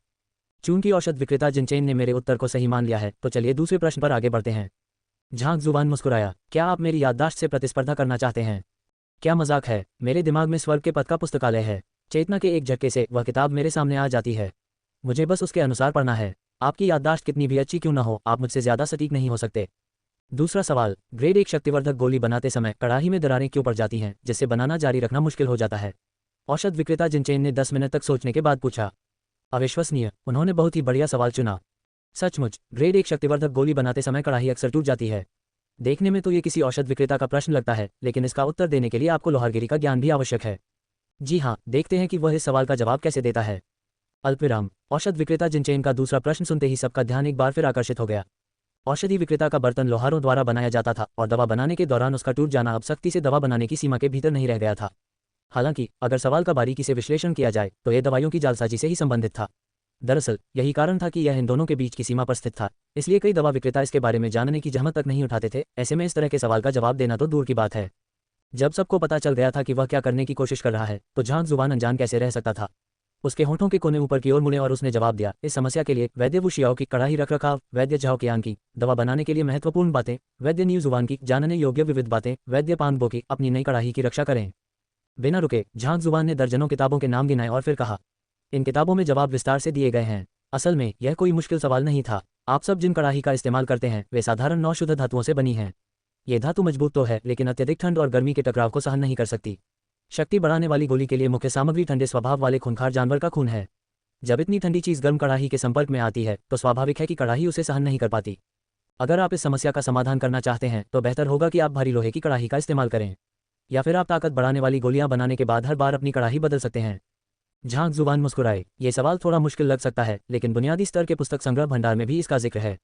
चूंकि औषध विक्रेता जिनचेन ने मेरे उत्तर को सही मान लिया है तो चलिए दूसरे प्रश्न पर आगे बढ़ते हैं। झांग जुबान मुस्कुराया, क्या आप मेरी याददाश्त से प्रतिस्पर्धा करना चाहते हैं? क्या मजाक है? मेरे दिमाग में स्वर्ग के पथ का पुस्तकालय है। चेतना के एक झटके से वह किताब मेरे सामने आ जाती है। मुझे बस उसके अनुसार पढ़ना है। आपकी याददाश्त कितनी भी अच्छी क्यों न हो, आप मुझसे ज्यादा सटीक नहीं हो सकते। दूसरा सवाल, ग्रेड 1 शक्तिवर्धक गोली बनाते समय कड़ाही में दरारें क्यों पड़ जाती हैं, जिससे बनाना जारी रखना मुश्किल हो जाता है? औषध विक्रेता जिनचेन ने 10 मिनट तक सोचने के बाद पूछा। अविश्वसनीय, उन्होंने बहुत ही बढ़िया सवाल चुना। सचमुच, ग्रेड 1 शक्तिवर्धक गोली बनाते समय कड़ाही अक्सर टूट जाती है। देखने में तो ये किसी औषध विक्रेता का प्रश्न लगता है, लेकिन इसका उत्तर देने के लिए आपको लोहारगिरी का ज्ञान भी आवश्यक है। जी हाँ, देखते हैं कि वह इस सवाल का जवाब कैसे देता है। अल्पविराम। औषध विक्रेता जिनचेन का दूसरा प्रश्न सुनते ही सबका ध्यान एक बार फिर आकर्षित हो गया। औषधि विक्रेता का बर्तन लोहारों द्वारा बनाया जाता था और दवा बनाने के दौरान उसका टूट जाना अब सख्ती से दवा बनाने की सीमा के भीतर नहीं रह गया था। हालांकि अगर सवाल का बारीकी से विश्लेषण किया जाए तो यह दवाइयों की जालसाजी से ही संबंधित था। दरअसल यही कारण था कि यह इन दोनों के बीच की सीमा पर स्थित था, इसलिए कई दवा विक्रेता इसके बारे में जानने की जहमत तक नहीं उठाते थे। ऐसे में इस तरह के सवाल का जवाब देना तो दूर की बात है। जब सबको पता चल गया था कि वह क्या करने की कोशिश कर रहा है तो झांग जुबान अनजान कैसे रह सकता था। उसके होठों के कोने ऊपर की ओर मुड़े और उसने जवाब दिया, इस समस्या के लिए वैद्य वु शियाओ की कड़ाही रखरखाव, वैद्य झाओ कियांग की दवा बनाने के लिए महत्वपूर्ण बातें, वैद्य न्यू जुबान की जानने योग्य विविध बातें, वैद्य पांगबो की अपनी नई कड़ाही की रक्षा करें। बिना रुके झांग जुबान ने दर्जनों किताबों के नाम गिनाए और फिर कहा, इन किताबों में जवाब विस्तार से दिए गए हैं। असल में यह कोई मुश्किल सवाल नहीं था। आप सब जिन कड़ाही का इस्तेमाल करते हैं वे साधारण 9 शुद्ध धातुओं से बनी हैं। ये धातु मजबूत तो है, लेकिन अत्यधिक ठंड और गर्मी के टकराव को सहन नहीं कर सकती। शक्ति बढ़ाने वाली गोली के लिए मुख्य सामग्री ठंडे स्वभाव वाले खूंखार जानवर का खून है। जब इतनी ठंडी चीज गर्म कड़ाही के संपर्क में आती है तो स्वाभाविक है कि कड़ाही उसे सहन नहीं कर पाती। अगर आप इस समस्या का समाधान करना चाहते हैं तो बेहतर होगा कि आप भारी लोहे की कड़ाही का इस्तेमाल करें, या फिर आप ताकत बढ़ाने वाली गोलियां बनाने के बाद हर बार अपनी कड़ाही बदल सकते हैं। झांग जुबान मुस्कुराए। ये सवाल थोड़ा मुश्किल लग सकता है, लेकिन बुनियादी स्तर के पुस्तक संग्रह भंडार में भी इसका जिक्र है।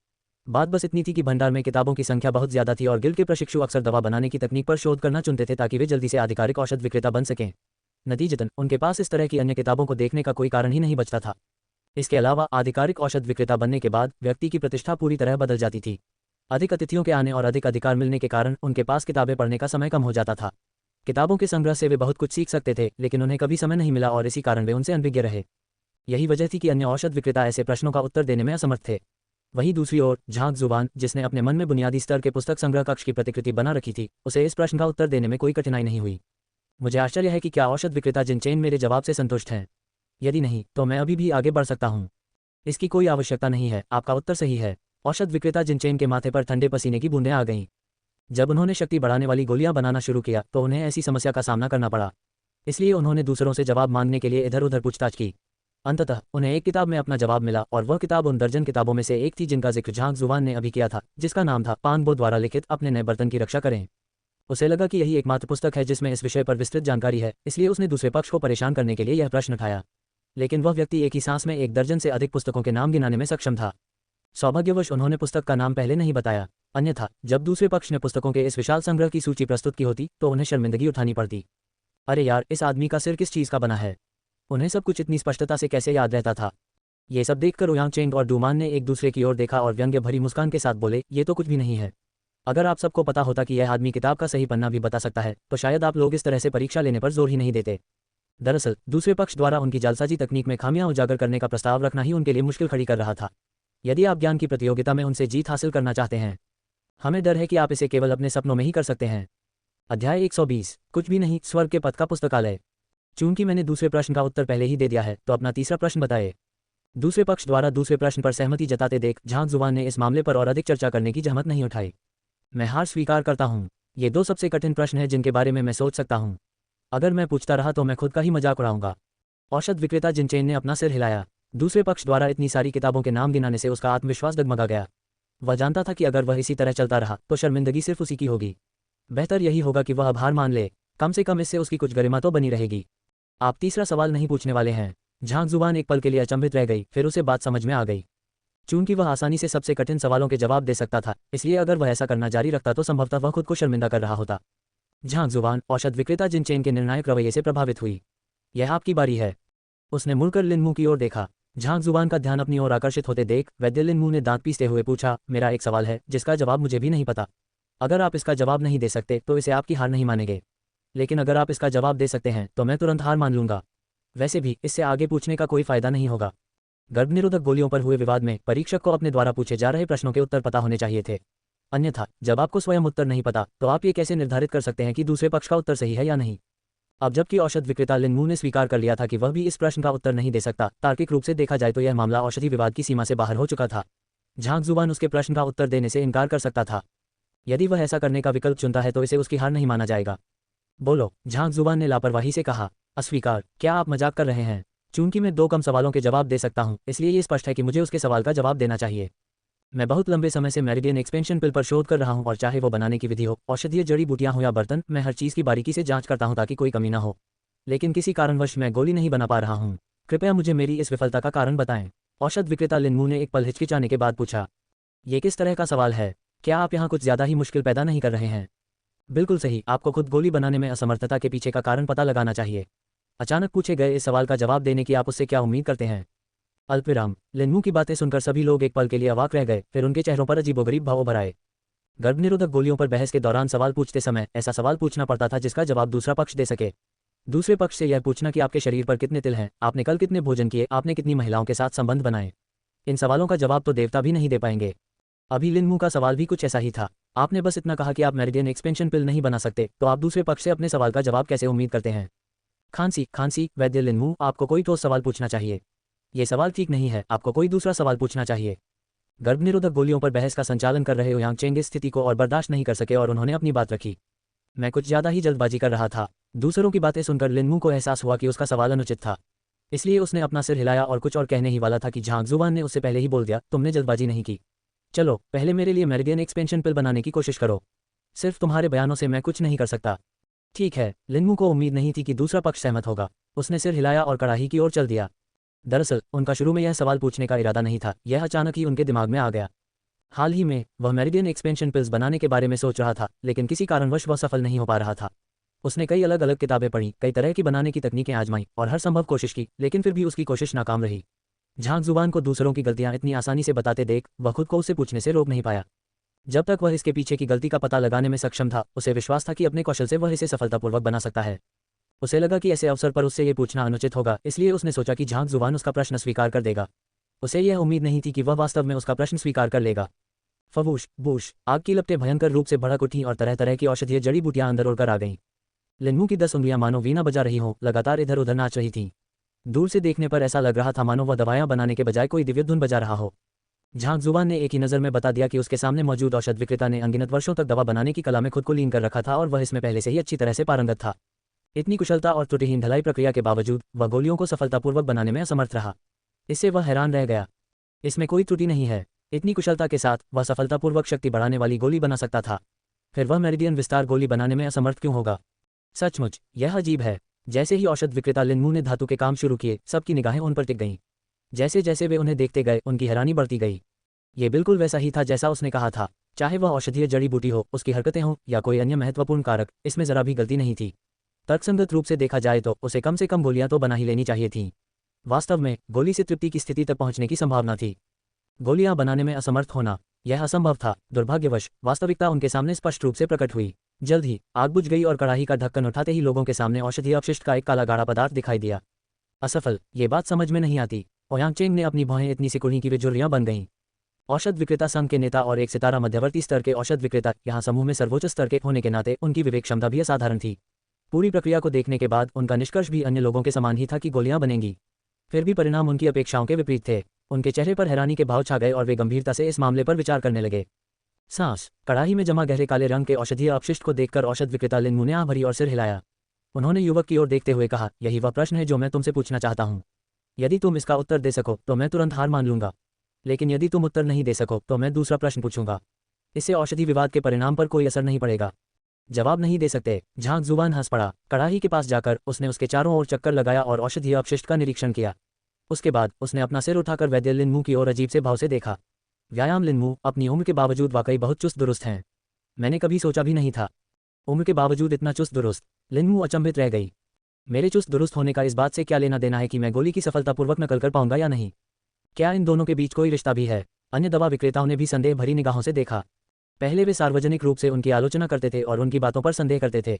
बात बस इतनी थी कि भंडार में किताबों की संख्या बहुत ज्यादा थी और गिल्ड के प्रशिक्षु अक्सर दवा बनाने की तकनीक पर शोध करना चुनते थे ताकि वे जल्दी से आधिकारिक औषध विक्रेता बन सकें। नतीजतन उनके पास इस तरह की अन्य किताबों को देखने का कोई कारण ही नहीं बचता था। इसके अलावा आधिकारिक औषध विक्रेता बनने के बाद व्यक्ति की प्रतिष्ठा पूरी तरह बदल जाती थी। अधिक अतिथियों के आने और अधिक अधिकार मिलने के कारण उनके पास किताबें पढ़ने का समय कम हो जाता था। किताबों के संग्रह से वे बहुत कुछ सीख सकते थे, लेकिन उन्हें कभी समय नहीं मिला और इसी कारण वे उनसे अनभिज्ञ रहे। यही वजह थी कि अन्य औषध विक्रेता ऐसे प्रश्नों का उत्तर देने में असमर्थ थे। वहीं दूसरी ओर झांग जुबान, जिसने अपने मन में बुनियादी स्तर के पुस्तक संग्रह कक्ष की प्रतिकृति बना रखी थी, उसे इस प्रश्न का उत्तर देने में कोई कठिनाई नहीं हुई। मुझे आश्चर्य है कि क्या औषध विक्रेता जिनचेन मेरे जवाब से संतुष्ट हैं? यदि नहीं, तो मैं अभी भी आगे बढ़ सकता हूँ। इसकी कोई आवश्यकता नहीं है, आपका उत्तर सही है। औषध विक्रेता जिनचेन के माथे पर ठंडे पसीने की बूंदें आ गईं। जब उन्होंने शक्ति बढ़ाने वाली गोलियां बनाना शुरू किया तो उन्हें ऐसी समस्या का सामना करना पड़ा। इसलिए उन्होंने दूसरों से जवाब मांगने के लिए इधर उधर पूछताछ की। अंततः उन्हें एक किताब में अपना जवाब मिला और वह किताब उन दर्जन किताबों में से एक थी जिनका जिक्र झांग जुबान ने अभी किया था, जिसका नाम था पानबो द्वारा लिखित अपने नए बर्तन की रक्षा करें। उसे लगा कि यही एकमात्र पुस्तक है जिसमें इस विषय पर विस्तृत जानकारी है, इसलिए उसने दूसरे पक्ष को परेशान करने के लिए यह प्रश्न उठाया। लेकिन वह व्यक्ति एक ही सांस में एक दर्जन से अधिक पुस्तकों के नाम गिनाने में सक्षम था। सौभाग्यवश उन्होंने पुस्तक का नाम पहले नहीं बताया, अन्यथा जब दूसरे पक्ष ने पुस्तकों के इस विशाल संग्रह की सूची प्रस्तुत की होती तो उन्हें शर्मिंदगी उठानी पड़ती। अरे यार, इस आदमी का सिर किस चीज़ का बना है? उन्हें सब कुछ इतनी स्पष्टता से कैसे याद रहता था? ये सब देखकर ओयांग चेंग और डूमान ने एक दूसरे की ओर देखा और व्यंग्य भरी मुस्कान के साथ बोले, ये तो कुछ भी नहीं है। अगर आप सबको पता होता कि यह आदमी किताब का सही पन्ना भी बता सकता है तो शायद आप लोग इस तरह से परीक्षा लेने पर जोर ही नहीं देते। दरअसल दूसरे पक्ष द्वारा उनकी जालसाजी तकनीक में खामियां उजागर करने का प्रस्ताव रखना ही उनके लिए मुश्किल खड़ी कर रहा था। यदि आप ज्ञान की प्रतियोगिता में उनसे जीत हासिल करना चाहते हैं, हमें डर है कि आप इसे केवल अपने सपनों में ही कर सकते हैं। अध्याय 120, कुछ भी नहीं, स्वर्ग के पथ का पुस्तकालय। चूंकि मैंने दूसरे प्रश्न का उत्तर पहले ही दे दिया है, तो अपना तीसरा प्रश्न बताए। दूसरे पक्ष द्वारा दूसरे प्रश्न पर सहमति जताते देख झांग जुबान ने इस मामले पर और अधिक चर्चा करने की जहमत नहीं उठाई। मैं हार स्वीकार करता हूँ। ये दो सबसे कठिन प्रश्न हैं जिनके बारे में मैं सोच सकता हूँ। अगर मैं पूछता रहा तो मैं खुद का ही मजाक उड़ाऊंगा। औषध विक्रेता जिनचेन ने अपना सिर हिलाया। दूसरे पक्ष द्वारा इतनी सारी किताबों के नाम गिनाने से उसका आत्मविश्वास डगमगा गया। वह जानता था कि अगर वह इसी तरह चलता रहा तो शर्मिंदगी सिर्फ उसी की होगी। बेहतर यही होगा कि वह अब हार मान ले, कम से कम इससे उसकी कुछ गरिमा तो बनी रहेगी। आप तीसरा सवाल नहीं पूछने वाले हैं? झांग जुबान एक पल के लिए अचंभित रह गई, फिर उसे बात समझ में आ गई। चूंकि वह आसानी से सबसे कठिन सवालों के जवाब दे सकता था, इसलिए अगर वह ऐसा करना जारी रखता तो संभवतः वह खुद को शर्मिंदा कर रहा होता। झांग जुबान औषध विक्रेता जिनचेन के निर्णायक रवैये से प्रभावित हुई। यह आपकी बारी है। उसने मुड़कर लिनमू की ओर देखा। झांग जुबान का ध्यान अपनी ओर आकर्षित होते देख वैद्य लिनमू ने दांत पीसते हुए पूछा, मेरा एक सवाल है जिसका जवाब मुझे भी नहीं पता। अगर आप इसका जवाब नहीं दे सकते तो इसे आपकी हार नहीं मानेंगे, लेकिन अगर आप इसका जवाब दे सकते हैं तो मैं तुरंत हार मान लूंगा। वैसे भी इससे आगे पूछने का कोई फायदा नहीं होगा। गर्भनिरोधक गोलियों पर हुए विवाद में परीक्षक को अपने द्वारा पूछे जा रहे प्रश्नों के उत्तर पता होने चाहिए थे। अन्यथा जब आपको स्वयं उत्तर नहीं पता तो आप ये कैसे निर्धारित कर सकते हैं कि दूसरे पक्ष का उत्तर सही है या नहीं? अब जबकि औषध विक्रेता लिनमू ने स्वीकार कर लिया था कि वह भी इस प्रश्न का उत्तर नहीं दे सकता, तार्किक रूप से देखा जाए तो यह मामला औषधि विवाद की सीमा से बाहर हो चुका था। झांग जुबान उसके प्रश्न का उत्तर देने से इनकार कर सकता था। यदि वह ऐसा करने का विकल्प चुनता है तो इसे उसकी हार नहीं माना जाएगा। बोलो, झांग जुबान ने लापरवाही से कहा। अस्वीकार? क्या आप मजाक कर रहे हैं? चूंकि मैं 2 कम सवालों के जवाब दे सकता हूं, इसलिए ये स्पष्ट है कि मुझे उसके सवाल का जवाब देना चाहिए। मैं बहुत लंबे समय से मेरिडियन एक्सपेंशन पिल पर शोध कर रहा हूं और चाहे वो बनाने की विधि हो, औषधीय जड़ी बूटियां हो या बर्तन, मैं हर चीज़ की बारीकी से जांच करता हूं ताकि कोई कमी ना हो। लेकिन किसी कारणवश मैं गोली नहीं बना पा रहा हूं। कृपया मुझे मेरी इस विफलता का कारण बताएं। औषध विक्रेता लिनमू ने एक पल हिचकिचाने के बाद पूछा। ये किस तरह का सवाल है? क्या आप यहाँ कुछ ज़्यादा ही मुश्किल पैदा नहीं कर रहे हैं? बिल्कुल सही, आपको खुद गोली बनाने में असमर्थता के पीछे का कारण पता लगाना चाहिए। अचानक पूछे गए इस सवाल का जवाब देने की आप उससे क्या उम्मीद करते हैं? अल्पविराम। लिनमू की बातें सुनकर सभी लोग एक पल के लिए अवाक रह गए, फिर उनके चेहरों पर अजीबोगरीब भाव उभर आए। गर्भनिरोधक गोलियों पर बहस के दौरान सवाल पूछते समय ऐसा सवाल पूछना पड़ता था जिसका जवाब दूसरा पक्ष दे सके। दूसरे पक्ष से यह पूछना कि आपके शरीर पर कितने तिल हैं, आपने कल कितने भोजन किए, आपने कितनी महिलाओं के साथ संबंध बनाए, इन सवालों का जवाब तो देवता भी नहीं दे पाएंगे। अभी लिनमू का सवाल भी कुछ ऐसा ही था। आपने बस इतना कहा कि आप मेरिडियन एक्सपेंशन पिल नहीं बना सकते, तो आप दूसरे पक्ष से अपने सवाल का जवाब कैसे उम्मीद करते हैं? खांसी। वैद्य लिनमू, आपको कोई ठोस सवाल पूछना चाहिए। ये सवाल ठीक नहीं है, आपको कोई दूसरा सवाल पूछना चाहिए। गर्भनिरोधक गोलियों पर बहस का संचालन कर रहे ओयांग चेंग इस स्थिति को और बर्दाश्त नहीं कर सके और उन्होंने अपनी बात रखी। मैं कुछ ज़्यादा ही जल्दबाजी कर रहा था। दूसरों की बातें सुनकर लिनमू को एहसास हुआ कि उसका सवाल अनुचित था, इसलिए उसने अपना सिर हिलाया और कुछ और कहने ही वाला था कि झांग जुबान ने उससे पहले ही बोल दिया, तुमने जल्दबाजी नहीं की। चलो पहले मेरे लिए मेरिडियन एक्सपेंशन पिल बनाने की कोशिश करो। सिर्फ तुम्हारे बयानों से मैं कुछ नहीं कर सकता। ठीक है। लिनमू को उम्मीद नहीं थी कि दूसरा पक्ष सहमत होगा। उसने सिर हिलाया और कड़ाही की ओर चल दिया। दरअसल उनका शुरू में यह सवाल पूछने का इरादा नहीं था, यह अचानक ही उनके दिमाग में आ गया। हाल ही में वह मेरिडियन एक्सपेंशन पिल्स बनाने के बारे में सोच रहा था, लेकिन किसी कारणवश वह सफल नहीं हो पा रहा था। उसने कई अलग अलग किताबें पढ़ी, कई तरह की बनाने की तकनीकें आजमाई और हर संभव कोशिश की, लेकिन फिर भी उसकी कोशिश नाकाम रही। झांक जुबान को दूसरों की गलतियां इतनी आसानी से बताते देख वह खुद को उससे पूछने से रोक नहीं पाया। जब तक वह इसके पीछे की गलती का पता लगाने में सक्षम था, उसे विश्वास था कि अपने कौशल से वह इसे सफलतापूर्वक बना सकता है। उसे लगा कि ऐसे अवसर पर उससे ये पूछना अनुचित होगा, इसलिए उसने सोचा कि झांक जुबान उसका प्रश्न स्वीकार कर देगा। उसे यह उम्मीद नहीं थी कि वह वास्तव में उसका प्रश्न स्वीकार कर लेगा। फवूश बूश, आग की लपटें भयंकर रूप से भड़क उठीं और तरह तरह की औषधीय जड़ी बूटियां अंदर उड़कर आ गईं। लिन्मू की 10 उंगलियां मानो वीणा बजा रही हों, लगातार इधर उधर नाच रही थीं। दूर से देखने पर ऐसा लग रहा था मानो वह दवाएं बनाने के बजाय कोई दिव्य धुन बजा रहा हो। झांक जुबान ने एक ही नज़र में बता दिया कि उसके सामने मौजूद औषध विक्रेता ने अनगिनत वर्षों तक दवा बनाने की कला में खुद को लीन कर रखा था और वह इसमें पहले से ही अच्छी तरह से पारंगत था। इतनी कुशलता और त्रुटिहीन ढलाई प्रक्रिया के बावजूद वह गोलियों को सफलतापूर्वक बनाने में असमर्थ रहा। इससे वह हैरान रह गया। इसमें कोई त्रुटि नहीं है। इतनी कुशलता के साथ वह सफलतापूर्वक शक्ति बढ़ाने वाली गोली बना सकता था, फिर वह मेरिडियन विस्तार गोली बनाने में असमर्थ क्यों होगा? सचमुच यह अजीब है। जैसे ही औषध विक्रेता लिन्मू ने धातु के काम शुरू किए, सबकी निगाहें उन पर टिक गईं। जैसे जैसे वे उन्हें देखते गए, उनकी हैरानी बढ़ती गई। ये बिल्कुल वैसा ही था जैसा उसने कहा था। चाहे वह औषधीय जड़ी बूटी हो, उसकी हरकतें हों या कोई अन्य महत्वपूर्ण कारक, इसमें जरा भी गलती नहीं थी। तर्कसंगत रूप से देखा जाए तो उसे कम से कम गोलियां तो बना ही लेनी चाहिए थीं। वास्तव में गोली से तृप्ति की स्थिति तक पहुंचने की संभावना थी। गोलियां बनाने में असमर्थ होना, यह असंभव था। दुर्भाग्यवश वास्तविकता उनके सामने स्पष्ट रूप से प्रकट हुई। जल्द ही आग बुझ गई और कड़ाही का ढक्कन उठाते ही लोगों के सामने औषधीय अपशिष्ट का एक काला गाढ़ा पदार्थ दिखाई दिया। असफल, ये बात समझ में नहीं आती। ओयांगचेंग ने अपनी भौहें इतनी सिकुड़ी कि वे झुर्रियां बन गईं। औषध विक्रेता संघ के नेता और एक सितारा मध्यवर्ती स्तर के औषध विक्रेता यहाँ समूह में सर्वोच्च स्तर के होने के नाते उनकी विवेक क्षमता भी असाधारण थी। पूरी प्रक्रिया को देखने के बाद उनका निष्कर्ष भी अन्य लोगों के समान ही था कि गोलियां बनेंगी। फिर भी परिणाम उनकी अपेक्षाओं के विपरीत थे। उनके चेहरे पर हैरानी के भाव छा गए और वे गंभीरता से इस मामले पर विचार करने लगे। सांस, कड़ाही में जमा गहरे काले रंग के औषधीय अपशिष्ट को देखकर औषध विक्रेता लिन्मू ने आह भरी और सिर हिलाया। उन्होंने युवक की ओर देखते हुए कहा, यही वह प्रश्न है जो मैं तुमसे पूछना चाहता हूँ। यदि तुम इसका उत्तर दे सको तो मैं तुरंत हार मान लूंगा, लेकिन यदि तुम उत्तर नहीं दे सको तो मैं दूसरा प्रश्न पूछूंगा। इससे औषधि विवाद के परिणाम पर कोई असर नहीं पड़ेगा। जवाब नहीं दे सकते? झांक जुबान हंस पड़ा। कड़ाही के पास जाकर उसने उसके चारों ओर चक्कर लगाया और औषधीय अपशिष्ट का निरीक्षण किया। उसके बाद उसने अपना सिर उठाकर वैद्य लिन्मू की ओर अजीब से भाव से देखा। व्यायाम लिन्मू, अपनी उम्र के बावजूद वाकई बहुत चुस्त दुरुस्त हैं। मैंने कभी सोचा भी नहीं था। उम्र के बावजूद इतना चुस्त दुरुस्त? लिन्मू अचंभित रह गई। मेरे चुस्त दुरुस्त होने का इस बात से क्या लेना देना है कि मैं गोली की सफलतापूर्वक नकल कर पाऊंगा या नहीं? क्या इन दोनों के बीच कोई रिश्ता भी है? अन्य दवा विक्रेताओं ने भी संदेह भरी निगाहों से देखा। पहले वे सार्वजनिक रूप से उनकी आलोचना करते थे और उनकी बातों पर संदेह करते थे,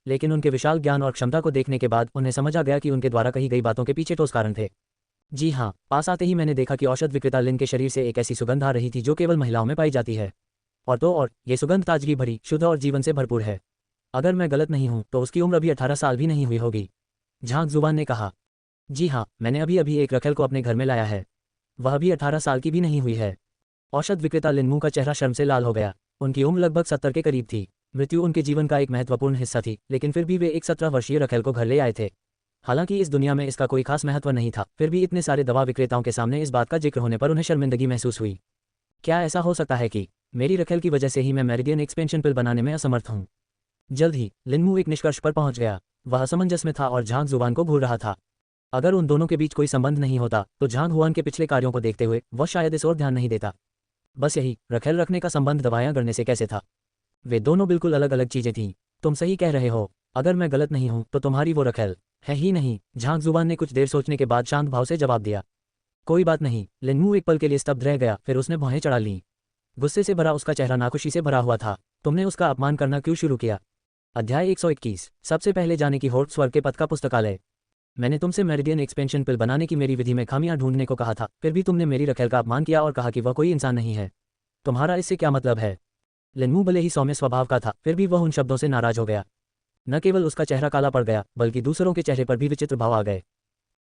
लेकिन उनके विशाल ज्ञान और क्षमता को देखने के बाद उन्हें समझ आ गया कि उनके द्वारा कही गई बातों के पीछे ठोस कारण थे। जी हाँ, पास आते ही मैंने देखा कि औषध विक्रेता लिन के शरीर से एक ऐसी सुगंध आ रही थी जो केवल महिलाओं में पाई जाती है। और ये सुगंध ताजगी भरी, शुद्ध और जीवन से भरपूर है। अगर मैं गलत नहीं हूं तो उसकी उम्र अभी 18 साल भी नहीं हुई होगी। झांक जुबान ने कहा। जी हाँ, मैंने अभी अभी एक रखेल को अपने घर में लाया है। वह अभी 18 साल की भी नहीं हुई है। औषध विक्रेता लिन्मू का चेहरा शर्म से लाल हो गया। उनकी उम्र लगभग 70 के करीब थी। मृत्यु उनके जीवन का एक महत्वपूर्ण हिस्सा थी, लेकिन फिर भी वे एक 17 वर्षीय रखेल को घर ले आए थे। हालांकि इस दुनिया में इसका कोई खास महत्व नहीं था, फिर भी इतने सारे दवा विक्रेताओं के सामने इस बात का जिक्र होने पर उन्हें शर्मिंदगी महसूस हुई। क्या ऐसा हो सकता है कि मेरी रखेल की वजह से ही मैं मेरिडियन एक्सपेंशन पिल बनाने में असमर्थ हूँ? जल्द ही लिन्मू एक निष्कर्ष पर पहुंच गया। वह असमंजस में था और झांक जुबान को घूर रहा था। अगर उन दोनों के बीच कोई संबंध नहीं होता तो झांग हुआन के पिछले कार्यों को देखते हुए वह शायद इस ओर ध्यान नहीं देता। बस यही, रखेल रखने का संबंध दवाएं गढ़ने से कैसे था? वे दोनों बिल्कुल अलग अलग चीजें थीं। तुम सही कह रहे हो। अगर मैं गलत नहीं हूं तो तुम्हारी वो रखेल है ही नहीं। झांक जुबान ने कुछ देर सोचने के बाद शांत भाव से जवाब दिया। कोई बात नहीं। लिन्मू एक पल के लिए स्तब्ध रह गया, फिर उसने भौहें चढ़ा लीं। गुस्से से भरा उसका चेहरा नाखुशी से भरा हुआ था। तुमने उसका अपमान करना क्यों शुरू किया? अध्याय 121। सबसे पहले जाने की होड़, स्वर्ग के पथ का पुस्तकालय। मैंने तुमसे मेरिडियन एक्सपेंशन पिल बनाने की मेरी विधि में खामियां ढूंढने को कहा था, फिर भी तुमने मेरी रखेल का अपमान किया और कहा कि वह कोई इंसान नहीं है। तुम्हारा इससे क्या मतलब है? लिन्मू भले ही सौम्य स्वभाव का था, फिर भी वह उन शब्दों से नाराज हो गया। न केवल उसका चेहरा काला पड़ गया, बल्कि दूसरों के चेहरे पर भी विचित्र भाव आ गए।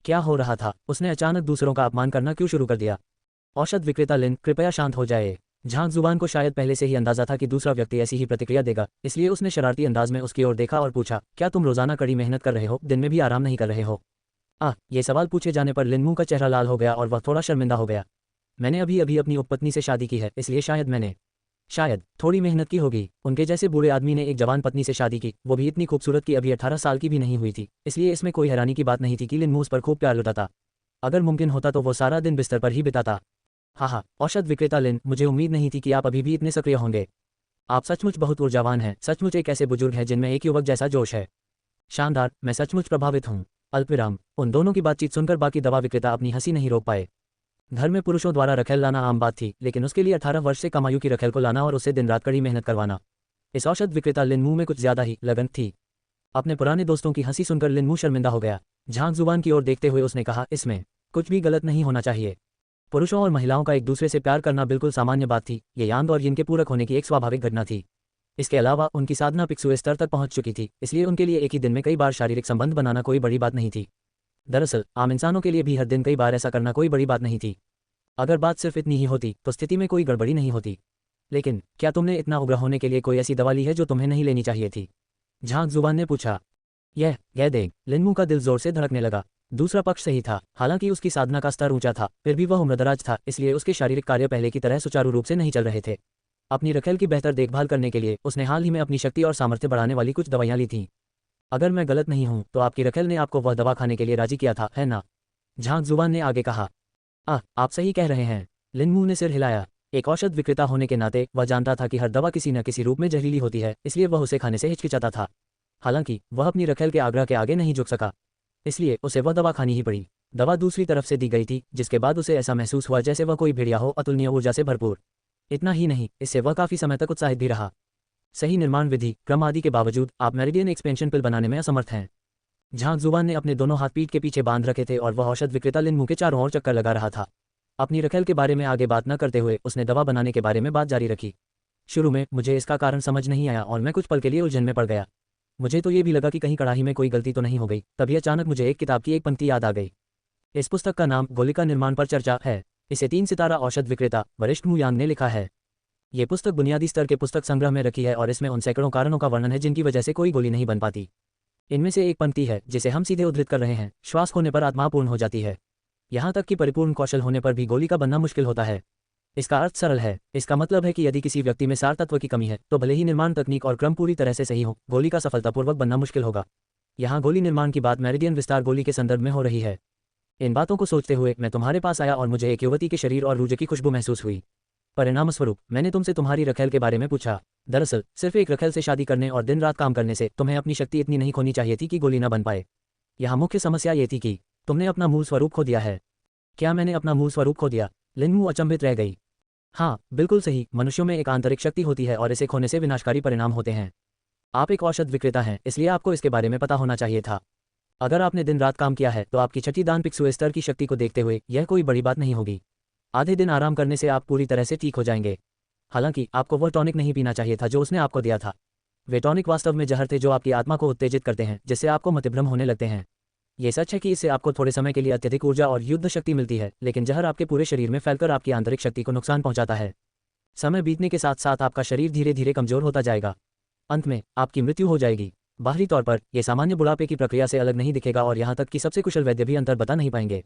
क्या हो रहा था? उसने अचानक दूसरों का अपमान करना क्यों शुरू कर दिया? औषध विक्रेता लिन, कृपया शांत हो जाए। झांक जुबान को शायद पहले से ही अंदाजा था कि दूसरा व्यक्ति ऐसी ही प्रतिक्रिया देगा, इसलिए उसने शरारती अंदाज में उसकी ओर देखा और पूछा, क्या तुम रोजाना कड़ी मेहनत कर रहे हो, दिन में भी आराम नहीं कर रहे हो? ये सवाल पूछे जाने पर लिन्मू का चेहरा लाल हो गया और वह थोड़ा शर्मिंदा हो गया। मैंने अभी अभी अपनी उपपत्नी से शादी की है, इसलिए शायद मैंने शायद थोड़ी मेहनत की होगी। उनके जैसे बूढ़े आदमी ने एक जवान पत्नी से शादी की, वो भी इतनी खूबसूरत कि अभी 18 साल की भी नहीं हुई थी, इसलिए इसमें कोई हैरानी की बात नहीं थी कि लिनमू उस पर खूब प्यार लुटाता। अगर मुमकिन होता तो वो सारा दिन बिस्तर पर ही बिताता। हाँ, औषध विक्रेता लिन, मुझे उम्मीद नहीं थी कि आप अभी भी इतने सक्रिय होंगे। आप सचमुच बहुत ऊर्जावान हैं, सचमुच एक ऐसे बुजुर्ग हैं जिनमें एक युवक जैसा जोश है। शानदार, मैं सचमुच प्रभावित हूँ। अल्पविराम। उन दोनों की बातचीत सुनकर बाकी दवा विक्रेता अपनी हंसी नहीं रोक पाए। घर में पुरुषों द्वारा रखेल लाना आम बात थी, लेकिन उसके लिए 18 वर्ष से कम आयु की रखेल को लाना और उससे दिन रात कड़ी मेहनत करवाना, इस औषध विक्रेता लिनमू में कुछ ज्यादा ही लगन थी। अपने पुराने दोस्तों की हंसी सुनकर लिनमू शर्मिंदा हो गया। झांक जुबान की ओर देखते हुए उसने कहा, इसमें कुछ भी गलत नहीं होना चाहिए। पुरुषों और महिलाओं का एक दूसरे से प्यार करना बिल्कुल सामान्य बात थी, ये यांग और यिन के पूरक होने की एक स्वाभाविक घटना थी। इसके अलावा उनकी साधना पिक्सुए स्तर तक पहुंच चुकी थी, इसलिए उनके लिए एक ही दिन में कई बार शारीरिक संबंध बनाना कोई बड़ी बात नहीं थी। दरअसल आम इंसानों के लिए भी हर दिन कई बार ऐसा करना कोई बड़ी बात नहीं थी। अगर बात सिर्फ इतनी ही होती तो स्थिति में कोई गड़बड़ी नहीं होती। लेकिन क्या तुमने इतना उग्र होने के लिए कोई ऐसी दवा ली है जो तुम्हें नहीं लेनी चाहिए थी? झांक जुबान ने पूछा। यह देख, लिनमू का दिल जोर से धड़कने लगा। दूसरा पक्ष सही था, हालांकि उसकी साधना का स्तर ऊंचा था, फिर भी वह उम्रदराज था, इसलिए उसके शारीरिक कार्य पहले की तरह सुचारू रूप से नहीं चल रहे थे। अपनी रखेल की बेहतर देखभाल करने के लिए उसने हाल ही में अपनी शक्ति और सामर्थ्य बढ़ाने वाली कुछ दवाइयां ली थीं। अगर मैं गलत नहीं हूं तो आपकी रखेल ने आपको वह दवा खाने के लिए राजी किया था, है ना? झांक जुबान ने आगे कहा। आप सही कह रहे हैं। लिनमू ने सिर हिलाया। एक औषध विक्रेता होने के नाते वह जानता था कि हर दवा किसी न किसी रूप में जहरीली होती है, इसलिए वह उसे खाने से हिचकिचाता था। हालांकि वह अपनी रखेल के आग्रह के आगे नहीं झुक सका, इसलिए उसे वह दवा खानी ही पड़ी। दवा दूसरी तरफ से दी गई थी, जिसके बाद उसे ऐसा महसूस हुआ जैसे वह कोई भेड़िया हो, अतुलनीय ऊर्जा से भरपूर। इतना ही नहीं, इससे वह काफी समय तक उत्साहित भी रहा। सही निर्माण विधि, क्रम आदि के बावजूद आप मेरिडियन एक्सपेंशन पिल बनाने में असमर्थ हैं। झांक जुबान ने अपने दोनों हाथ पीठ के पीछे बांध रखे थे और वह औषध विक्रेता लिनमू के चारों ओर चक्कर लगा रहा था। अपनी रखेल के बारे में आगे बात न करते हुए उसने दवा बनाने के बारे में बात जारी रखी। शुरू में मुझे इसका कारण समझ नहीं आया और मैं कुछ पल के लिए उलझन में पड़ गया। मुझे तो ये भी लगा कि कहीं कड़ाही में कोई गलती तो नहीं हो गई। तभी अचानक मुझे एक किताब की एक पंक्ति याद आ गई। इस पुस्तक का नाम गोलिका निर्माण पर चर्चा है। इसे 3 सितारा औषध विक्रेता वरिष्ठ मू यांग ने लिखा है। ये पुस्तक बुनियादी स्तर के पुस्तक संग्रह में रखी है और इसमें उन सैकड़ों कारणों का वर्णन है जिनकी वजह से कोई गोली नहीं बन पाती। इनमें से एक पंक्ति है जिसे हम सीधे उद्धृत कर रहे हैं, श्वास खोने पर आत्मा पूर्ण हो जाती है। यहाँ तक कि परिपूर्ण कौशल होने पर भी गोली का बनना मुश्किल होता है। इसका अर्थ सरल है। इसका मतलब है कि यदि किसी व्यक्ति में सार तत्व की कमी है तो भले ही निर्माण तकनीक और क्रम पूरी तरह से सही हो, गोली का सफलतापूर्वक बनना मुश्किल होगा। यहाँ गोली निर्माण की बात मेरिडियन विस्तार गोली के संदर्भ में हो रही है। इन बातों को सोचते हुए मैं तुम्हारे पास आया और मुझे एक युवती के शरीर और रूज की खुशबू महसूस हुई। परिणामस्वरूप मैंने तुमसे तुम्हारी रखेल के बारे में पूछा। दरअसल सिर्फ एक रखेल से शादी करने और दिन रात काम करने से तुम्हें अपनी शक्ति इतनी नहीं खोनी चाहिए थी कि गोली न बन पाए। यहाँ मुख्य समस्या ये थी कि तुमने अपना मूल स्वरूप खो दिया है। क्या मैंने अपना मूल स्वरूप खो दिया? लिनमू अचंभित रह गई। हाँ, बिल्कुल सही। मनुष्यों में एक आंतरिक शक्ति होती है और इसे खोने से विनाशकारी परिणाम होते हैं। आप एक औषध विक्रेता हैं, इसलिए आपको इसके बारे में पता होना चाहिए था। अगर आपने दिन रात काम किया है तो आपकी छठी दान पिक्सुए स्तर की शक्ति को देखते हुए यह कोई बड़ी बात नहीं होगी। आधे दिन आराम करने से आप पूरी तरह से ठीक हो जाएंगे। हालांकि आपको वह टॉनिक नहीं पीना चाहिए था जो उसने आपको दिया था। वे टॉनिक वास्तव में जहर थे जो आपकी आत्मा को उत्तेजित करते हैं, जिससे आपको मतिभ्रम होने लगते हैं। ये सच है कि इससे आपको थोड़े समय के लिए अत्यधिक ऊर्जा और युद्ध शक्ति मिलती है, लेकिन जहर आपके पूरे शरीर में फैलकर आपकी आंतरिक शक्ति को नुकसान पहुंचाता है। समय बीतने के साथ साथ आपका शरीर धीरे धीरे कमजोर होता जाएगा। अंत में आपकी मृत्यु हो जाएगी। बाहरी तौर पर यह सामान्य बुढ़ापे की प्रक्रिया से अलग नहीं दिखेगा और यहाँ तक कि सबसे कुशल वैद्य भी अंतर बता नहीं पाएंगे।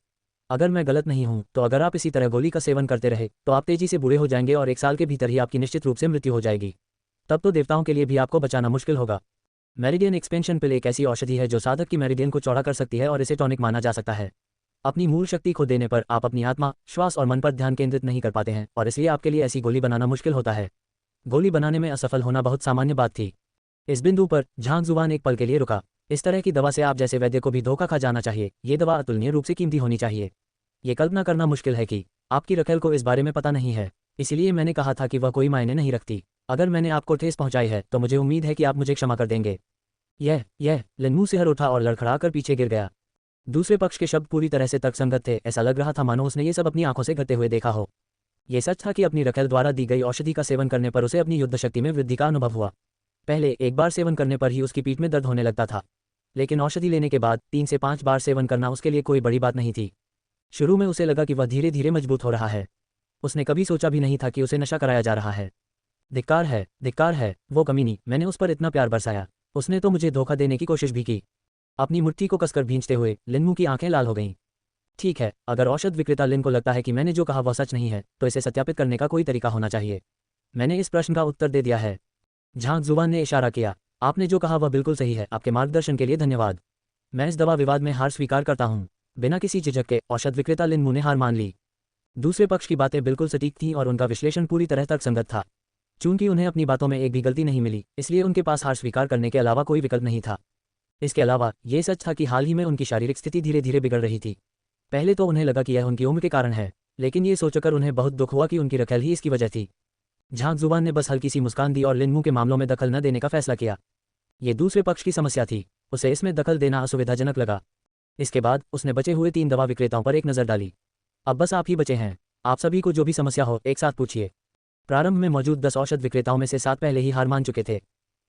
अगर मैं गलत नहीं हूं तो अगर आप इसी तरह गोली का सेवन करते रहे तो आप तेजी से बूढ़े हो जाएंगे और 1 साल के भीतर ही आपकी निश्चित रूप से मृत्यु हो जाएगी। तब तो देवताओं के लिए भी आपको बचाना मुश्किल होगा। मेरिडियन एक्सपेंशन पिल एक ऐसी औषधि है जो साधक की मेरिडियन को चौड़ा कर सकती है और इसे टॉनिक माना जा सकता है। अपनी मूल शक्ति खो देने पर आप अपनी आत्मा, श्वास और मन पर ध्यान केंद्रित नहीं कर पाते हैं और इसलिए आपके लिए ऐसी गोली बनाना मुश्किल होता है। गोली बनाने में असफल होना बहुत सामान्य बात थी। इस बिंदु पर झांक जुबान एक पल के लिए रुका। इस तरह की दवा से आप जैसे वैद्य को भी धोखा खा जाना चाहिए। ये दवा अतुलनीय रूप से कीमती होनी चाहिए। ये कल्पना करना मुश्किल है कि आपकी रखेल को इस बारे में पता नहीं है, इसीलिए मैंने कहा था कि वह कोई मायने नहीं रखती। अगर मैंने आपको ठेस पहुंचाई है तो मुझे उम्मीद है कि आप मुझे क्षमा कर देंगे। यह लिनमू सिहर उठा और लड़खड़ा कर पीछे गिर गया। दूसरे पक्ष के शब्द पूरी तरह से तर्कसंगत थे। ऐसा लग रहा था मानो उसने ये सब अपनी आंखों से घटते हुए देखा हो। यह सच था कि अपनी रखेल द्वारा दी गई औषधि का सेवन करने पर उसे अपनी युद्ध शक्ति में वृद्धि का अनुभव हुआ। पहले एक बार सेवन करने पर ही उसकी पीठ में दर्द होने लगता था, लेकिन औषधि लेने के बाद 3 से 5 बार सेवन करना उसके लिए कोई बड़ी बात नहीं थी। शुरू में उसे लगा कि वह धीरे धीरे मजबूत हो रहा है। उसने कभी सोचा भी नहीं था कि उसे नशा कराया जा रहा है। धिक्कार है, वो कमीनी, मैंने उस पर इतना प्यार बरसाया। उसने तो मुझे धोखा देने की कोशिश भी की। अपनी मुट्ठी को कसकर भींचते हुए लिनमू की आंखें लाल हो गईं। ठीक है, अगर औषध विक्रेता लिन को लगता है कि मैंने जो कहा वह सच नहीं है तो इसे सत्यापित करने का कोई तरीका होना चाहिए। मैंने इस प्रश्न का उत्तर दे दिया है। झांग जुबान ने इशारा किया। आपने जो कहा वह बिल्कुल सही है। आपके मार्गदर्शन के लिए धन्यवाद। मैं इस दवा विवाद में हार स्वीकार करता हूँ। बिना किसी झिझक के औषध विक्रेता लिन मू ने हार मान ली। दूसरे पक्ष की बातें बिल्कुल सटीक थीं और उनका विश्लेषण पूरी तरह तर्कसंगत था। चूंकि उन्हें अपनी बातों में एक भी गलती नहीं मिली, इसलिए उनके पास हार स्वीकार करने के अलावा कोई विकल्प नहीं था। इसके अलावा ये सच था कि हाल ही में उनकी शारीरिक स्थिति धीरे धीरे बिगड़ रही थी। पहले तो उन्हें लगा कि यह उनकी उम्र के कारण है, लेकिन ये सोचकर उन्हें बहुत दुख हुआ कि उनकी रखेल ही इसकी वजह थी। झांग जुबान ने बस हल्की सी मुस्कान दी और लिन मू के मामलों में दखल न देने का फैसला किया। ये दूसरे पक्ष की समस्या थी, उसे इसमें दखल देना असुविधाजनक लगा। इसके बाद उसने बचे हुए 3 दवा विक्रेताओं पर एक नज़र डाली। अब बस आप ही बचे हैं। आप सभी को जो भी समस्या हो एक साथ पूछिए। प्रारंभ में मौजूद 10 औषध विक्रेताओं में से 7 पहले ही हार मान चुके थे।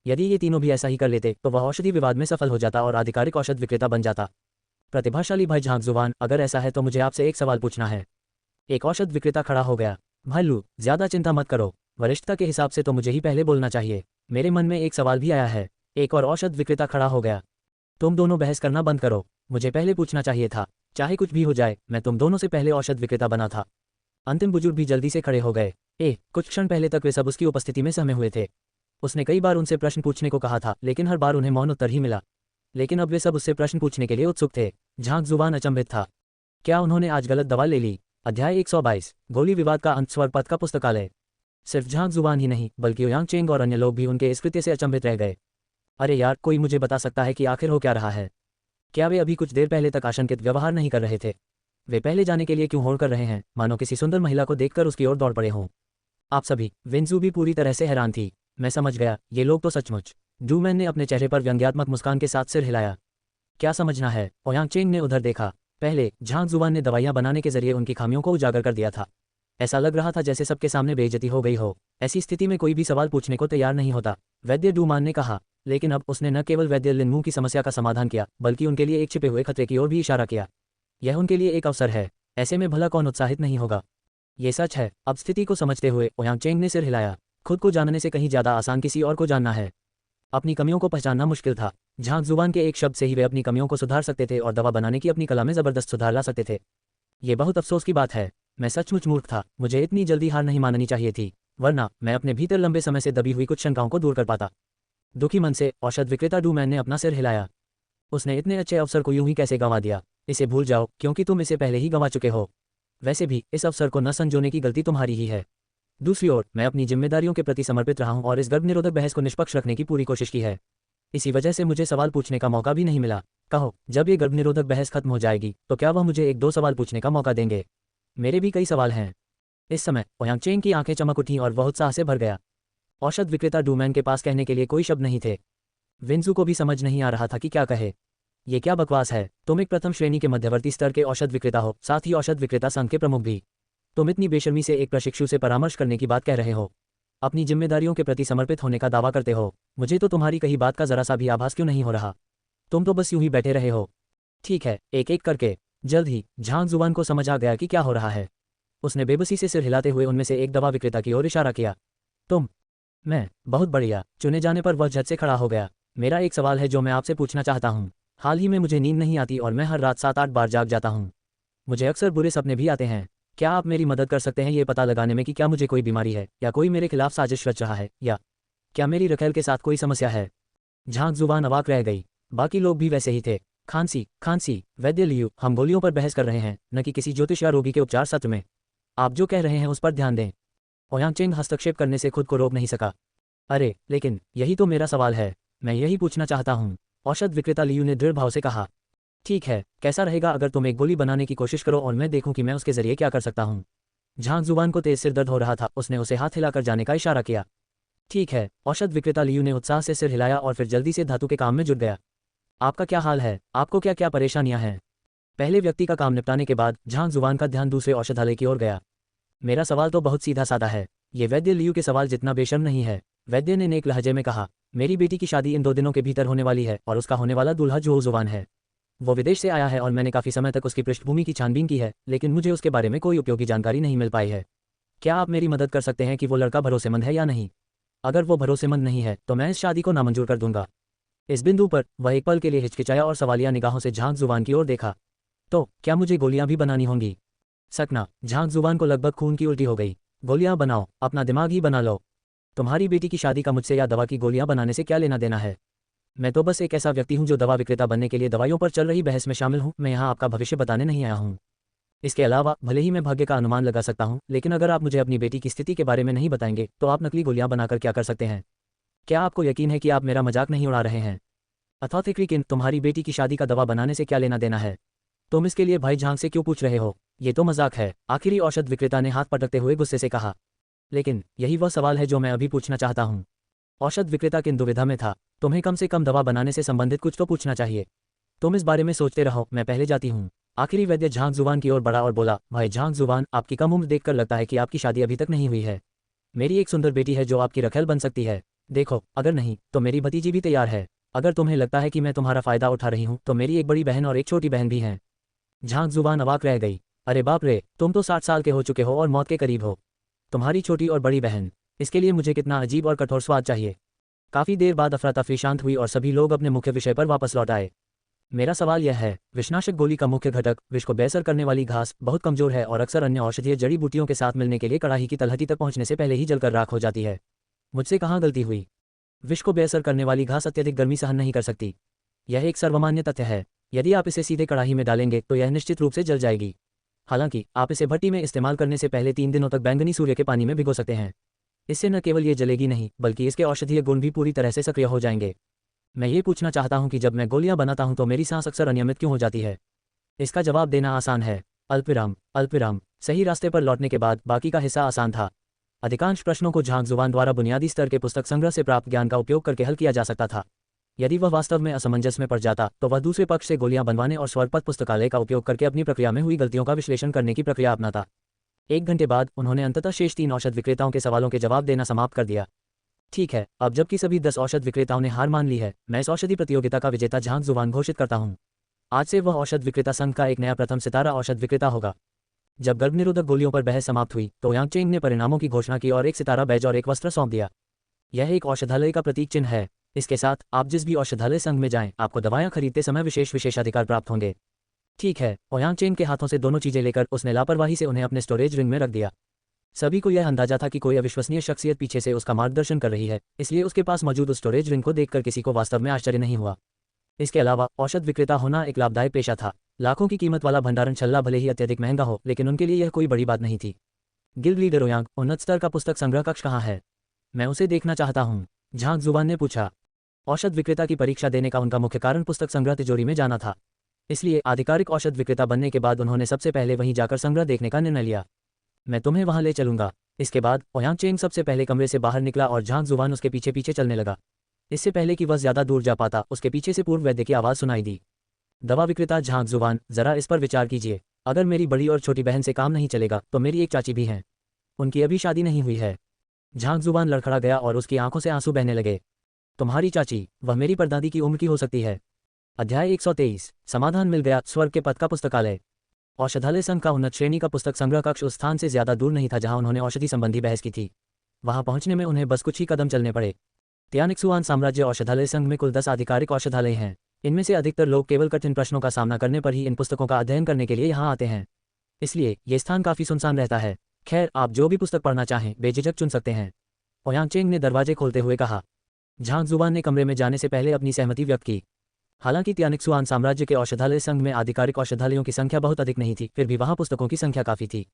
यदि ये तीनों भी ऐसा ही कर लेते तो वह औषधि विवाद में सफल हो जाता और आधिकारिक औषध विक्रेता बन जाता। प्रतिभाशाली भाई झांग जुबान, अगर ऐसा है तो मुझे आपसे एक सवाल पूछना है। एक औषध विक्रेता खड़ा हो गया। भालू, ज्यादा चिंता मत करो। वरिष्ठता के हिसाब से तो मुझे ही पहले बोलना चाहिए। मेरे मन में एक सवाल भी आया है। एक और औषध विक्रेता खड़ा हो गया। तुम दोनों बहस करना बंद करो। मुझे पहले पूछना चाहिए था। चाहे कुछ भी हो जाए, मैं तुम दोनों से पहले औषध विक्रेता बना था। अंतिम बुजुर्ग भी जल्दी से खड़े हो गए। कुछ क्षण पहले तक वे सब उसकी उपस्थिति में सहमे हुए थे। उसने कई बार उनसे प्रश्न पूछने को कहा था, लेकिन हर बार उन्हें मौन उत्तर ही मिला। लेकिन अब वे सब उससे प्रश्न पूछने के लिए उत्सुक थे। झांग जुबान अचंभित था। क्या उन्होंने आज गलत दवा ले ली? अध्याय 122, गोली विवाद का अंत, स्वर पथ का पुस्तकालय। सिर्फ झांग जुबान ही नहीं, बल्कि ओयांग चेंग और अन्य लोग भी उनके इस कृत्य से अचंभित रह गए। अरे यार, कोई मुझे बता सकता है कि आखिर हो क्या रहा है? क्या वे अभी कुछ देर पहले तक आशंकित व्यवहार नहीं कर रहे थे? वे पहले जाने के लिए क्यों होड़ कर रहे हैं, मानो किसी सुंदर महिला को देखकर उसकी ओर दौड़ पड़े हों? आप सभी। विंजू भी पूरी तरह से हैरान थी। मैं समझ गया, ये लोग तो सचमुच। डूमैन ने अपने चेहरे पर व्यंग्यात्मक मुस्कान के साथ सिर हिलाया। क्या समझना है? ओयांग चेंग ने उधर देखा। पहले झांग जुबान ने दवाइयां बनाने के जरिए उनकी खामियों को उजागर कर दिया था। ऐसा लग रहा था जैसे सबके सामने बेइज्जती हो गई हो। ऐसी स्थिति में कोई भी सवाल पूछने को तैयार नहीं होता, वैद्य डूमान ने कहा। लेकिन अब उसने न केवल वैद्य लिन मू की समस्या का समाधान किया, बल्कि उनके लिए एक छिपे हुए खतरे की ओर भी इशारा किया। यह उनके लिए एक अवसर है। ऐसे में भला कौन उत्साहित नहीं होगा? ये सच है। अब स्थिति को समझते हुए ओयांग चेंग ने सिर हिलाया। खुद को जानने से कहीं ज्यादा आसान किसी और को जानना है। अपनी कमियों को पहचानना मुश्किल था। झांग जुबान के एक शब्द से ही वे अपनी कमियों को सुधार सकते थे और दवा बनाने की अपनी कला में जबरदस्त सुधार ला सकते थे। ये बहुत अफसोस की बात है। मैं सचमुच मूर्ख था। मुझे इतनी जल्दी हार नहीं माननी चाहिए थी, वरना मैं अपने भीतर लंबे समय से दबी हुई कुछ शंकाओं को दूर कर पाता। दुखी मन से औषध विक्रेता डूमैन ने अपना सिर हिलाया। उसने इतने अच्छे अवसर को यूं ही कैसे गंवा दिया? इसे भूल जाओ, क्योंकि तुम इसे पहले ही गंवा चुके हो। वैसे भी इस अवसर को न संजोने की गलती तुम्हारी ही है। दूसरी ओर, मैं अपनी जिम्मेदारियों के प्रति समर्पित रहा हूं और इस गर्भनिरोधक बहस को निष्पक्ष रखने की पूरी कोशिश की है। इसी वजह से मुझे सवाल पूछने का मौका भी नहीं मिला। कहो, जब ये गर्भनिरोधक बहस खत्म हो जाएगी तो क्या वह मुझे 1-2 सवाल पूछने का मौका देंगे? मेरे भी कई सवाल हैं। इस समय ओयांग चेंग की आंखें चमक उठीं और वह उत्साह से भर गया। औषध विक्रेता डूमैन के पास कहने के लिए कोई शब्द नहीं थे। विंजू को भी समझ नहीं आ रहा था कि क्या कहे। ये क्या बकवास है? तुम एक प्रथम श्रेणी के मध्यवर्ती स्तर के औषध विक्रेता हो, साथ ही औषध विक्रेता संघ के प्रमुख भी। तुम इतनी बेशर्मी से एक प्रशिक्षु से परामर्श करने की बात कह रहे हो? अपनी जिम्मेदारियों के प्रति समर्पित होने का दावा करते हो? मुझे तो तुम्हारी कही बात का जरा सा भी आभास क्यों नहीं हो रहा? तुम तो बस यूं ही बैठे रहे हो। ठीक है, एक एक करके। जल्द ही झांग जुबान को समझ आ गया कि क्या हो रहा है। उसने बेबसी से सिर हिलाते हुए उनमें से एक दवा विक्रेता की ओर इशारा किया। तुम? मैं? बहुत बढ़िया। चुने जाने पर वह झट से खड़ा हो गया। मेरा एक सवाल है जो मैं आपसे पूछना चाहता हूँ। हाल ही में मुझे नींद नहीं आती और मैं हर रात 7-8 बार जाग जाता हूँ। मुझे अक्सर बुरे सपने भी आते हैं। क्या आप मेरी मदद कर सकते हैं ये पता लगाने में कि क्या मुझे कोई बीमारी है, या कोई मेरे खिलाफ साजिश रच रहा है, या क्या मेरी रखेल के साथ कोई समस्या है? झांग जुबान अवाक रह गई। बाकी लोग भी वैसे ही थे। खांसी, वैद्य लियू, हम गोलियों पर बहस कर रहे हैं, न कि किसी ज्योतिष या रोगी के उपचार सत्र में। आप जो कह रहे हैं उस पर ध्यान दें। ओयांग चेंग हस्तक्षेप करने से खुद को रोक नहीं सका। अरे लेकिन यही तो मेरा सवाल है। मैं यही पूछना चाहता हूँ, औषध विक्रेता लियू ने दृढ़ भाव से कहा। ठीक है, कैसा रहेगा अगर तुम एक गोली बनाने की कोशिश करो और मैं देखूं कि मैं उसके जरिए क्या कर सकता हूं? झांग जुबान को तेज सिर दर्द हो रहा था। उसने उसे हाथ हिलाकर जाने का इशारा किया। ठीक है, औषध विक्रेता लियू ने उत्साह से सिर हिलाया और फिर जल्दी से धातु के काम में जुट गया। आपका क्या हाल है? आपको क्या क्या परेशानियां हैं? पहले व्यक्ति का काम निपटाने के बाद झांग जुबान का ध्यान दूसरे औषधालय की ओर गया। मेरा सवाल तो बहुत सीधा साधा है। ये वैद्य लियू के सवाल जितना बेशर्म नहीं है। वैद्य ने नेक लहजे में कहा। मेरी बेटी की शादी इन 2 दिनों के भीतर होने वाली है और उसका होने वाला दूल्हा जो जुबान है, वो विदेश से आया है और मैंने काफी समय तक उसकी पृष्ठभूमि की छानबीन की है, लेकिन मुझे उसके बारे में कोई उपयोगी जानकारी नहीं मिल पाई है। क्या आप मेरी मदद कर सकते हैं कि वो लड़का भरोसेमंद है या नहीं? अगर वो भरोसेमंद नहीं है तो मैं इस शादी को नामंजूर कर दूंगा। इस बिंदु पर वह एक पल के लिए हिचकिचाया और सवालिया निगाहों से झांग जुबान की ओर देखा। तो क्या मुझे गोलियां भी बनानी होंगी? सकना। झांग जुबान को लगभग खून की उल्टी हो गई। गोलियां बनाओ, अपना दिमाग ही बना लो। तुम्हारी बेटी की शादी का मुझसे या दवा की गोलियां बनाने से क्या लेना देना है? मैं तो बस एक ऐसा व्यक्ति हूं जो दवा विक्रेता बनने के लिए दवाइयों पर चल रही बहस में शामिल हूं। मैं यहाँ आपका भविष्य बताने नहीं आया हूं। इसके अलावा भले ही मैं भाग्य का अनुमान लगा सकता हूं, लेकिन अगर आप मुझे अपनी बेटी की स्थिति के बारे में नहीं बताएंगे तो आप नकली गोलियां बनाकर क्या कर सकते हैं? क्या आपको यकीन है कि आप मेरा मजाक नहीं उड़ा रहे हैं? अथॉथिक्रिकिन, तुम्हारी बेटी की शादी का दवा बनाने से क्या लेना देना है? तुम इसके लिए भाई झांग से क्यों पूछ रहे हो? ये तो मजाक है, आखिरी औषध विक्रेता ने हाथ पटकते हुए गुस्से से कहा। लेकिन यही वह सवाल है जो मैं अभी पूछना चाहता हूँ। औषध विक्रेता किन दुविधा में था। तुम्हें कम से कम दवा बनाने से संबंधित कुछ तो पूछना चाहिए। तुम इस बारे में सोचते रहो, मैं पहले जाती हूँ। आखिरी वैद्य झांग जुवान की ओर बढ़ा और बोला, भाई झांग जुवान, आपकी कम उम्र देखकर लगता है कि आपकी शादी अभी तक नहीं हुई है। मेरी एक सुंदर बेटी है जो आपकी रखेल बन सकती है। देखो, अगर नहीं तो मेरी भतीजी भी तैयार है। अगर तुम्हें लगता है कि मैं तुम्हारा फायदा उठा रही हूँ तो मेरी एक बड़ी बहन और एक छोटी बहन भी हैं। झांग जुबान अवाक रह गई। अरे बाप रे, तुम तो 60 साल के हो चुके हो और मौत के करीब हो। तुम्हारी छोटी और बड़ी बहन, इसके लिए मुझे कितना अजीब और कठोर स्वाद चाहिए। काफी देर बाद अफरा तफरी शांत हुई और सभी लोग अपने मुख्य विषय पर वापस लौट आए। मेरा सवाल यह है, विषनाशक गोली का मुख्य घटक, विष को बेअसर करने वाली घास, बहुत कमजोर है और अक्सर अन्य औषधीय जड़ी बूटियों के साथ मिलने के लिए कड़ाही की तलहटी तक पहुंचने से पहले ही जलकर राख हो जाती है। मुझसे कहाँ गलती हुई? विष को बेअसर करने वाली घास अत्यधिक गर्मी सहन नहीं कर सकती। यह एक सर्वमान्य तथ्य है। यदि आप इसे सीधे कड़ाही में डालेंगे तो यह निश्चित रूप से जल जाएगी। हालांकि आप इसे भट्टी में इस्तेमाल करने से पहले 3 दिनों तक बैंगनी सूर्य के पानी में भिगो सकते हैं। इससे न केवल ये जलेगी नहीं, बल्कि इसके औषधीय गुण भी पूरी तरह से सक्रिय हो जाएंगे। मैं ये पूछना चाहता हूं कि जब मैं गोलियां बनाता हूं तो मेरी सांस अक्सर अनियमित क्यों हो जाती है? इसका जवाब देना आसान है। अल्पविराम अल्पविराम। सही रास्ते पर लौटने के बाद बाकी का हिस्सा आसान था। अधिकांश प्रश्नों को झांग जुबान द्वारा बुनियादी स्तर के पुस्तक संग्रह से प्राप्त ज्ञान का उपयोग करके हल किया जा सकता था। यदि वह वास्तव में असमंजस में पड़ जाता तो वह दूसरे पक्ष से गोलियां बनवाने और स्वरपथ पुस्तकालय का उपयोग करके अपनी प्रक्रिया में हुई गलतियों का विश्लेषण करने की प्रक्रिया अपनाता। 1 घंटे बाद उन्होंने अंततः शेष 3 औषध विक्रेताओं के सवालों के जवाब देना समाप्त कर दिया। ठीक है, अब जबकि सभी 10 औषध विक्रेताओं ने हार मान ली है, मैं इस औषधि प्रतियोगिता का विजेता झांग जुबान घोषित करता हूँ। आज से वह औषध विक्रेता संघ का एक नया प्रथम सितारा औषध विक्रेता होगा। जब गर्भनिरोधक गोलियों पर बहस समाप्त हुई तो यांगचेंग ने परिणामों की घोषणा की और एक सितारा बैज और एक वस्त्र सौंप दिया। यह एक औषधालय का प्रतीक चिन्ह है। इसके साथ आप जिस भी औषधालय संघ में जाएं, आपको दवाएं खरीदते समय विशेषाधिकार प्राप्त होंगे। ठीक है, यांगचेंग के हाथों से दोनों चीजें लेकर उसने लापरवाही से उन्हें अपने स्टोरेज रिंग में रख दिया। सभी को यह अंदाजा था कि कोई अविश्वसनीय शख्सियत पीछे से उसका मार्गदर्शन कर रही है, इसलिए उसके पास मौजूद उस स्टोरेज रिंग को देखकर किसी को वास्तव में आश्चर्य नहीं हुआ। इसके अलावा औषध विक्रेता होना एक लाभदायक पेशा था। लाखों की कीमत वाला भंडारण छल्ला भले ही अत्यधिक महंगा हो, लेकिन उनके लिए यह कोई बड़ी बात नहीं थी। गिल्ड लीडर ओयांग, उन्नत स्तर का पुस्तक संग्रह कक्ष कहाँ है? मैं उसे देखना चाहता हूँ, झांग जुबान ने पूछा। औषध विक्रेता की परीक्षा देने का उनका मुख्य कारण पुस्तक संग्रह तिजोरी में जाना था। इसलिए आधिकारिक औषध विक्रेता बनने के बाद उन्होंने सबसे पहले वहीं जाकर संग्रह देखने का निर्णय लिया। मैं तुम्हें वहां ले चलूंगा। इसके बाद यांगचेंग सबसे पहले कमरे से बाहर निकला और झांग जुबान उसके पीछे पीछे चलने लगा। इससे पहले कि वह ज्यादा दूर जा पाता, उसके पीछे से पूर्व वैद्य की आवाज सुनाई दी। दवा विक्रेता झांग जुबान, जरा इस पर विचार कीजिए। अगर मेरी बड़ी और छोटी बहन से काम नहीं चलेगा तो मेरी एक चाची भी हैं। उनकी अभी शादी नहीं हुई है। झांग जुबान लड़खड़ा गया और उसकी आंखों से आंसू बहने लगे। तुम्हारी चाची, वह मेरी परदादी की उम्र की हो सकती है। अध्याय 123। समाधान मिल गया। स्वर्ग के पथ का पुस्तकालय। औषधालय संघ का उन्नत श्रेणी का पुस्तक संग्रह कक्ष उस स्थान से ज्यादा दूर नहीं था जहां उन्होंने औषधि संबंधी बहस की थी। वहां पहुंचने में उन्हें बस कुछ ही कदम चलने पड़े। तियानिक्सुआन साम्राज्य औषधालय संघ में कुल 10 आधिकारिक औषधालय हैं। इनमें से अधिकतर लोग केवल कठिन प्रश्नों का सामना करने पर ही इन पुस्तकों का अध्ययन करने के लिए यहाँ आते हैं। इसलिए ये स्थान काफी सुनसान रहता है। खैर, आप जो भी पुस्तक पढ़ना चाहें बेझिझक चुन सकते हैं, यांगचेंग ने दरवाजे खोलते हुए कहा। झांग जुबान ने कमरे में जाने से पहले अपनी सहमति व्यक्त की। हालांकि तियानिक्सुआन साम्राज्य के औषधालय संघ में आधिकारिक औषधालयों की संख्या बहुत अधिक नहीं थी, फिर भी वहां पुस्तकों की संख्या काफी थी।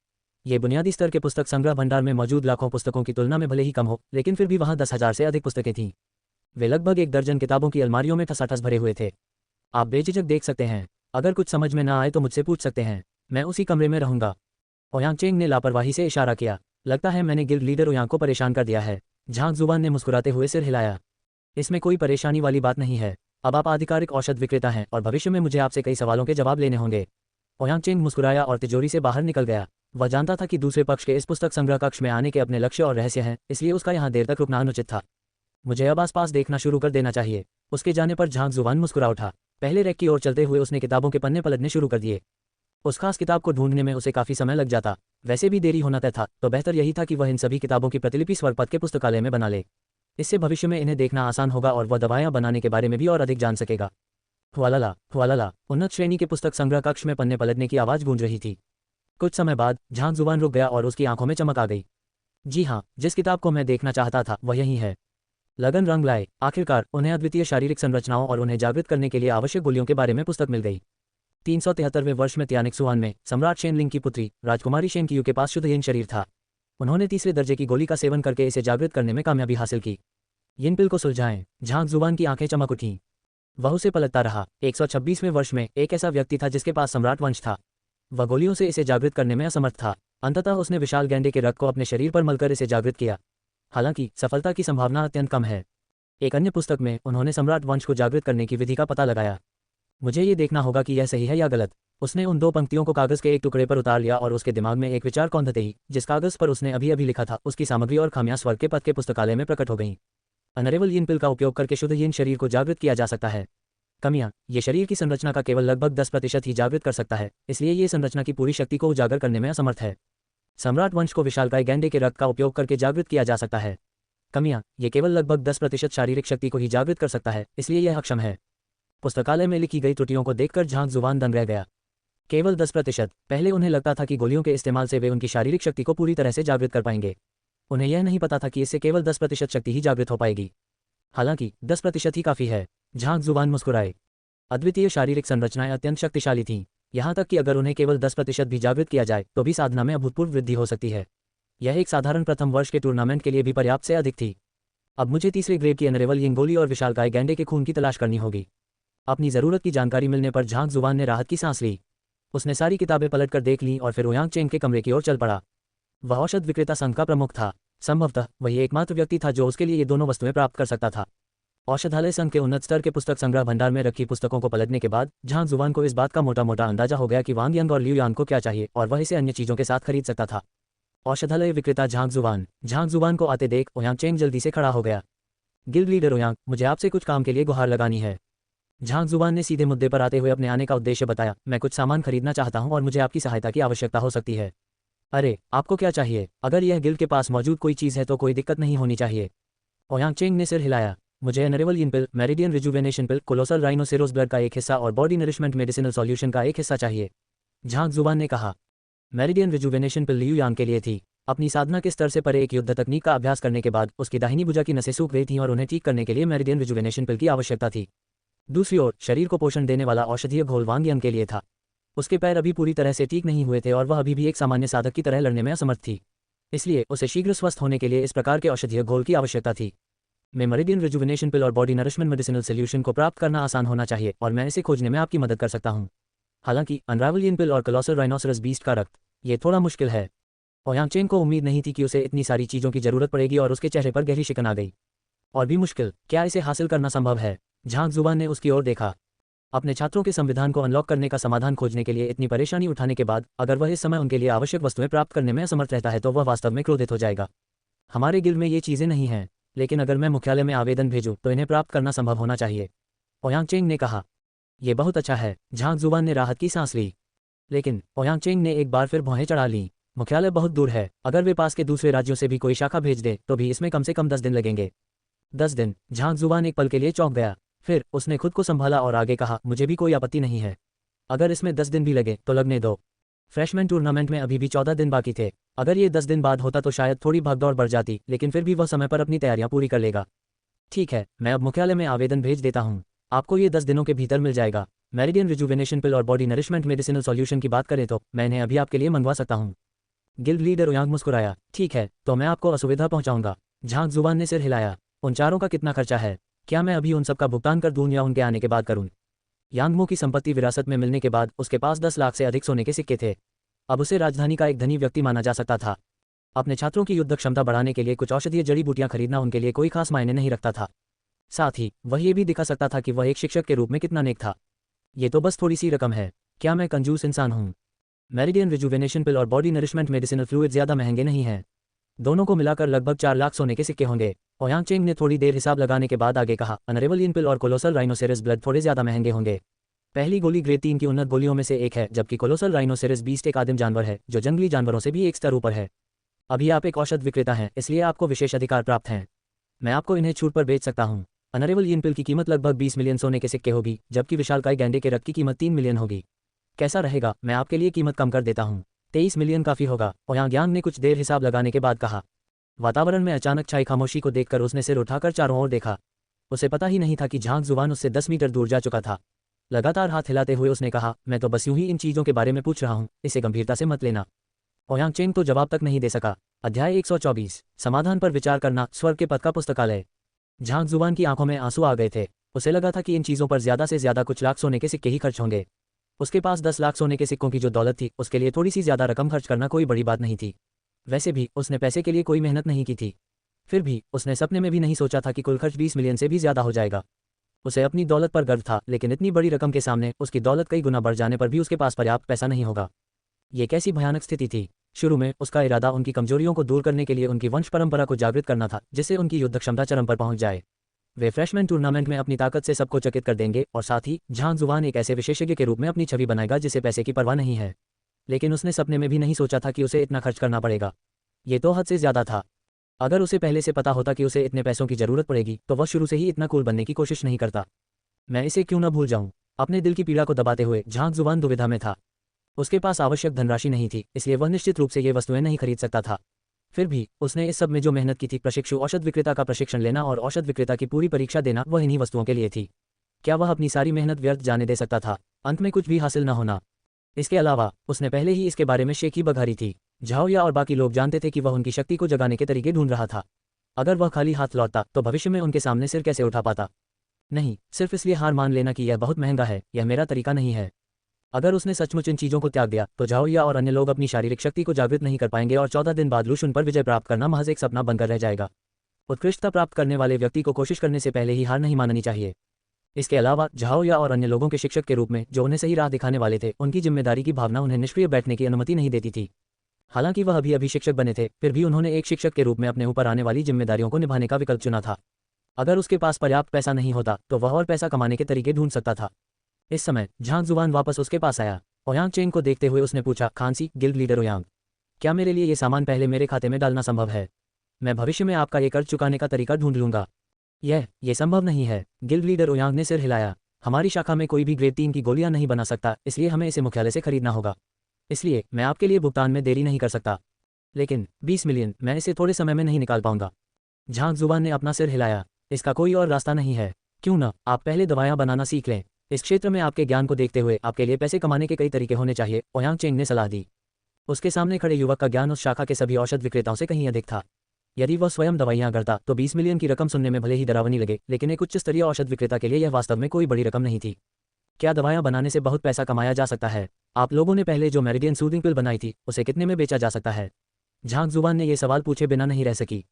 ये बुनियादी स्तर के पुस्तक संग्रह भंडार में मौजूद लाखों पुस्तकों की तुलना में भले ही कम हो, लेकिन फिर भी वहां 10,000 से अधिक पुस्तकें थीं। वे लगभग 1 दर्जन किताबों की अलमारियों में ठसाठस भरे हुए थे। आप बेझिझक देख सकते हैं। अगर कुछ समझ में ना आए तो मुझसे पूछ सकते हैं। मैं उसी कमरे में रहूंगा। यांगचेंग ने लापरवाही से इशारा किया। लगता है मैंने गिल्ड लीडर ओयांग को परेशान कर दिया है। झांग जुबान ने मुस्कुराते हुए सिर हिलाया। इसमें कोई परेशानी वाली बात नहीं है। अब आप आधिकारिक औषध विक्रेता हैं और भविष्य में मुझे आपसे कई सवालों के जवाब लेने होंगे। यांगचेंग मुस्कुराया और तिजोरी से बाहर निकल गया। वह जानता था कि दूसरे पक्ष के इस पुस्तक संग्रह कक्ष में आने के अपने लक्ष्य और रहस्य हैं, इसलिए उसका यहाँ देर तक रुकना अनुचित था। मुझे अब आसपास देखना शुरू कर देना चाहिए। उसके जाने पर झांग जुबान मुस्कुरा उठा। पहले रैक की ओर चलते हुए उसने किताबों के पन्ने पलटने शुरू कर दिए। उस खास किताब को ढूंढने में उसे काफी समय लग जाता। वैसे भी देरी होना तय था, तो बेहतर यही था कि वह इन सभी किताबों की प्रतिलिपि स्वरपथ के पुस्तकालय में बना ले। इससे भविष्य में इन्हें देखना आसान होगा और वह दवाएं बनाने के बारे में भी और अधिक जान सकेगा। हुआलाला। उन्नत श्रेणी के पुस्तक संग्रह कक्ष में पन्ने पलटने की आवाज गूंज रही थी। कुछ समय बाद झांग जुबान रुक गया और उसकी आंखों में चमक आ गई। जी हाँ, जिस किताब को मैं देखना चाहता था वह यही है। लगन रंग लाए। आखिरकार उन्हें अद्वितीय शारीरिक संरचनाओं और उन्हें जागृत करने के लिए आवश्यक गोलियों के बारे में पुस्तक मिल गई। 373वें वर्ष में त्यानिक्सुआन में सम्राट शेनलिंग की पुत्री राजकुमारी शेनकियू के पास शुद्ध यिन शरीर था। उन्होंने तीसरे दर्जे की गोली का सेवन करके इसे जागृत करने में कामयाबी हासिल की। यिन पिल को सुलझाएं। झांग जुबान की आंखें चमक उठीं। वह उसे पलटता रहा। 126वें वर्ष में एक ऐसा व्यक्ति था जिसके पास सम्राट वंश था। वह गोलियों से इसे जागृत करने में असमर्थ था। अंततः उसने विशाल गैंडे के रक्त को अपने शरीर पर मलकर इसे जागृत किया। हालांकि सफलता की संभावना अत्यंत कम है। एक अन्य पुस्तक में उन्होंने सम्राट वंश को जागृत करने की विधि का पता लगाया। मुझे ये देखना होगा कि यह सही है या गलत। उसने उन 2 पंक्तियों को कागज के एक टुकड़े पर उतार लिया और उसके दिमाग में एक विचार कौंधते ही जिस कागज पर उसने अभी अभी लिखा था उसकी सामग्री और खामियां स्वर्ग के पथ के पुस्तकालय में प्रकट हो गईं। अनरेवल यिन पिल का उपयोग करके शुद्ध यिन शरीर को जागृत किया जा सकता है। कमियां, ये शरीर की संरचना का केवल लगभग 10% ही जागृत कर सकता है, इसलिए ये संरचना की पूरी शक्ति को उजागर करने में असमर्थ है। सम्राट वंश को विशालकाय गैंडे के रक्त का उपयोग करके जागृत किया जा सकता है। कमियां, ये केवल लगभग 10% शारीरिक शक्ति को ही जागृत कर सकता है, इसलिए यह अक्षम है। पुस्तकालय में लिखी गई त्रुटियों को देखकर झांग जुबान दंग रह गया। केवल 10%। पहले उन्हें लगता था कि गोलियों के इस्तेमाल से वे उनकी शारीरिक शक्ति को पूरी तरह से जागृत कर पाएंगे। उन्हें यह नहीं पता था कि इससे केवल 10% शक्ति ही जागृत हो पाएगी। हालांकि 10% ही काफ़ी है। झांग जुबान मुस्कुराए। अद्वितीय शारीरिक संरचनाएं अत्यंत शक्तिशाली थीं, यहाँ तक कि अगर उन्हें केवल 10% भी जागृत किया जाए तो भी साधना में अभूतपूर्व वृद्धि हो सकती है। यह एक साधारण प्रथम वर्ष के टूर्नामेंट के लिए भी पर्याप्त से अधिक थी। अब मुझे तीसरे ग्रेड की अनरेवल यिंग गोली और विशालकाय गैंडे के खून की तलाश करनी होगी। अपनी ज़रूरत की जानकारी मिलने पर झांग जुबान ने राहत की सांस ली। उसने सारी किताबें पलटकर देख लीं और फिर ओयांग चेंग के कमरे की ओर चल पड़ा। वह औषध विक्रेता संघ का प्रमुख था। संभवतः वही एकमात्र व्यक्ति था जो उसके लिए ये दोनों वस्तुएं प्राप्त कर सकता था। औषधालय संघ के उन्नत स्तर के पुस्तक संग्रह भंडार में रखी पुस्तकों को पलटने के बाद झांग जुबान को इस बात का मोटा मोटा अंदाजा हो गया कि वांग यंग और लियू यान को क्या चाहिए और वह इसे अन्य चीज़ों के साथ खरीद सकता था। औषधालय विक्रेता झांग जुबान को आते देख ओयांग चेंग जल्दी से खड़ा हो गया। गिल्ड लीडर ओयांग, मुझे आपसे कुछ काम के लिए गुहार लगानी है। झांग जुबान ने सीधे मुद्दे पर आते हुए अपने आने का उद्देश्य बताया। मैं कुछ सामान खरीदना चाहता हूं और मुझे आपकी सहायता की आवश्यकता हो सकती है। अरे, आपको क्या चाहिए? अगर यह गिल्ड के पास मौजूद कोई चीज़ है तो कोई दिक्कत नहीं होनी चाहिए। ओयांग चेंग ने सिर हिलाया। मुझे अनरेवल यिन पिल, मेरिडियन रिजुवेनेशन पिल, कोलोसल राइनोसेरोस ब्लड का एक हिस्सा और बॉडी नरिशमेंट मेडिसिनल सॉल्यूशन का एक हिस्सा चाहिए। झांग जुबान ने कहा। मेरिडियन रिजुवेनेशन पिल लियू यान के लिए थी। अपनी साधना के स्तर से परे एक युद्ध तकनीक का अभ्यास करने के बाद उसकी दाहिनी भुजा की नसें सूख गई थीं और उन्हें ठीक करने के लिए मेरिडियन रिजुवेनेशन पिल की आवश्यकता थी। दूसरी ओर शरीर को पोषण देने वाला औषधीय घोल वांग यंग के लिए था। उसके पैर अभी पूरी तरह से ठीक नहीं हुए थे और वह अभी भी एक सामान्य साधक की तरह लड़ने में असमर्थ थी, इसलिए उसे शीघ्र स्वस्थ होने के लिए इस प्रकार के औषधीय घोल की आवश्यकता थी। मेरिडियन रिजुवेनेशन पिल और बॉडी नरिशमेंट मेडिसिनल सॉल्यूशन को प्राप्त करना आसान होना चाहिए और मैं इसे खोजने में आपकी मदद कर सकता हूँ। हालांकि अनरावल यिन पिल और कोलोसल राइनोसरस बीस्ट का रक्त, ये थोड़ा मुश्किल है। ओयांग चेंग को उम्मीद नहीं थी कि उसे इतनी सारी चीज़ों की जरूरत पड़ेगी और उसके चेहरे पर गहरी शिकन आ गई। और भी मुश्किल? क्या इसे हासिल करना संभव है? झांग जुबान ने उसकी ओर देखा। अपने छात्रों के संविधान को अनलॉक करने का समाधान खोजने के लिए इतनी परेशानी उठाने के बाद अगर वह इस समय उनके लिए आवश्यक वस्तुएं प्राप्त करने में असमर्थ रहता है तो वह वास्तव में क्रोधित हो जाएगा। हमारे गिल्ड में ये चीज़ें नहीं हैं, लेकिन अगर मैं मुख्यालय में आवेदन भेजूं तो इन्हें प्राप्त करना संभव होना चाहिए। ओयांग चेंग ने कहा। यह बहुत अच्छा है। झांग जुबान ने राहत की सांस ली। लेकिन ओयांग चेंग ने एक बार फिर भौहें चढ़ा लीं। मुख्यालय बहुत दूर है। अगर वे पास के दूसरे राज्यों से भी कोई शाखा भेज दे तो भी इसमें कम से कम 10 दिन लगेंगे। 10 दिन? झांग जुबान एक पल के लिए चौंक गया। फिर उसने खुद को संभाला और आगे कहा, मुझे भी कोई आपत्ति नहीं है। अगर इसमें 10 दिन भी लगे तो लगने दो। फ्रेशमैन टूर्नामेंट में अभी भी 14 दिन बाकी थे। अगर ये 10 दिन बाद होता तो शायद थोड़ी भागदौड़ बढ़ जाती, लेकिन फिर भी वह समय पर अपनी तैयारियां पूरी कर लेगा। ठीक है, मैं अब मुख्यालय में आवेदन भेज देता हूँ। आपको ये 10 दिनों के भीतर मिल जाएगा। मेरिडियन रिजुवेनेशन पिल और बॉडी नरिशमेंट मेडिसिनल सॉल्यूशन की बात करें तो मैं इन्हें अभी आपके लिए मंगवा सकता हूँ। गिल्ड लीडर ओयांग मुस्कुराया। ठीक है, तो मैं आपको असुविधा पहुंचाऊंगा। झांग जुबान ने सिर हिलाया। उन चारों का कितना खर्चा है? क्या मैं अभी उन सब का भुगतान कर दूं या उनके आने के बाद करूं? यांगमो की संपत्ति विरासत में मिलने के बाद उसके पास 10 लाख से अधिक सोने के सिक्के थे। अब उसे राजधानी का एक धनी व्यक्ति माना जा सकता था। अपने छात्रों की युद्ध क्षमता बढ़ाने के लिए कुछ औषधीय जड़ी बूटियां खरीदना उनके लिए कोई खास मायने नहीं रखता था। साथ ही वह ये भी दिखा सकता था कि वह एक शिक्षक के रूप में कितना नेक था। ये तो बस थोड़ी सी रकम है। क्या मैं कंजूस इंसान हूँ? मेरिडियन रिजुवेनेशन पिल और बॉडी नरिशमेंट मेडिसिनल फ्लूइड ज़्यादा महंगे नहीं हैं। दोनों को मिलाकर लगभग 4 लाख सोने के सिक्के होंगे। ओयांग चेंग ने थोड़ी देर हिसाब लगाने के बाद आगे कहा, अनरेवल यिन पिल और कोलोसल राइनोसेरस ब्लड थोड़े ज़्यादा महंगे होंगे। पहली गोली ग्रेड 3 की उन्नत गोलियों में से एक है, जबकि कोलोसल राइनोसेरस बीस्ट एक आदिम जानवर है जो जंगली जानवरों से भी एक स्तर ऊपर है। अभी आप एक औषध विक्रेता हैं, इसलिए आपको विशेष अधिकार प्राप्त हैं। मैं आपको इन्हें छूट पर बेच सकता हूँ। अनरेवल यिन पिल की कीमत लगभग 20 मिलियन सोने के सिक्के होगी, जबकि विशालकाय गैंडे के रक्त की कीमत 3 मिलियन होगी। कैसा रहेगा? मैं आपके लिए कीमत कम कर देता हूँ। 23 मिलियन काफ़ी होगा। ओयांग यांग ने कुछ देर हिसाब लगाने के बाद कहा। वातावरण में अचानक छाई खामोशी को देखकर उसने सिर उठाकर चारों ओर देखा। उसे पता ही नहीं था कि झांग जुबान उससे 10 मीटर दूर जा चुका था। लगातार हाथ हिलाते हुए उसने कहा, मैं तो बस यूं ही इन चीज़ों के बारे में पूछ रहा हूँ, इसे गंभीरता से मत लेना। ओयांग चेंग तो जवाब तक नहीं दे सका। अध्याय 124 समाधान पर विचार करना, स्वर्ग के पथ का पुस्तकालय। झांग जुबान की आंखों में आंसू आ गए थे। उसे लगा था कि इन चीज़ों पर ज्यादा से ज्यादा कुछ लाख सोने के सिक्के ही खर्च होंगे। उसके पास 10 लाख सोने के सिक्कों की जो दौलत थी, उसके लिए थोड़ी सी ज्यादा रकम खर्च करना कोई बड़ी बात नहीं थी। वैसे भी उसने पैसे के लिए कोई मेहनत नहीं की थी। फिर भी उसने सपने में भी नहीं सोचा था कि कुल खर्च 20 मिलियन से भी ज्यादा हो जाएगा। उसे अपनी दौलत पर गर्व था, लेकिन इतनी बड़ी रकम के सामने उसकी दौलत कई गुना बढ़ जाने पर भी उसके पास पर्याप्त पैसा नहीं होगा। ये कैसी भयानक स्थिति थी। शुरू में उसका इरादा उनकी कमजोरियों को दूर करने के लिए उनकी वंश परंपरा को जागृत करना था, जिससे उनकी युद्ध क्षमता चरम पर पहुंच जाए। वे फ्रेशमैन टूर्नामेंट में अपनी ताकत से सबको चकित कर देंगे और साथ ही झांग जुबान एक ऐसे विशेषज्ञ के रूप में अपनी छवि बनाएगा जिसे पैसे की परवाह नहीं है। लेकिन उसने सपने में भी नहीं सोचा था कि उसे इतना खर्च करना पड़ेगा। ये तो हद से ज्यादा था। अगर उसे पहले से पता होता कि उसे इतने पैसों की जरूरत पड़ेगी तो वह शुरू से ही इतना कूल बनने की कोशिश नहीं करता। मैं इसे क्यों न भूल जाऊं। अपने दिल की पीड़ा को दबाते हुए झांग जुबान दुविधा में था। उसके पास आवश्यक धनराशि नहीं थी, इसलिए वह निश्चित रूप से ये वस्तुएं नहीं खरीद सकता था। फिर भी उसने इस सब में जो मेहनत की थी, प्रशिक्षु औषध विक्रेता का प्रशिक्षण लेना और औषध विक्रेता की पूरी परीक्षा देना, वह इन्हीं वस्तुओं के लिए थी। क्या वह अपनी सारी मेहनत व्यर्थ जाने दे सकता था, अंत में कुछ भी हासिल न होना। इसके अलावा उसने पहले ही इसके बारे में शेखी बघारी थी। झाओया और बाकी लोग जानते थे कि वह उनकी शक्ति को जगाने के तरीके ढूंढ रहा था। अगर वह खाली हाथ लौटता तो भविष्य में उनके सामने सिर कैसे उठा पाता। नहीं, सिर्फ इसलिए हार मान लेना कि यह बहुत महंगा है, यह मेरा तरीका नहीं है। अगर उसने सचमुच इन चीज़ों को त्याग दिया तो झाओया और अन्य लोग अपनी शारीरिक शक्ति को जागृत नहीं कर पाएंगे और 14 दिन बाद लुशुन पर विजय प्राप्त करना महज एक सपना बनकर रह जाएगा। उत्कृष्टता प्राप्त करने वाले व्यक्ति को कोशिश करने से पहले ही हार नहीं माननी चाहिए। इसके अलावा झाओया और अन्य लोगों के शिक्षक के रूप में जो उन्हें सही राह दिखाने वाले थे, उनकी जिम्मेदारी की भावना उन्हें निष्क्रिय बैठने की अनुमति नहीं देती थी। हालांकि वह अभी शिक्षक बने थे, फिर भी उन्होंने एक शिक्षक के रूप में अपने ऊपर आने वाली जिम्मेदारियों को निभाने का विकल्प चुना था। अगर उसके पास पर्याप्त पैसा नहीं होता तो वह और पैसा कमाने के तरीके ढूंढ सकता था। इस समय झांग जुबान वापस उसके पास आया। ओयांग चेंग को देखते हुए उसने पूछा, खांसी गिल्ड लीडर ओयांग, क्या मेरे लिए ये सामान पहले मेरे खाते में डालना संभव है? मैं भविष्य में आपका ये कर्ज चुकाने का तरीका ढूंढ लूंगा। ये संभव नहीं है। गिल्ड लीडर ओयांग ने सिर हिलाया। हमारी शाखा में कोई भी ग्रेड 3 की गोलियां नहीं बना सकता, इसलिए हमें इसे मुख्यालय से खरीदना होगा। इसलिए मैं आपके लिए भुगतान में देरी नहीं कर सकता। लेकिन 20 मिलियन, मैं इसे थोड़े समय में नहीं निकाल पाऊंगा। झांग जुबान ने अपना सिर हिलाया। इसका कोई और रास्ता नहीं है। क्यों न आप पहले दवाइयां बनाना सीख लें। इस क्षेत्र में आपके ज्ञान को देखते हुए आपके लिए पैसे कमाने के कई तरीके होने चाहिए, ओयांग चेंग ने सलाह दी। उसके सामने खड़े युवक का ज्ञान उस शाखा के सभी औषध विक्रेताओं से कहीं अधिक था। यदि वह स्वयं दवाइयां गढ़ता तो 20 मिलियन की रकम सुनने में भले ही डरावनी लगे, लेकिन एक उच्च स्तरीय औषध विक्रेता के लिए यह वास्तव में कोई बड़ी रकम नहीं थी। क्या दवाइयां बनाने से बहुत पैसा कमाया जा सकता है? आप लोगों ने पहले जो मेरिडियन सूदिंग पिल बनाई थी, उसे कितने में बेचा जा सकता है? झांग जुबान ने यह सवाल पूछे बिना नहीं रह सकी।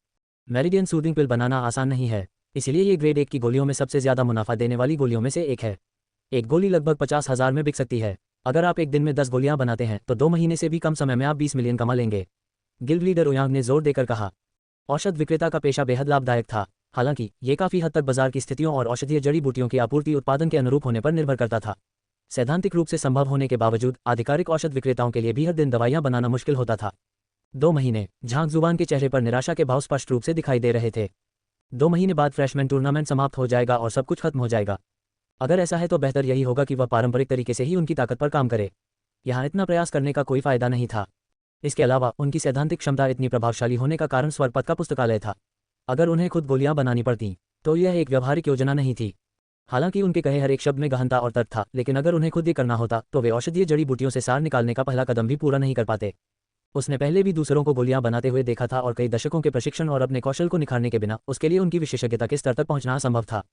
मेरिडियन सूदिंग पिल बनाना आसान नहीं है, इसलिए ये ग्रेड 1 की गोलियों में सबसे ज्यादा मुनाफा देने वाली गोलियों में से एक है। एक गोली लगभग 50,000 में बिक सकती है। अगर आप एक दिन में 10 गोलियां बनाते हैं तो 2 महीने से भी कम समय में आप 20 मिलियन कमा लेंगे। गिल्ड लीडर ओयांग ने जोर देकर कहा। औषध विक्रेता का पेशा बेहद लाभदायक था। हालांकि ये काफी हद तक बाजार की स्थितियों और औषधीय जड़ी बूटियों की आपूर्ति उत्पादन के अनुरूप होने पर निर्भर करता था। सैद्धांतिक रूप से संभव होने के बावजूद आधिकारिक औषध विक्रेताओं के लिए भी हर दिन दवाइयां बनाना मुश्किल होता था। 2 महीने, झांग जुबान के चेहरे पर निराशा के भाव स्पष्ट रूप से दिखाई दे रहे थे। 2 महीने बाद फ्रेशमैन टूर्नामेंट समाप्त हो जाएगा और सब कुछ खत्म हो जाएगा। अगर ऐसा है तो बेहतर यही होगा कि वह पारंपरिक तरीके से ही उनकी ताकत पर काम करे। यहाँ इतना प्रयास करने का कोई फायदा नहीं था। इसके अलावा उनकी सैद्धांतिक क्षमता इतनी प्रभावशाली होने का कारण स्वर्ग पथ का पुस्तकालय था। अगर उन्हें खुद गोलियां बनानी पड़ती तो यह एक व्यवहारिक योजना नहीं थी। हालांकि उनके कहे हर एक शब्द में गहनता और तर्क था, लेकिन अगर उन्हें खुद ये करना होता तो वे औषधीय जड़ी बूटियों से सार निकालने का पहला कदम भी पूरा नहीं कर पाते। उसने पहले भी दूसरों को गोलियां बनाते हुए देखा था और कई दशकों के प्रशिक्षण और अपने कौशल को निखारने के बिना उसके लिए उनकी विशेषज्ञता के स्तर तक पहुंचना असंभव था।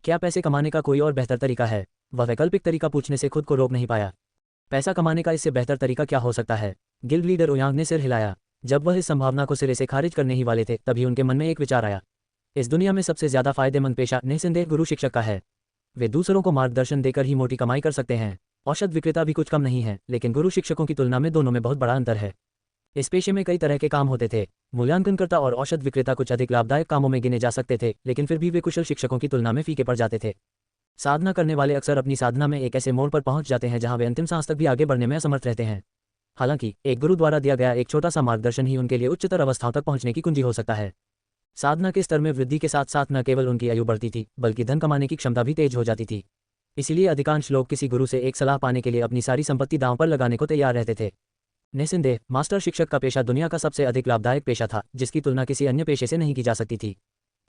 क्या पैसे कमाने का कोई और बेहतर तरीका है? वह वैकल्पिक तरीका पूछने से खुद को रोक नहीं पाया। पैसा कमाने का इससे बेहतर तरीका क्या हो सकता है? गिल्ड लीडर ओयांग ने सिर हिलाया। जब वह इस संभावना को सिरे से खारिज करने ही वाले थे, तभी उनके मन में एक विचार आया। इस दुनिया में सबसे ज्यादा फायदेमंद पेशा निस्संदेह गुरु शिक्षक का है। वे दूसरों को मार्गदर्शन देकर ही मोटी कमाई कर सकते हैं। औषध विक्रेता भी कुछ कम नहीं है, लेकिन गुरु शिक्षकों की तुलना में दोनों में बहुत बड़ा अंतर है। इस पेशे में कई तरह के काम होते थे। मूल्यांकनकर्ता और औषध विक्रेता कुछ अधिक लाभदायक कामों में गिने जा सकते थे, लेकिन फिर भी वे कुशल शिक्षकों की तुलना में फीके पड़ जाते थे। साधना करने वाले अक्सर अपनी साधना में एक ऐसे मोड़ पर पहुंच जाते हैं जहां वे अंतिम सांस तक भी आगे बढ़ने में असमर्थ रहते हैं। हालांकि एक गुरु द्वारा दिया गया एक छोटा सा मार्गदर्शन ही उनके लिए उच्चतर अवस्थाओं तक पहुंचने की कुंजी हो सकता है। साधना के स्तर में वृद्धि के साथ साथ न केवल उनकी आयु बढ़ती थी, बल्कि धन कमाने की क्षमता भी तेज हो जाती थी। इसीलिए अधिकांश लोग किसी गुरु से एक सलाह पाने के लिए अपनी सारी संपत्ति दांव पर लगाने को तैयार रहते थे। निस्संदेह मास्टर शिक्षक का पेशा दुनिया का सबसे अधिक लाभदायक पेशा था, जिसकी तुलना किसी अन्य पेशे से नहीं की जा सकती थी।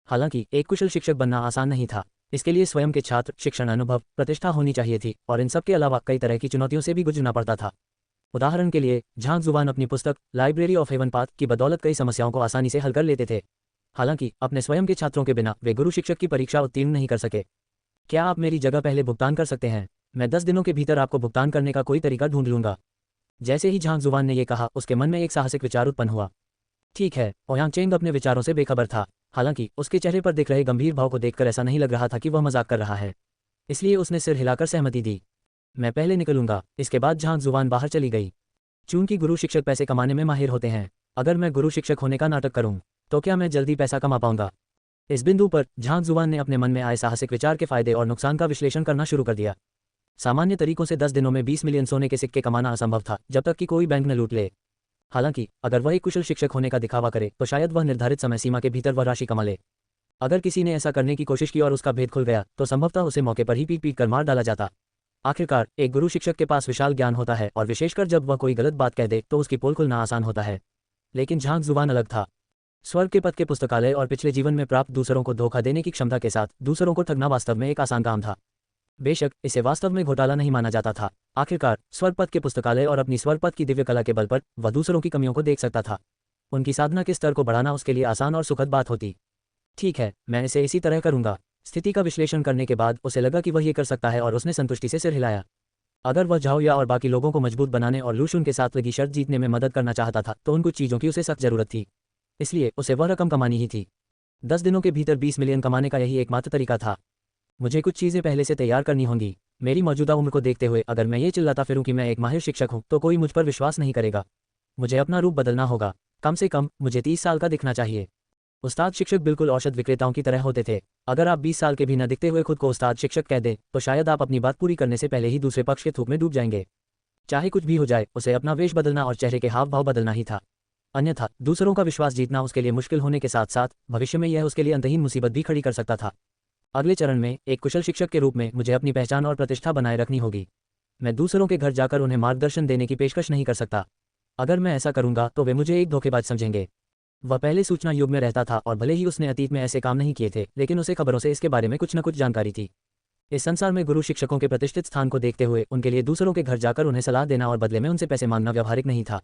हालांकि एक कुशल शिक्षक बनना आसान नहीं था। इसके लिए स्वयं के छात्र, शिक्षण अनुभव, प्रतिष्ठा होनी चाहिए थी और इन सब के अलावा कई तरह की चुनौतियों से भी गुजरना पड़ता था। उदाहरण के लिए झांग जुवान अपनी पुस्तक लाइब्रेरी ऑफ हेवन पाथ की बदौलत कई समस्याओं को आसानी से हल कर लेते थे। हालांकि अपने स्वयं के छात्रों के बिना वे गुरु शिक्षक की परीक्षा उत्तीर्ण नहीं कर सके। क्या आप मेरी जगह पहले भुगतान कर सकते हैं? मैं 10 दिनों के भीतर आपको भुगतान करने का कोई तरीका ढूंढ लूंगा। जैसे ही झांग जुवान ने यह कहा, उसके मन में एक साहसिक विचार उत्पन्न हुआ। ठीक है, ओयांग चेंग अपने विचारों से बेखबर था। हालांकि उसके चेहरे पर दिख रहे गंभीर भाव को देखकर ऐसा नहीं लग रहा था कि वह मजाक कर रहा है। इसलिए उसने सिर हिलाकर सहमति दी। मैं पहले निकलूंगा। इसके बाद झांग जुवान बाहर चली गई। चूंकि गुरु शिक्षक पैसे कमाने में माहिर होते हैं, अगर मैं गुरु शिक्षक होने का नाटक करूं तो क्या मैं जल्दी पैसा कमा पाऊंगा? इस बिंदु पर झांग जुवान ने अपने मन में आए साहसिक विचार के फायदे और नुकसान का विश्लेषण करना शुरू कर दिया। सामान्य तरीकों से 10 दिनों में 20 मिलियन सोने के सिक्के कमाना असंभव था, जब तक कि कोई बैंक न लूट ले। हालांकि अगर वह एक कुशल शिक्षक होने का दिखावा करे तो शायद वह निर्धारित समय सीमा के भीतर वह राशि कमा ले। अगर किसी ने ऐसा करने की कोशिश की और उसका भेद खुल गया तो संभवतः उसे मौके पर ही पीट पीट कर मार डाला जाता। आखिरकार एक गुरु शिक्षक के पास विशाल ज्ञान होता है और विशेषकर जब वह कोई गलत बात कह दे तो उसकी पोल खुलना आसान होता है। लेकिन झांग जुबान अलग था। स्वर्ग के पथ के पुस्तकालय और पिछले जीवन में प्राप्त दूसरों को धोखा देने की क्षमता के साथ दूसरों को ठगना वास्तव में एक आसान काम था। बेशक इसे वास्तव में घोटाला नहीं माना जाता था। आखिरकार स्वर्ग पथ के पुस्तकालय और अपनी स्वर्ग पथ की दिव्य कला के बल पर वह दूसरों की कमियों को देख सकता था। उनकी साधना के स्तर को बढ़ाना उसके लिए आसान और सुखद बात होती। ठीक है, मैं इसे इसी तरह करूंगा। स्थिति का विश्लेषण करने के बाद उसे लगा कि वह ये कर सकता है और उसने संतुष्टि से सिर हिलाया। अगर वह झाओ या और बाकी लोगों को मजबूत बनाने और लूशुन के साथ लगी शर्त जीतने में मदद करना चाहता था तो उन कुछ चीज़ों की उसे सख्त जरूरत थी। इसलिए उसे वह रकम कमानी ही थी। 10 दिनों के भीतर 20 मिलियन कमाने का यही एकमात्र तरीका था। मुझे कुछ चीज़ें पहले से तैयार करनी होंगी। मेरी मौजूदा उम्र को देखते हुए अगर मैं ये चिल्लाता फिरूं कि मैं एक माहिर शिक्षक हूं तो कोई मुझ पर विश्वास नहीं करेगा। मुझे अपना रूप बदलना होगा। कम से कम मुझे 30 साल का दिखना चाहिए। उस्ताद शिक्षक बिल्कुल औषध विक्रेताओं की तरह होते थे। अगर आप 20 साल के भी न दिखते हुए खुद को उस्ताद शिक्षक कह दें तो शायद आप अपनी बात पूरी करने से पहले ही दूसरे पक्ष के थूक में डूब जाएंगे। चाहे कुछ भी हो जाए, उसे अपना वेश बदलना और चेहरे के हाव भाव बदलना ही था। अन्यथा दूसरों का विश्वास जीतना उसके लिए मुश्किल होने के साथ साथ भविष्य में यह उसके लिए अंतहीन मुसीबत भी खड़ी कर सकता था। अगले चरण में एक कुशल शिक्षक के रूप में मुझे अपनी पहचान और प्रतिष्ठा बनाए रखनी होगी। मैं दूसरों के घर जाकर उन्हें मार्गदर्शन देने की पेशकश नहीं कर सकता। अगर मैं ऐसा करूंगा तो वे मुझे एक धोखेबाज समझेंगे। वह पहले सूचना युग में रहता था और भले ही उसने अतीत में ऐसे काम नहीं किए थे, लेकिन उसे खबरों से इसके बारे में कुछ न कुछ जानकारी थी। इस संसार में गुरु शिक्षकों के प्रतिष्ठित स्थान को देखते हुए उनके लिए दूसरों के घर जाकर उन्हें सलाह देना और बदले में उनसे पैसे मांगना व्यावहारिक नहीं था।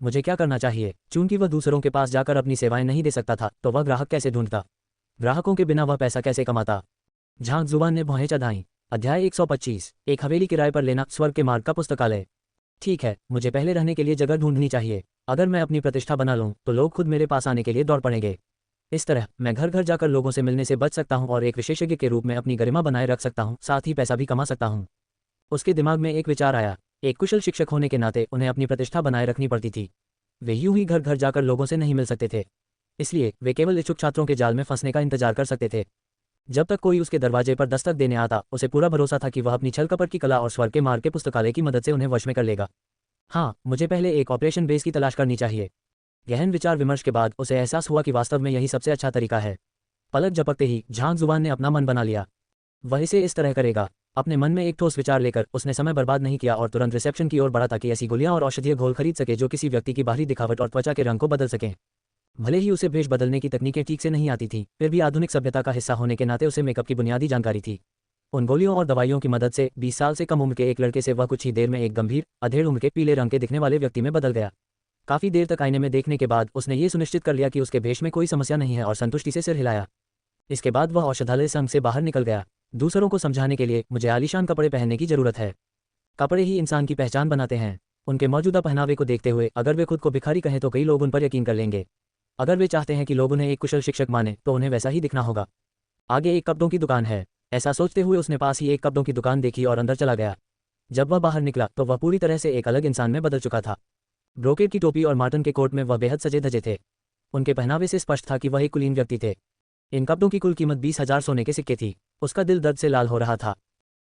मुझे क्या करना चाहिए? चूंकि वह दूसरों के पास जाकर अपनी सेवाएं नहीं दे सकता था तो वह ग्राहक कैसे ढूंढता? ग्राहकों के बिना वह पैसा कैसे कमाता? झांग जुबान ने भौहें चढ़ाईं। अध्याय 125। एक हवेली किराए पर लेना, स्वर्ग के मार्ग का पुस्तकालय। ठीक है, मुझे पहले रहने के लिए जगह ढूंढनी चाहिए। अगर मैं अपनी प्रतिष्ठा बना लूं तो लोग खुद मेरे पास आने के लिए दौड़ पड़ेंगे। इस तरह मैं घर घर जाकर लोगों से मिलने से बच सकता हूं और एक विशेषज्ञ के रूप में अपनी गरिमा बनाए रख सकता हूं, साथ ही पैसा भी कमा सकता हूं। उसके दिमाग में एक विचार आया। एक कुशल शिक्षक होने के नाते उन्हें अपनी प्रतिष्ठा बनाए रखनी पड़ती थी। वे यूं ही घर घर जाकर लोगों से नहीं मिल सकते थे। इसलिए वे केवल इच्छुक छात्रों के जाल में फंसने का इंतजार कर सकते थे। जब तक कोई उसके दरवाजे पर दस्तक देने आता, उसे पूरा भरोसा था कि वह अपनी छल कपट की कला और स्वर्ग के मार्ग के पुस्तकालय की मदद से उन्हें वश में कर लेगा। हाँ, मुझे पहले एक ऑपरेशन बेस की तलाश करनी चाहिए। गहन विचार विमर्श के बाद उसे एहसास हुआ कि वास्तव में यही सबसे अच्छा तरीका है। पलक झपकते ही झांग जुबान ने अपना मन बना लिया। वह इसे इस तरह करेगा। अपने मन में एक ठोस विचार लेकर उसने समय बर्बाद नहीं किया और तुरंत रिसेप्शन की ओर बढ़ा ताकि ऐसी गोलियां और औषधीय घोल खरीद सके जो किसी व्यक्ति की बाहरी दिखावट और त्वचा के रंग को बदल सकें। भले ही उसे भेष बदलने की तकनीकें ठीक से नहीं आती थीं, फिर भी आधुनिक सभ्यता का हिस्सा होने के नाते उसे मेकअप की बुनियादी जानकारी थी। उन गोलियों और दवाइयों की मदद से 20 साल से कम उम्र के एक लड़के से वह कुछ ही देर में एक गंभीर, अधेड़ उम्र के पीले रंग के दिखने वाले व्यक्ति में बदल गया। काफी देर तक आईने में देखने के बाद उसने ये सुनिश्चित कर लिया कि उसके भेष में कोई समस्या नहीं है और संतुष्टि से सिर हिलाया। इसके बाद वह औषधालय संघ से बाहर निकल गया। दूसरों को समझाने के लिए मुझे आलीशान कपड़े पहनने की जरूरत है। कपड़े ही इंसान की पहचान बनाते हैं। उनके मौजूदा पहनावे को देखते हुए अगर वे खुद को भिखारी कहें तो कई लोग उन पर यकीन कर लेंगे। अगर वे चाहते हैं कि लोग उन्हें एक कुशल शिक्षक माने तो उन्हें वैसा ही दिखना होगा। आगे एक कपड़ों की दुकान है। ऐसा सोचते हुए उसने पास ही एक कपड़ों की दुकान देखी और अंदर चला गया। जब वह बाहर निकला तो वह पूरी तरह से एक अलग इंसान में बदल चुका था। ब्रोकेड की टोपी और मार्टन के कोट में वह बेहद सजे धजे थे। उनके पहनावे से स्पष्ट था कि वह एक कुलीन व्यक्ति थे। इन कपड़ों की कुल कीमत 20,000 सोने के सिक्के थी। उसका दिल दर्द से लाल हो रहा था।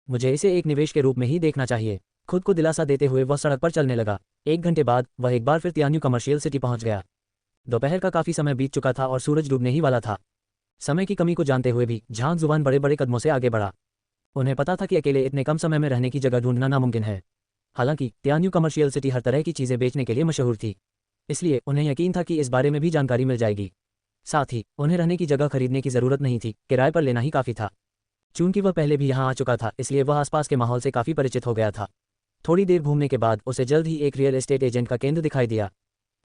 मुझे इसे एक निवेश के रूप में ही देखना चाहिए। खुद को दिलासा देते हुए वह सड़क पर चलने लगा। 1 घंटे बाद वह एक बार फिर तियान्यू कमर्शियल सिटी पहुंच गया। दोपहर का काफी समय बीत चुका था और सूरज डूबने ही वाला था। समय की कमी को जानते हुए भी झांग जुबान बड़े बड़े कदमों से आगे बढ़ा। उन्हें पता था कि अकेले इतने कम समय में रहने की जगह ढूंढना नामुमकिन है। हालांकि तियान्यू कमर्शियल सिटी हर तरह की चीज़ें बेचने के लिए मशहूर थी, इसलिए उन्हें यकीन था कि इस बारे में भी जानकारी मिल जाएगी। साथ ही उन्हें रहने की जगह खरीदने की ज़रूरत नहीं थी, किराए पर लेना ही काफ़ी था। चूंकि वह पहले भी यहाँ आ चुका था, इसलिए वह आसपास के माहौल से काफ़ी परिचित हो गया था। थोड़ी देर घूमने के बाद उसे जल्द ही एक रियल एस्टेट एजेंट का केंद्र दिखाई दिया।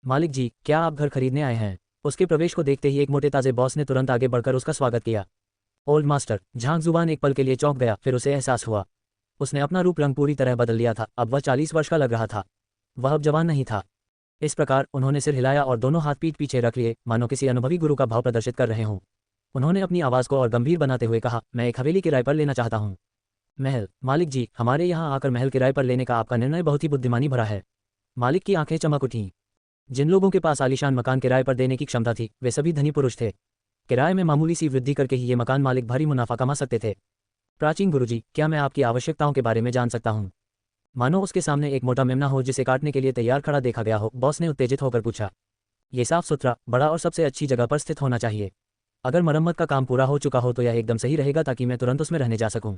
मालिक जी, क्या आप घर खरीदने आए हैं? उसके प्रवेश को देखते ही एक मोटे ताजे बॉस ने तुरंत आगे बढ़कर उसका स्वागत किया। ओल्ड मास्टर झांग जुबान एक पल के लिए चौंक गया, फिर उसे एहसास हुआ उसने अपना रूप रंग पूरी तरह बदल लिया था। अब वह 40 वर्ष का लग रहा था, वह अब जवान नहीं था। इस प्रकार उन्होंने सिर हिलाया और दोनों हाथ पीठ पीछे रख लिए, मानो किसी अनुभवी गुरु का भाव प्रदर्शित कर रहे हों। उन्होंने अपनी आवाज़ को और गंभीर बनाते हुए कहा, मैं एक हवेली किराए पर लेना चाहता हूँ। महल? मालिक जी, हमारे यहाँ आकर महल किराए पर लेने का आपका निर्णय बहुत ही बुद्धिमानी भरा है। मालिक की आंखें चमक उठीं। जिन लोगों के पास आलीशान मकान किराए पर देने की क्षमता थी, वे सभी धनी पुरुष थे। किराए में मामूली सी वृद्धि करके ही ये मकान मालिक भारी मुनाफा कमा सकते थे। प्राचीन गुरुजी, क्या मैं आपकी आवश्यकताओं के बारे में जान सकता हूँ? मानो उसके सामने एक मोटा मेमना हो जिसे काटने के लिए तैयार खड़ा देखा गया हो, बॉस ने उत्तेजित होकर पूछा। ये साफ सुथरा, बड़ा और सबसे अच्छी जगह पर स्थित होना चाहिए। अगर मरम्मत का काम पूरा हो चुका हो तो यह एकदम सही रहेगा, ताकि मैं तुरंत उसमें रहने जा सकूं।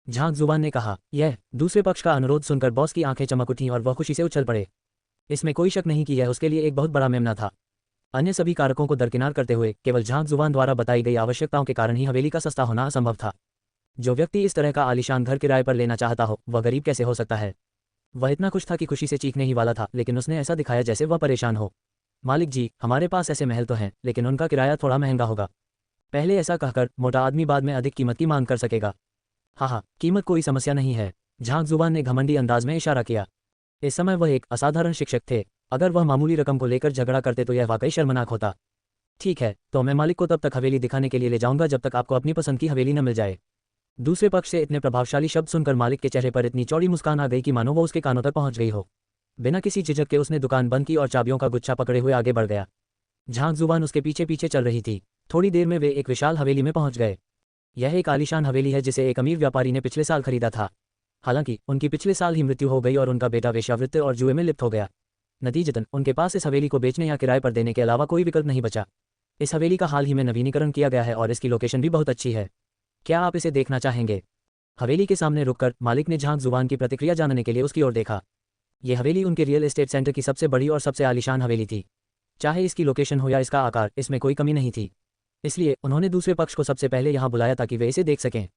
झांग जुबान ने कहा। यह दूसरे पक्ष का अनुरोध सुनकर बॉस की आंखें चमक उठीं और वह खुशी से उछल पड़े। इसमें कोई शक नहीं कि यह उसके लिए एक बहुत बड़ा मेमना था। अन्य सभी कारकों को दरकिनार करते हुए केवल झांग जुबान द्वारा बताई गई आवश्यकताओं के कारण ही हवेली का सस्ता होना असंभव था। जो व्यक्ति इस तरह का आलीशान घर किराए पर लेना चाहता हो, वह गरीब कैसे हो सकता है? वह इतना खुश था कि खुशी से चीखने ही वाला था, लेकिन उसने ऐसा दिखाया जैसे वह परेशान हो। मालिक जी, हमारे पास ऐसे महल तो हैं, लेकिन उनका किराया थोड़ा महंगा होगा। पहले ऐसा कहकर मोटा आदमी बाद में अधिक कीमत की मांग कर सकेगा। हाँ, कीमत कोई समस्या नहीं है, झांग जुबान ने घमंडी अंदाज में इशारा किया। इस समय वह एक असाधारण शिक्षक थे। अगर वह मामूली रकम को लेकर झगड़ा करते तो यह वाकई शर्मनाक होता। ठीक है, तो मैं मालिक को तब तक हवेली दिखाने के लिए ले जाऊंगा जब तक आपको अपनी पसंद की हवेली न मिल जाए। दूसरे पक्ष से इतने प्रभावशाली शब्द सुनकर मालिक के चेहरे पर इतनी चौड़ी मुस्कान आ गई कि मानो वो उसके कानों तक पहुंच गई हो। बिना किसी झिझक के उसने दुकान बंद की और चाबियों का गुच्छा पकड़े हुए आगे बढ़ गया। झांग जुबान उसके पीछे पीछे चल रही थी। थोड़ी देर में वे एक विशाल हवेली में पहुंच गए। यह एक आलीशान हवेली है जिसे एक अमीर व्यापारी ने पिछले साल खरीदा था। हालांकि उनकी पिछले साल ही मृत्यु हो गई और उनका बेटा वेश्यावृत्ति और जुए में लिप्त हो गया। नतीजतन उनके पास इस हवेली को बेचने या किराए पर देने के अलावा कोई विकल्प नहीं बचा। इस हवेली का हाल ही में नवीनीकरण किया गया है और इसकी लोकेशन भी बहुत अच्छी है। क्या आप इसे देखना चाहेंगे? हवेली के सामने रुककर मालिक ने झांग जुबान की प्रतिक्रिया जानने के लिए उसकी ओर देखा। यह हवेली उनके रियल एस्टेट सेंटर की सबसे बड़ी और सबसे आलीशान हवेली थी। चाहे इसकी लोकेशन हो या इसका आकार, इसमें कोई कमी नहीं थी। इसलिए उन्होंने दूसरे पक्ष को सबसे पहले यहाँ बुलाया ताकि वे इसे देख सकें।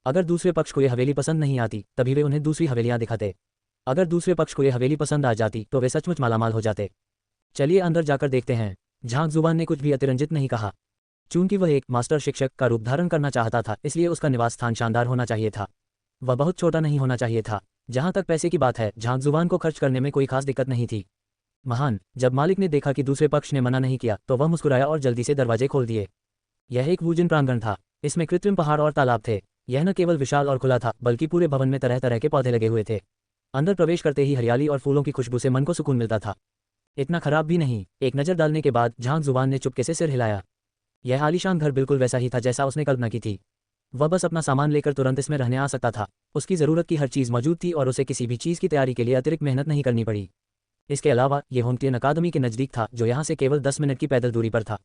अगर दूसरे पक्ष को यह हवेली पसंद नहीं आती, तभी वे उन्हें दूसरी हवेलियाँ दिखाते। अगर दूसरे पक्ष को यह हवेली पसंद आ जाती तो वे सचमुच मालामाल हो जाते। चलिए अंदर जाकर देखते हैं। झांग जुबान ने कुछ भी अतिरंजित नहीं कहा। चूंकि वह एक मास्टर शिक्षक का रूप धारण करना चाहता था, इसलिए उसका निवास स्थान शानदार होना चाहिए था। वह बहुत छोटा नहीं होना चाहिए था। जहां तक पैसे की बात है, झांग जुबान को खर्च करने में कोई खास दिक्कत नहीं थी। महान। जब मालिक ने देखा कि दूसरे पक्ष ने मना नहीं किया तो वह मुस्कुराया और जल्दी से दरवाजे खोल दिए। यह एक वूजन प्रांगण था। इसमें कृत्रिम पहाड़ और तालाब थे। यह न केवल विशाल और खुला था, बल्कि पूरे भवन में तरह तरह के पौधे लगे हुए थे। अंदर प्रवेश करते ही हरियाली और फूलों की खुशबू से मन को सुकून मिलता था। इतना खराब भी नहीं। एक नज़र डालने के बाद झांग जुबान ने चुपके से सिर हिलाया। यह आलीशान घर बिल्कुल वैसा ही था जैसा उसने कल्पना की थी। वह बस अपना सामान लेकर तुरंत इसमें रहने आ सकता था। उसकी ज़रूरत की हर चीज़ मौजूद थी और उसे किसी भी चीज़ की तैयारी के लिए अतिरिक्त मेहनत नहीं करनी पड़ी। इसके अलावा ये होमस्टे अकादमी के नज़दीक था, जो यहाँ से केवल 10 मिनट की पैदल दूरी पर था।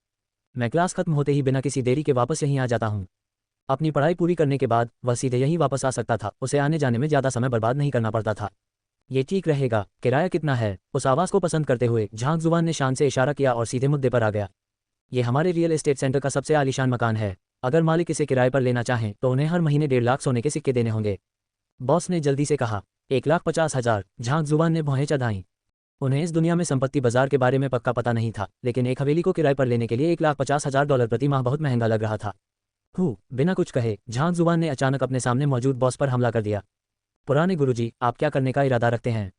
मैं क्लास खत्म होते ही बिना किसी देरी के वापस यहीं आ जाता हूँ। अपनी पढ़ाई पूरी करने के बाद वह सीधे यहीं वापस आ सकता था। उसे आने जाने में ज़्यादा समय बर्बाद नहीं करना पड़ता था। ये ठीक रहेगा। किराया कितना है? उस आवाज़ को पसंद करते हुए झांग जुबान ने शान से इशारा किया और सीधे मुद्दे पर आ गया। ये हमारे रियल एस्टेट सेंटर का सबसे आलीशान मकान है। अगर मालिक इसे किराए पर लेना चाहें तो उन्हें हर महीने 1.5 लाख सोने के सिक्के देने होंगे। बॉस ने जल्दी से कहा। 1,50,000। झांग जुबान ने भौहें चढ़ाईं। उन्हें इस दुनिया में संपत्ति बाजार के बारे में पक्का पता नहीं था, लेकिन एक हवेली को किराए पर लेने के लिए $1,50,000 प्रति माह बहुत महंगा लग रहा था। बिना कुछ कहे झांग जुबान ने अचानक अपने सामने मौजूद बॉस पर हमला कर दिया। पुराने गुरुजी, आप क्या करने का इरादा रखते हैं?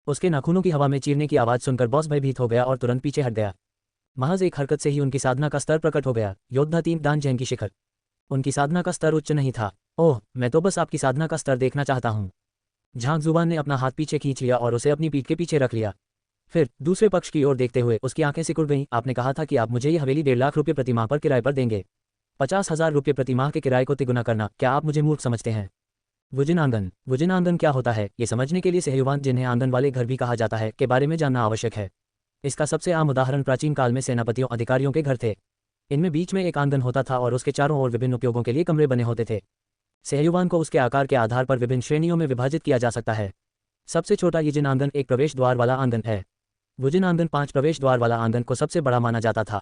उसके नाखूनों की हवा में चीरने की आवाज़ सुनकर बॉस भयभीत हो गया और तुरंत पीछे हट गया। महज एक हरकत से ही उनकी साधना का स्तर प्रकट हो गया। योद्धा 3 दान जैन की शिखर। उनकी साधना का स्तर उच्च नहीं था। ओह, मैं तो बस आपकी साधना का स्तर देखना चाहता हूँ। झांग जुबान ने अपना हाथ पीछे खींच लिया और उसे अपनी पीठ के पीछे रख लिया। फिर दूसरे पक्ष की ओर देखते हुए उसकी आंखें सिकुड़ गईं। आपने कहा था कि आप मुझे ये हवेली 1.5 लाख रुपये प्रति माह पर किराए पर देंगे। 50,000 रुपये प्रति माह के किराए को तिगुना करना, क्या आप मुझे मूर्ख समझते हैं? वुजिन आंगन। वुजिन आंगन क्या होता है, ये समझने के लिए सहयुवान, जिन्हें आंगन वाले घर भी कहा जाता है, के बारे में जानना आवश्यक है। इसका सबसे आम उदाहरण प्राचीन काल में सेनापतियों अधिकारियों के घर थे। इनमें बीच में एक आंगन होता था और उसके चारों ओर विभिन्न उपयोगों के लिए कमरे बने होते थे। सहयुवान को उसके आकार के आधार पर विभिन्न श्रेणियों में विभाजित किया जा सकता है। सबसे छोटा ये जिन आंगन एक प्रवेश द्वार वाला आंगन है। वो जिन आंगन 5 प्रवेश द्वार वाला आंगन को सबसे बड़ा माना जाता था।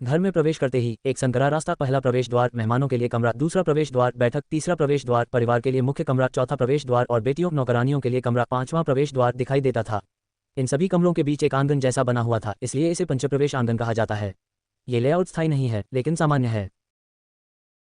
घर में प्रवेश करते ही एक संकरा रास्ता, पहला प्रवेश द्वार मेहमानों के लिए कमरा, दूसरा प्रवेश द्वार बैठक, तीसरा प्रवेश द्वार परिवार के लिए मुख्य कमरा, चौथा प्रवेश द्वार और बेटियों नौकरानियों के लिए कमरा, पांचवां प्रवेश द्वार दिखाई देता था। इन सभी कमरों के बीच एक आंगन जैसा बना हुआ था, इसलिए इसे पंचप्रवेश आंगन कहा जाता है। ये लेआउट स्थायी नहीं है लेकिन सामान्य है।